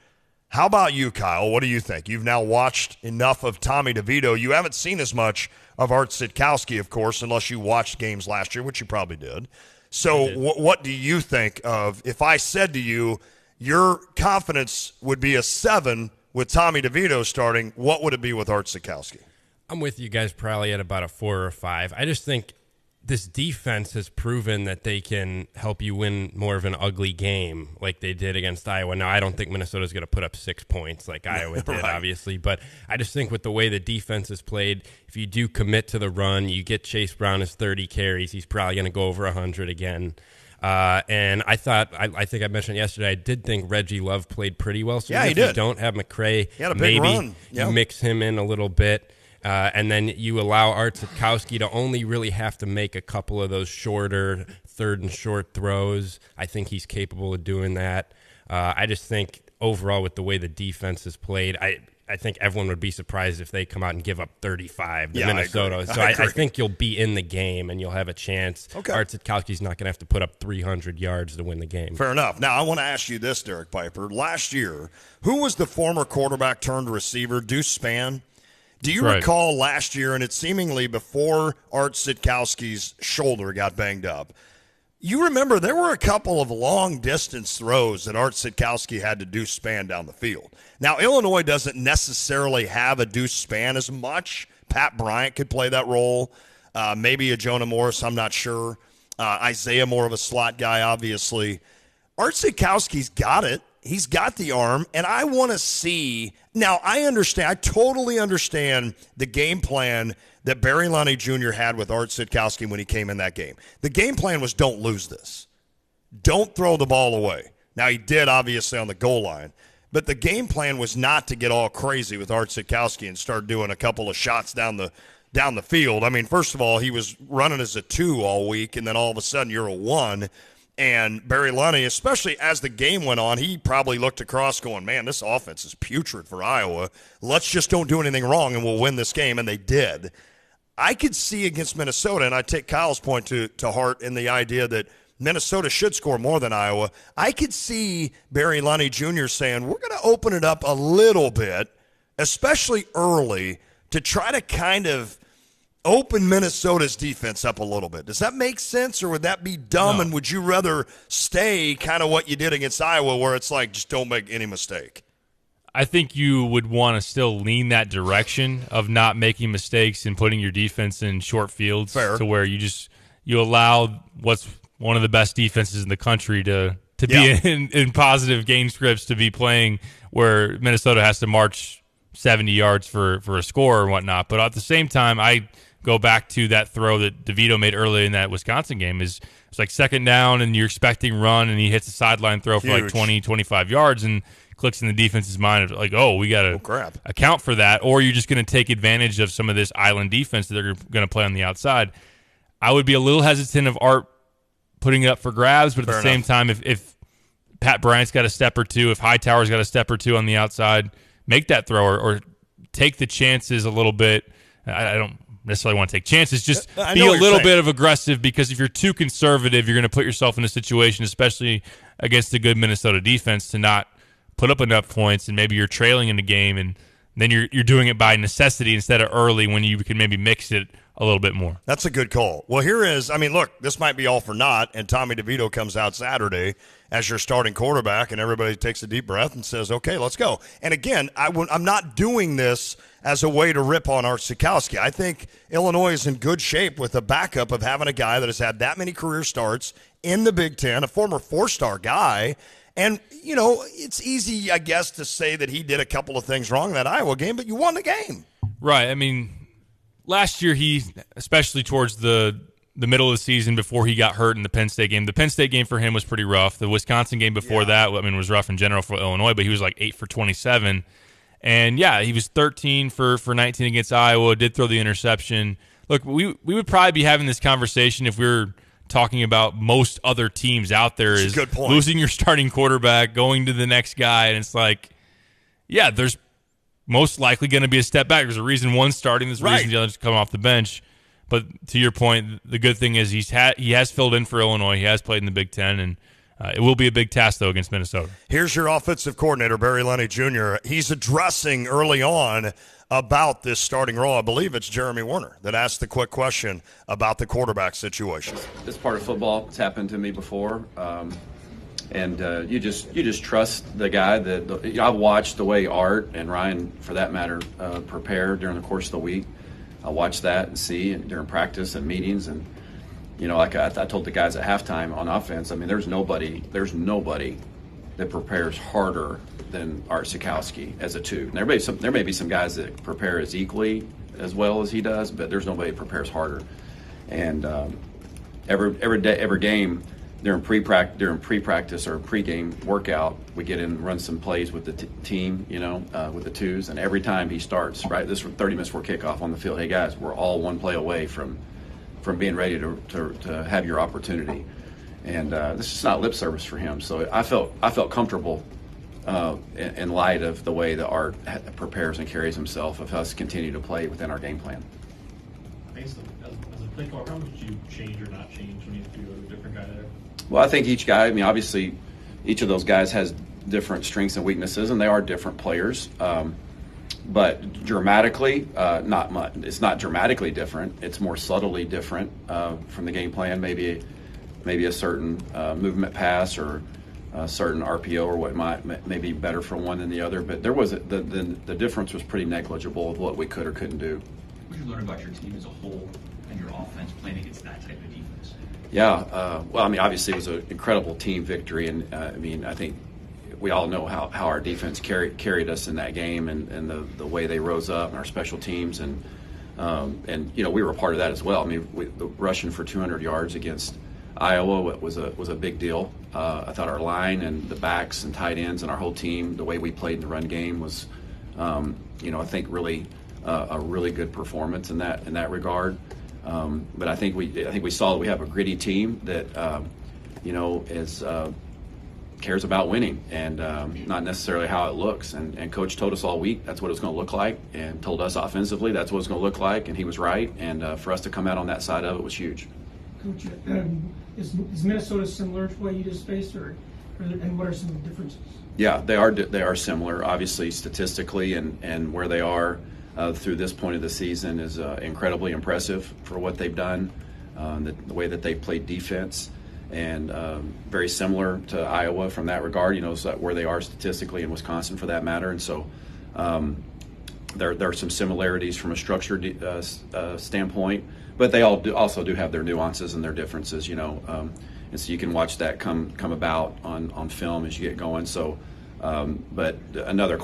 How about you, Kyle? What do you think? You've now watched enough of Tommy DeVito. You haven't seen as much of Art Sitkowski, of course, unless you watched games last year, which you probably did. So what do you think of, if I said to you, your confidence would be a 7 with Tommy DeVito starting, what would it be with Art Sitkowski? I'm with you guys probably at about a 4 or a 5. I just think this defense has proven that they can help you win more of an ugly game like they did against Iowa. Now, I don't think Minnesota's going to put up 6 points like Iowa did, obviously, but I just think with the way the defense is played, if you do commit to the run, you get Chase Brown his 30 carries, he's probably going to go over 100 again. And I thought, I think I mentioned yesterday, I did think Reggie Love played pretty well. So Yeah, if he did. you don't have McCray, He had a big maybe run. Yep. you mix him in a little bit. And then you allow Art Sitkowski to only really have to make a couple of those shorter third and short throws. I think he's capable of doing that. I just think overall with the way the defense is played, I think everyone would be surprised if they come out and give up 35 to Minnesota. So I think you'll be in the game and you'll have a chance. Okay. Art Sitkowski's not going to have to put up 300 yards to win the game. Fair enough. Now, I want to ask you this, Derek Piper. Last year, who was the former quarterback turned receiver, Deuce Spann? Do you recall last year, and it's seemingly before Art Sitkowski's shoulder got banged up, you remember there were a couple of long-distance throws that Art Sitkowski had to Deuce Spann down the field. Now, Illinois doesn't necessarily have a Deuce Spann as much. Pat Bryant could play that role. Maybe a Jonah Morris, I'm not sure. Isaiah, more of a slot guy, obviously. Art Sitkowski's got it. He's got the arm, and I want to see – now, I totally understand the game plan that Barry Lunny Jr. had with Art Sitkowski when he came in that game. The game plan was don't lose this. Don't throw the ball away. Now, he did, obviously, on the goal line, but the game plan was not to get all crazy with Art Sitkowski and start doing a couple of shots down the field. I mean, first of all, he was running as a 2 all week, and then all of a sudden you're a 1. And Barry Lunny, especially as the game went on, he probably looked across going, man, this offense is putrid for Iowa. Let's just don't do anything wrong and we'll win this game. And they did. I could see against Minnesota, and I take Kyle's point to heart in the idea that Minnesota should score more than Iowa. I could see Barry Lunny Jr. saying, we're going to open it up a little bit, especially early, to try to kind of open Minnesota's defense up a little bit. Does that make sense, or would that be dumb? No. And would you rather stay kind of what you did against Iowa, where it's like just don't make any mistake? I think you would want to still lean that direction of not making mistakes and putting your defense in short fields. Fair. To where you allow what's one of the best defenses in the country to be in positive game scripts, to be playing where Minnesota has to march 70 yards for a score or whatnot. But at the same time, I go back to that throw that DeVito made early in that Wisconsin game. It's like second down and you're expecting run, and he hits a sideline throw for like 20, 25 yards and clicks in the defense's mind of like, oh, we got to account for that, or you're just going to take advantage of some of this island defense that they're going to play on the outside. I would be a little hesitant of Art putting it up for grabs, but at the same time, if Pat Bryant's got a step or two, if Hightower's got a step or two on the outside, make that throw or take the chances a little bit. I don't necessarily want to take chances, just be a little bit of aggressive, because if you're too conservative, you're going to put yourself in a situation, especially against a good Minnesota defense, to not put up enough points, and maybe you're trailing in the game, and then you're doing it by necessity instead of early, when you can maybe mix it a little bit more. That's a good call. Well, look, this might be all for naught, and Tommy DeVito comes out Saturday as your starting quarterback, and everybody takes a deep breath and says, okay, let's go. And again, I'm not doing this as a way to rip on Art Sitkowski. I think Illinois is in good shape with the backup of having a guy that has had that many career starts in the Big Ten, a former 4-star guy. And, it's easy, I guess, to say that he did a couple of things wrong in that Iowa game, but you won the game. Right. I mean, last year he, especially towards the middle of the season before he got hurt in the Penn State game, the Penn State game for him was pretty rough. The Wisconsin game before that, was rough in general for Illinois, but he was like 8 for 27. And, he was 13 for 19 against Iowa, did throw the interception. Look, we would probably be having this conversation if we were talking about most other teams out there, is losing your starting quarterback, going to the next guy, and it's like, there's most likely going to be a step back. There's a reason one's starting, there's a reason the other's come off the bench. But to your point, the good thing is he has filled in for Illinois. He has played in the Big Ten, and it will be a big task, though, against Minnesota. Here's your offensive coordinator, Barry Lunny Jr. He's addressing early on about this starting role. I believe it's Jeremy Werner that asked the quick question about the quarterback situation. It's part of football. It's happened to me before. And you just trust the guy that I've watched the way Art and Ryan, for that matter, prepare during the course of the week. I watch that and see during practice and meetings, and like I told the guys at halftime on offense. I mean, there's nobody that prepares harder than Art Sitkowski as a 2. And there may be some guys that prepare as equally as well as he does, but there's nobody that prepares harder. And every game, during pre-practice or pre-game workout, we get in and run some plays with the team, with the twos, and every time he starts, right, this 30 minutes before kickoff on the field, hey guys, we're all one play away from being ready to have your opportunity. And this is not lip service for him. So I felt comfortable in light of the way that Art prepares and carries himself, of us continue to play within our game plan. As a play caller, how much did you change or not change when you threw a different guy there? Well, I think each guy, obviously, each of those guys has different strengths and weaknesses, and they are different players. But dramatically, not much. It's not dramatically different. It's more subtly different from the game plan. Maybe a certain movement pass or a certain RPO or what may be better for one than the other. But there was the difference was pretty negligible of what we could or couldn't do. What did you learn about your team as a whole and your offense playing against that type of defense? Yeah, obviously it was an incredible team victory, and I think we all know how our defense carried us in that game, and the way they rose up, and our special teams, and we were a part of that as well. The rushing for 200 yards against Iowa was a big deal. I thought our line and the backs and tight ends and our whole team, the way we played in the run game was, I think really a really good performance in that regard. But I think we saw that we have a gritty team that cares about winning and not necessarily how it looks. And Coach told us all week that's what it's going to look like, and told us offensively that's what it's going to look like, and he was right. And for us to come out on that side of it was huge. Coach, is Minnesota similar to what you just faced, and what are some of the differences? Yeah, they are similar. Obviously, statistically, and where they are through this point of the season is incredibly impressive for what they've done, the way that they played defense, and very similar to Iowa from that regard. So where they are statistically, in Wisconsin for that matter, and so there are some similarities from a structure standpoint, but they also do have their nuances and their differences. And so you can watch that come about on film as you get going. So, but another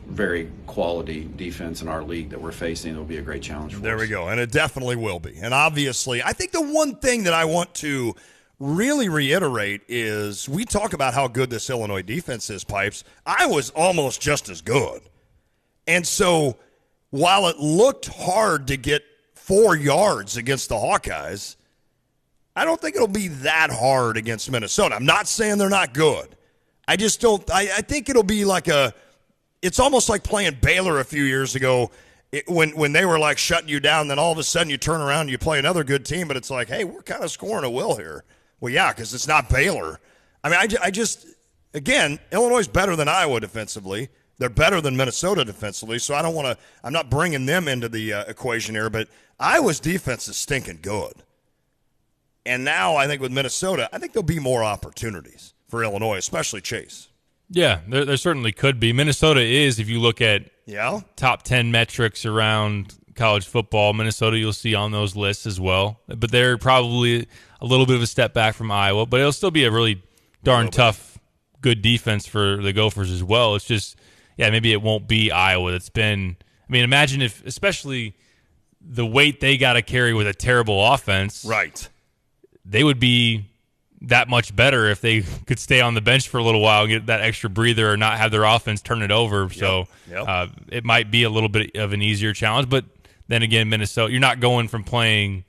very quality defense in our league that we're facing. It'll be a great challenge for us. There we go, and it definitely will be. And obviously, I think the one thing that I want to really reiterate is we talk about how good this Illinois defense is, Pipes. I was almost just as good. And so while it looked hard to get 4 yards against the Hawkeyes, I don't think it'll be that hard against Minnesota. I'm not saying they're not good. I just don't. I think it'll be like it's almost like playing Baylor a few years ago when they were like shutting you down. Then all of a sudden you turn around and you play another good team, but it's like, hey, we're kind of scoring a will here. Well, yeah, because it's not Baylor. I just, again, Illinois is better than Iowa defensively. They're better than Minnesota defensively, so I'm not bringing them into the equation here, but Iowa's defense is stinking good. And now I think with Minnesota, I think there'll be more opportunities for Illinois, especially Chase. Yeah, there certainly could be. Minnesota is, if you look at top 10 metrics around college football, Minnesota you'll see on those lists as well. But they're probably a little bit of a step back from Iowa, but it'll still be a really darn tough, good defense for the Gophers as well. It's just, maybe it won't be Iowa. That's been, imagine if, especially the weight they got to carry with a terrible offense. Right. They would be that much better if they could stay on the bench for a little while and get that extra breather or not have their offense turn it over. So it might be a little bit of an easier challenge. But then again, Minnesota, you're not going from playing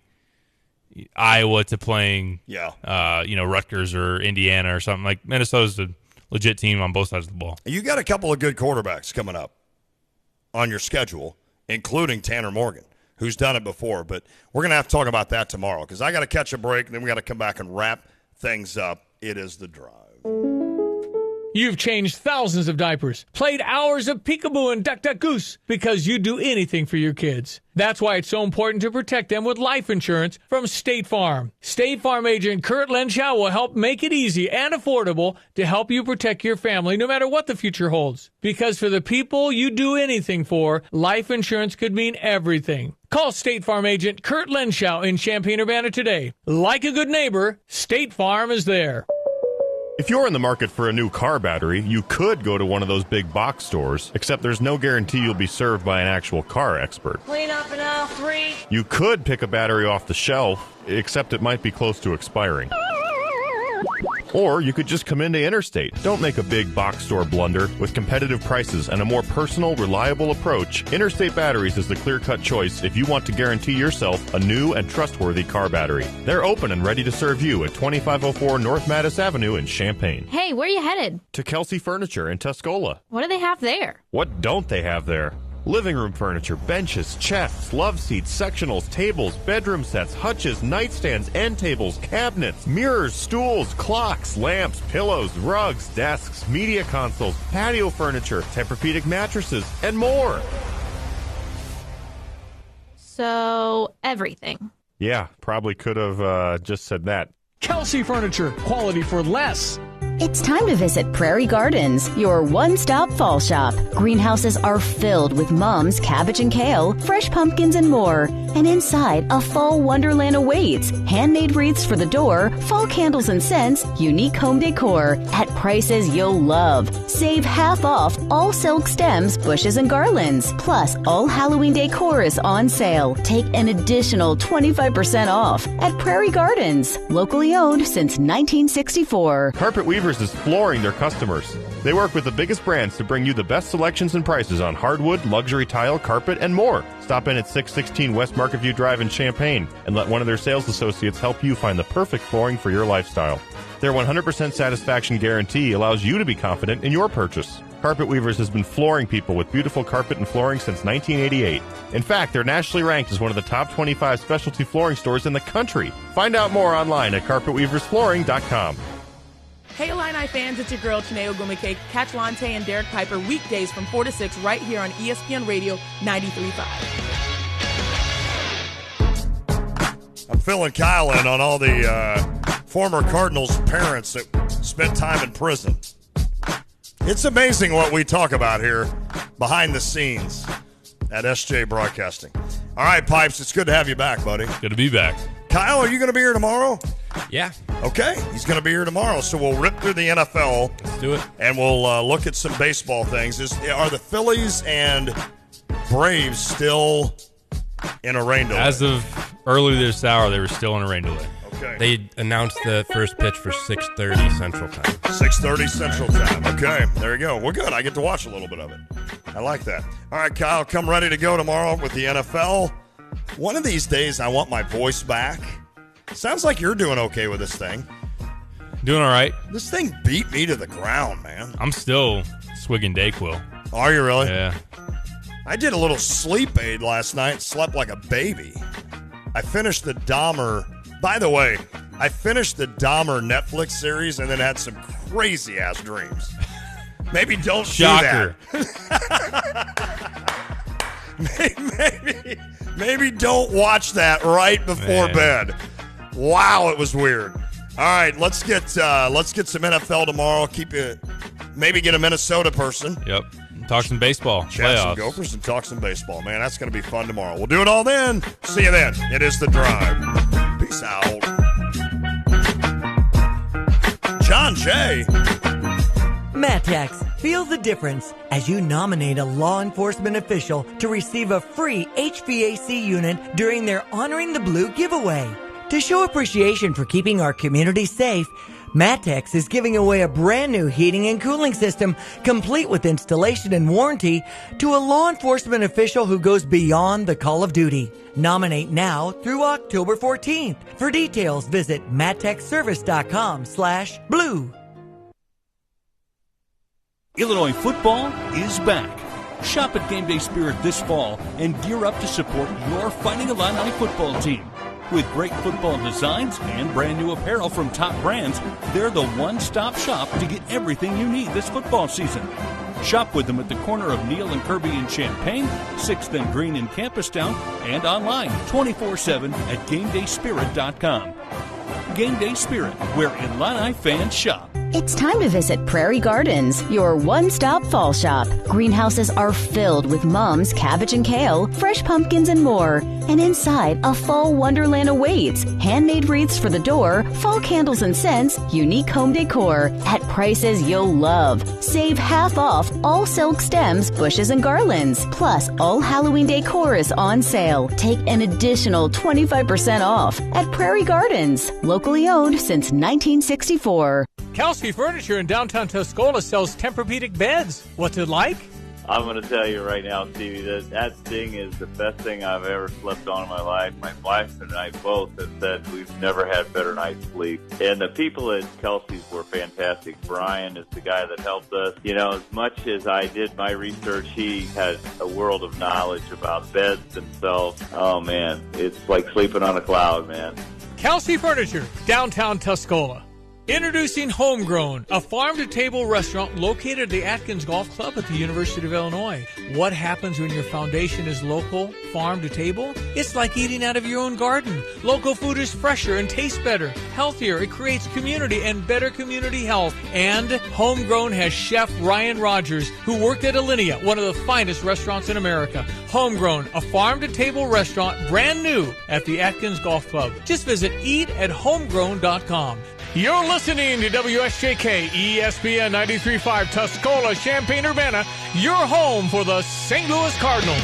Iowa to playing, Rutgers or Indiana or something. Like Minnesota's a legit team on both sides of the ball. You got a couple of good quarterbacks coming up on your schedule, including Tanner Morgan, who's done it before. But we're going to have to talk about that tomorrow because I got to catch a break, and then we got to come back and wrap things up. It is The Drive. You've changed thousands of diapers, played hours of peekaboo and duck, duck, goose because you do anything for your kids. That's why it's so important to protect them with life insurance from State Farm. State Farm agent Kurt Lenschow will help make it easy and affordable to help you protect your family no matter what the future holds. Because for the people you do anything for, life insurance could mean everything. Call State Farm agent Kurt Lenschow in Champaign-Urbana today. Like a good neighbor, State Farm is there. If you're in the market for a new car battery, you could go to one of those big box stores, except there's no guarantee you'll be served by an actual car expert. Clean up in aisle 3. You could pick a battery off the shelf, except it might be close to expiring. Or you could just come into Interstate. Don't make a big box store blunder. With competitive prices and a more personal, reliable approach, Interstate Batteries is the clear-cut choice if you want to guarantee yourself a new and trustworthy car battery. They're open and ready to serve you at 2504 North Mattis Avenue in Champaign. Hey, where are you headed? To Kelsey Furniture in Tuscola. What do they have there? What don't they have there? Living room furniture, benches, chests, love seats, sectionals, tables, bedroom sets, hutches, nightstands, end tables, cabinets, mirrors, stools, clocks, lamps, pillows, rugs, desks, media consoles, patio furniture, Tempur-Pedic mattresses, and more. So, everything. Yeah, probably could have just said that. Kelsey Furniture, quality for less. It's time to visit Prairie Gardens, your one-stop fall shop. Greenhouses are filled with mums, cabbage and kale, fresh pumpkins and more. And inside, a fall wonderland awaits. Handmade wreaths for the door, fall candles and scents, unique home decor at prices you'll love. Save half off all silk stems, bushes, and garlands. Plus, all Halloween decor is on sale. Take an additional 25% off at Prairie Gardens. Locally owned since 1964. Carpet Weavers is flooring their customers. They work with the biggest brands to bring you the best selections and prices on hardwood, luxury tile, carpet, and more. Stop in at 616 West Market View Drive in Champaign and let one of their sales associates help you find the perfect flooring for your lifestyle. Their 100% satisfaction guarantee allows you to be confident in your purchase. Carpet Weavers has been flooring people with beautiful carpet and flooring since 1988. In fact, they're nationally ranked as one of the top 25 specialty flooring stores in the country. Find out more online at carpetweaversflooring.com. Hey Illini fans, it's your girl Chineo Gumike. Catch Lante and Derek Piper weekdays from 4 to 6 right here on ESPN Radio 93.5. I'm filling Kyle in on all the former Cardinals parents that spent time in prison. It's amazing what we talk about here behind the scenes at SJ Broadcasting. All right, Pipes, it's good to have you back, buddy. Good to be back. Kyle, are you going to be here tomorrow? Yeah. Okay, he's going to be here tomorrow, so we'll rip through the NFL. Let's do it. And we'll look at some baseball things. Are the Phillies and Braves still in a rain delay? As of earlier this hour, they were still in a rain delay. Okay. They announced the first pitch for 6:30 Central Time. 6:30 Central Time. Okay, there you go. Well, good. I get to watch a little bit of it. I like that. All right, Kyle, come ready to go tomorrow with the NFL. One of these days, I want my voice back. Sounds like you're doing okay with this thing. Doing all right. This thing beat me to the ground, man. I'm still swigging Dayquil. Are you really? Yeah. I did a little sleep aid last night, slept like a baby. I finished the Dahmer. By the way, I finished the Dahmer Netflix series and then had some crazy-ass dreams. Maybe don't Shocker. do that. Maybe don't watch that right before bed. Wow, it was weird. All right, let's get some NFL tomorrow. Maybe get a Minnesota person. Yep. Talk some baseball. Chat some Gophers and talk some baseball. Man, that's going to be fun tomorrow. We'll do it all then. See you then. It is The Drive. Peace out. John Jay. Matex, feel the difference as you nominate a law enforcement official to receive a free HVAC unit during their Honoring the Blue giveaway. To show appreciation for keeping our community safe, Matex is giving away a brand new heating and cooling system complete with installation and warranty to a law enforcement official who goes beyond the call of duty. Nominate now through October 14th. For details, visit matexservice.com/blue. Illinois football is back. Shop at Game Day Spirit this fall and gear up to support your Fighting Illini football team. With great football designs and brand new apparel from top brands, they're the one-stop shop to get everything you need this football season. Shop with them at the corner of Neal and Kirby in Champaign, 6th and Green in Campustown, and online 24/7 at GameDaySpirit.com. Game Day Spirit, where Illini fans shop. It's time to visit Prairie Gardens, your one-stop fall shop. Greenhouses are filled with mums, cabbage and kale, fresh pumpkins and more. And inside, a fall wonderland awaits. Handmade wreaths for the door, fall candles and scents, unique home decor at prices you'll love. Save half off all silk stems, bushes, and garlands. Plus, all Halloween decor is on sale. Take an additional 25% off at Prairie Gardens. Locally owned since 1964. Kelsey Furniture in downtown Tuscola sells Tempur-Pedic beds. What's it like? I'm going to tell you right now, Stevie, that thing is the best thing I've ever slept on in my life. My wife and I both have said we've never had better night's sleep. And the people at Kelsey's were fantastic. Brian is the guy that helped us. You know, as much as I did my research, he has a world of knowledge about beds themselves. Oh, man, it's like sleeping on a cloud, man. Kelsey Furniture, downtown Tuscola. Introducing Homegrown, a farm-to-table restaurant located at the Atkins Golf Club at the University of Illinois. What happens when your foundation is local, farm-to-table? It's like eating out of your own garden. Local food is fresher and tastes better, healthier. It creates community and better community health. And Homegrown has Chef Ryan Rogers, who worked at Alinea, one of the finest restaurants in America. Homegrown, a farm-to-table restaurant, brand new at the Atkins Golf Club. Just visit eatathomegrown.com. You're listening to WSJK ESPN 93.5 Tuscola, Champaign-Urbana, your home for the St. Louis Cardinals.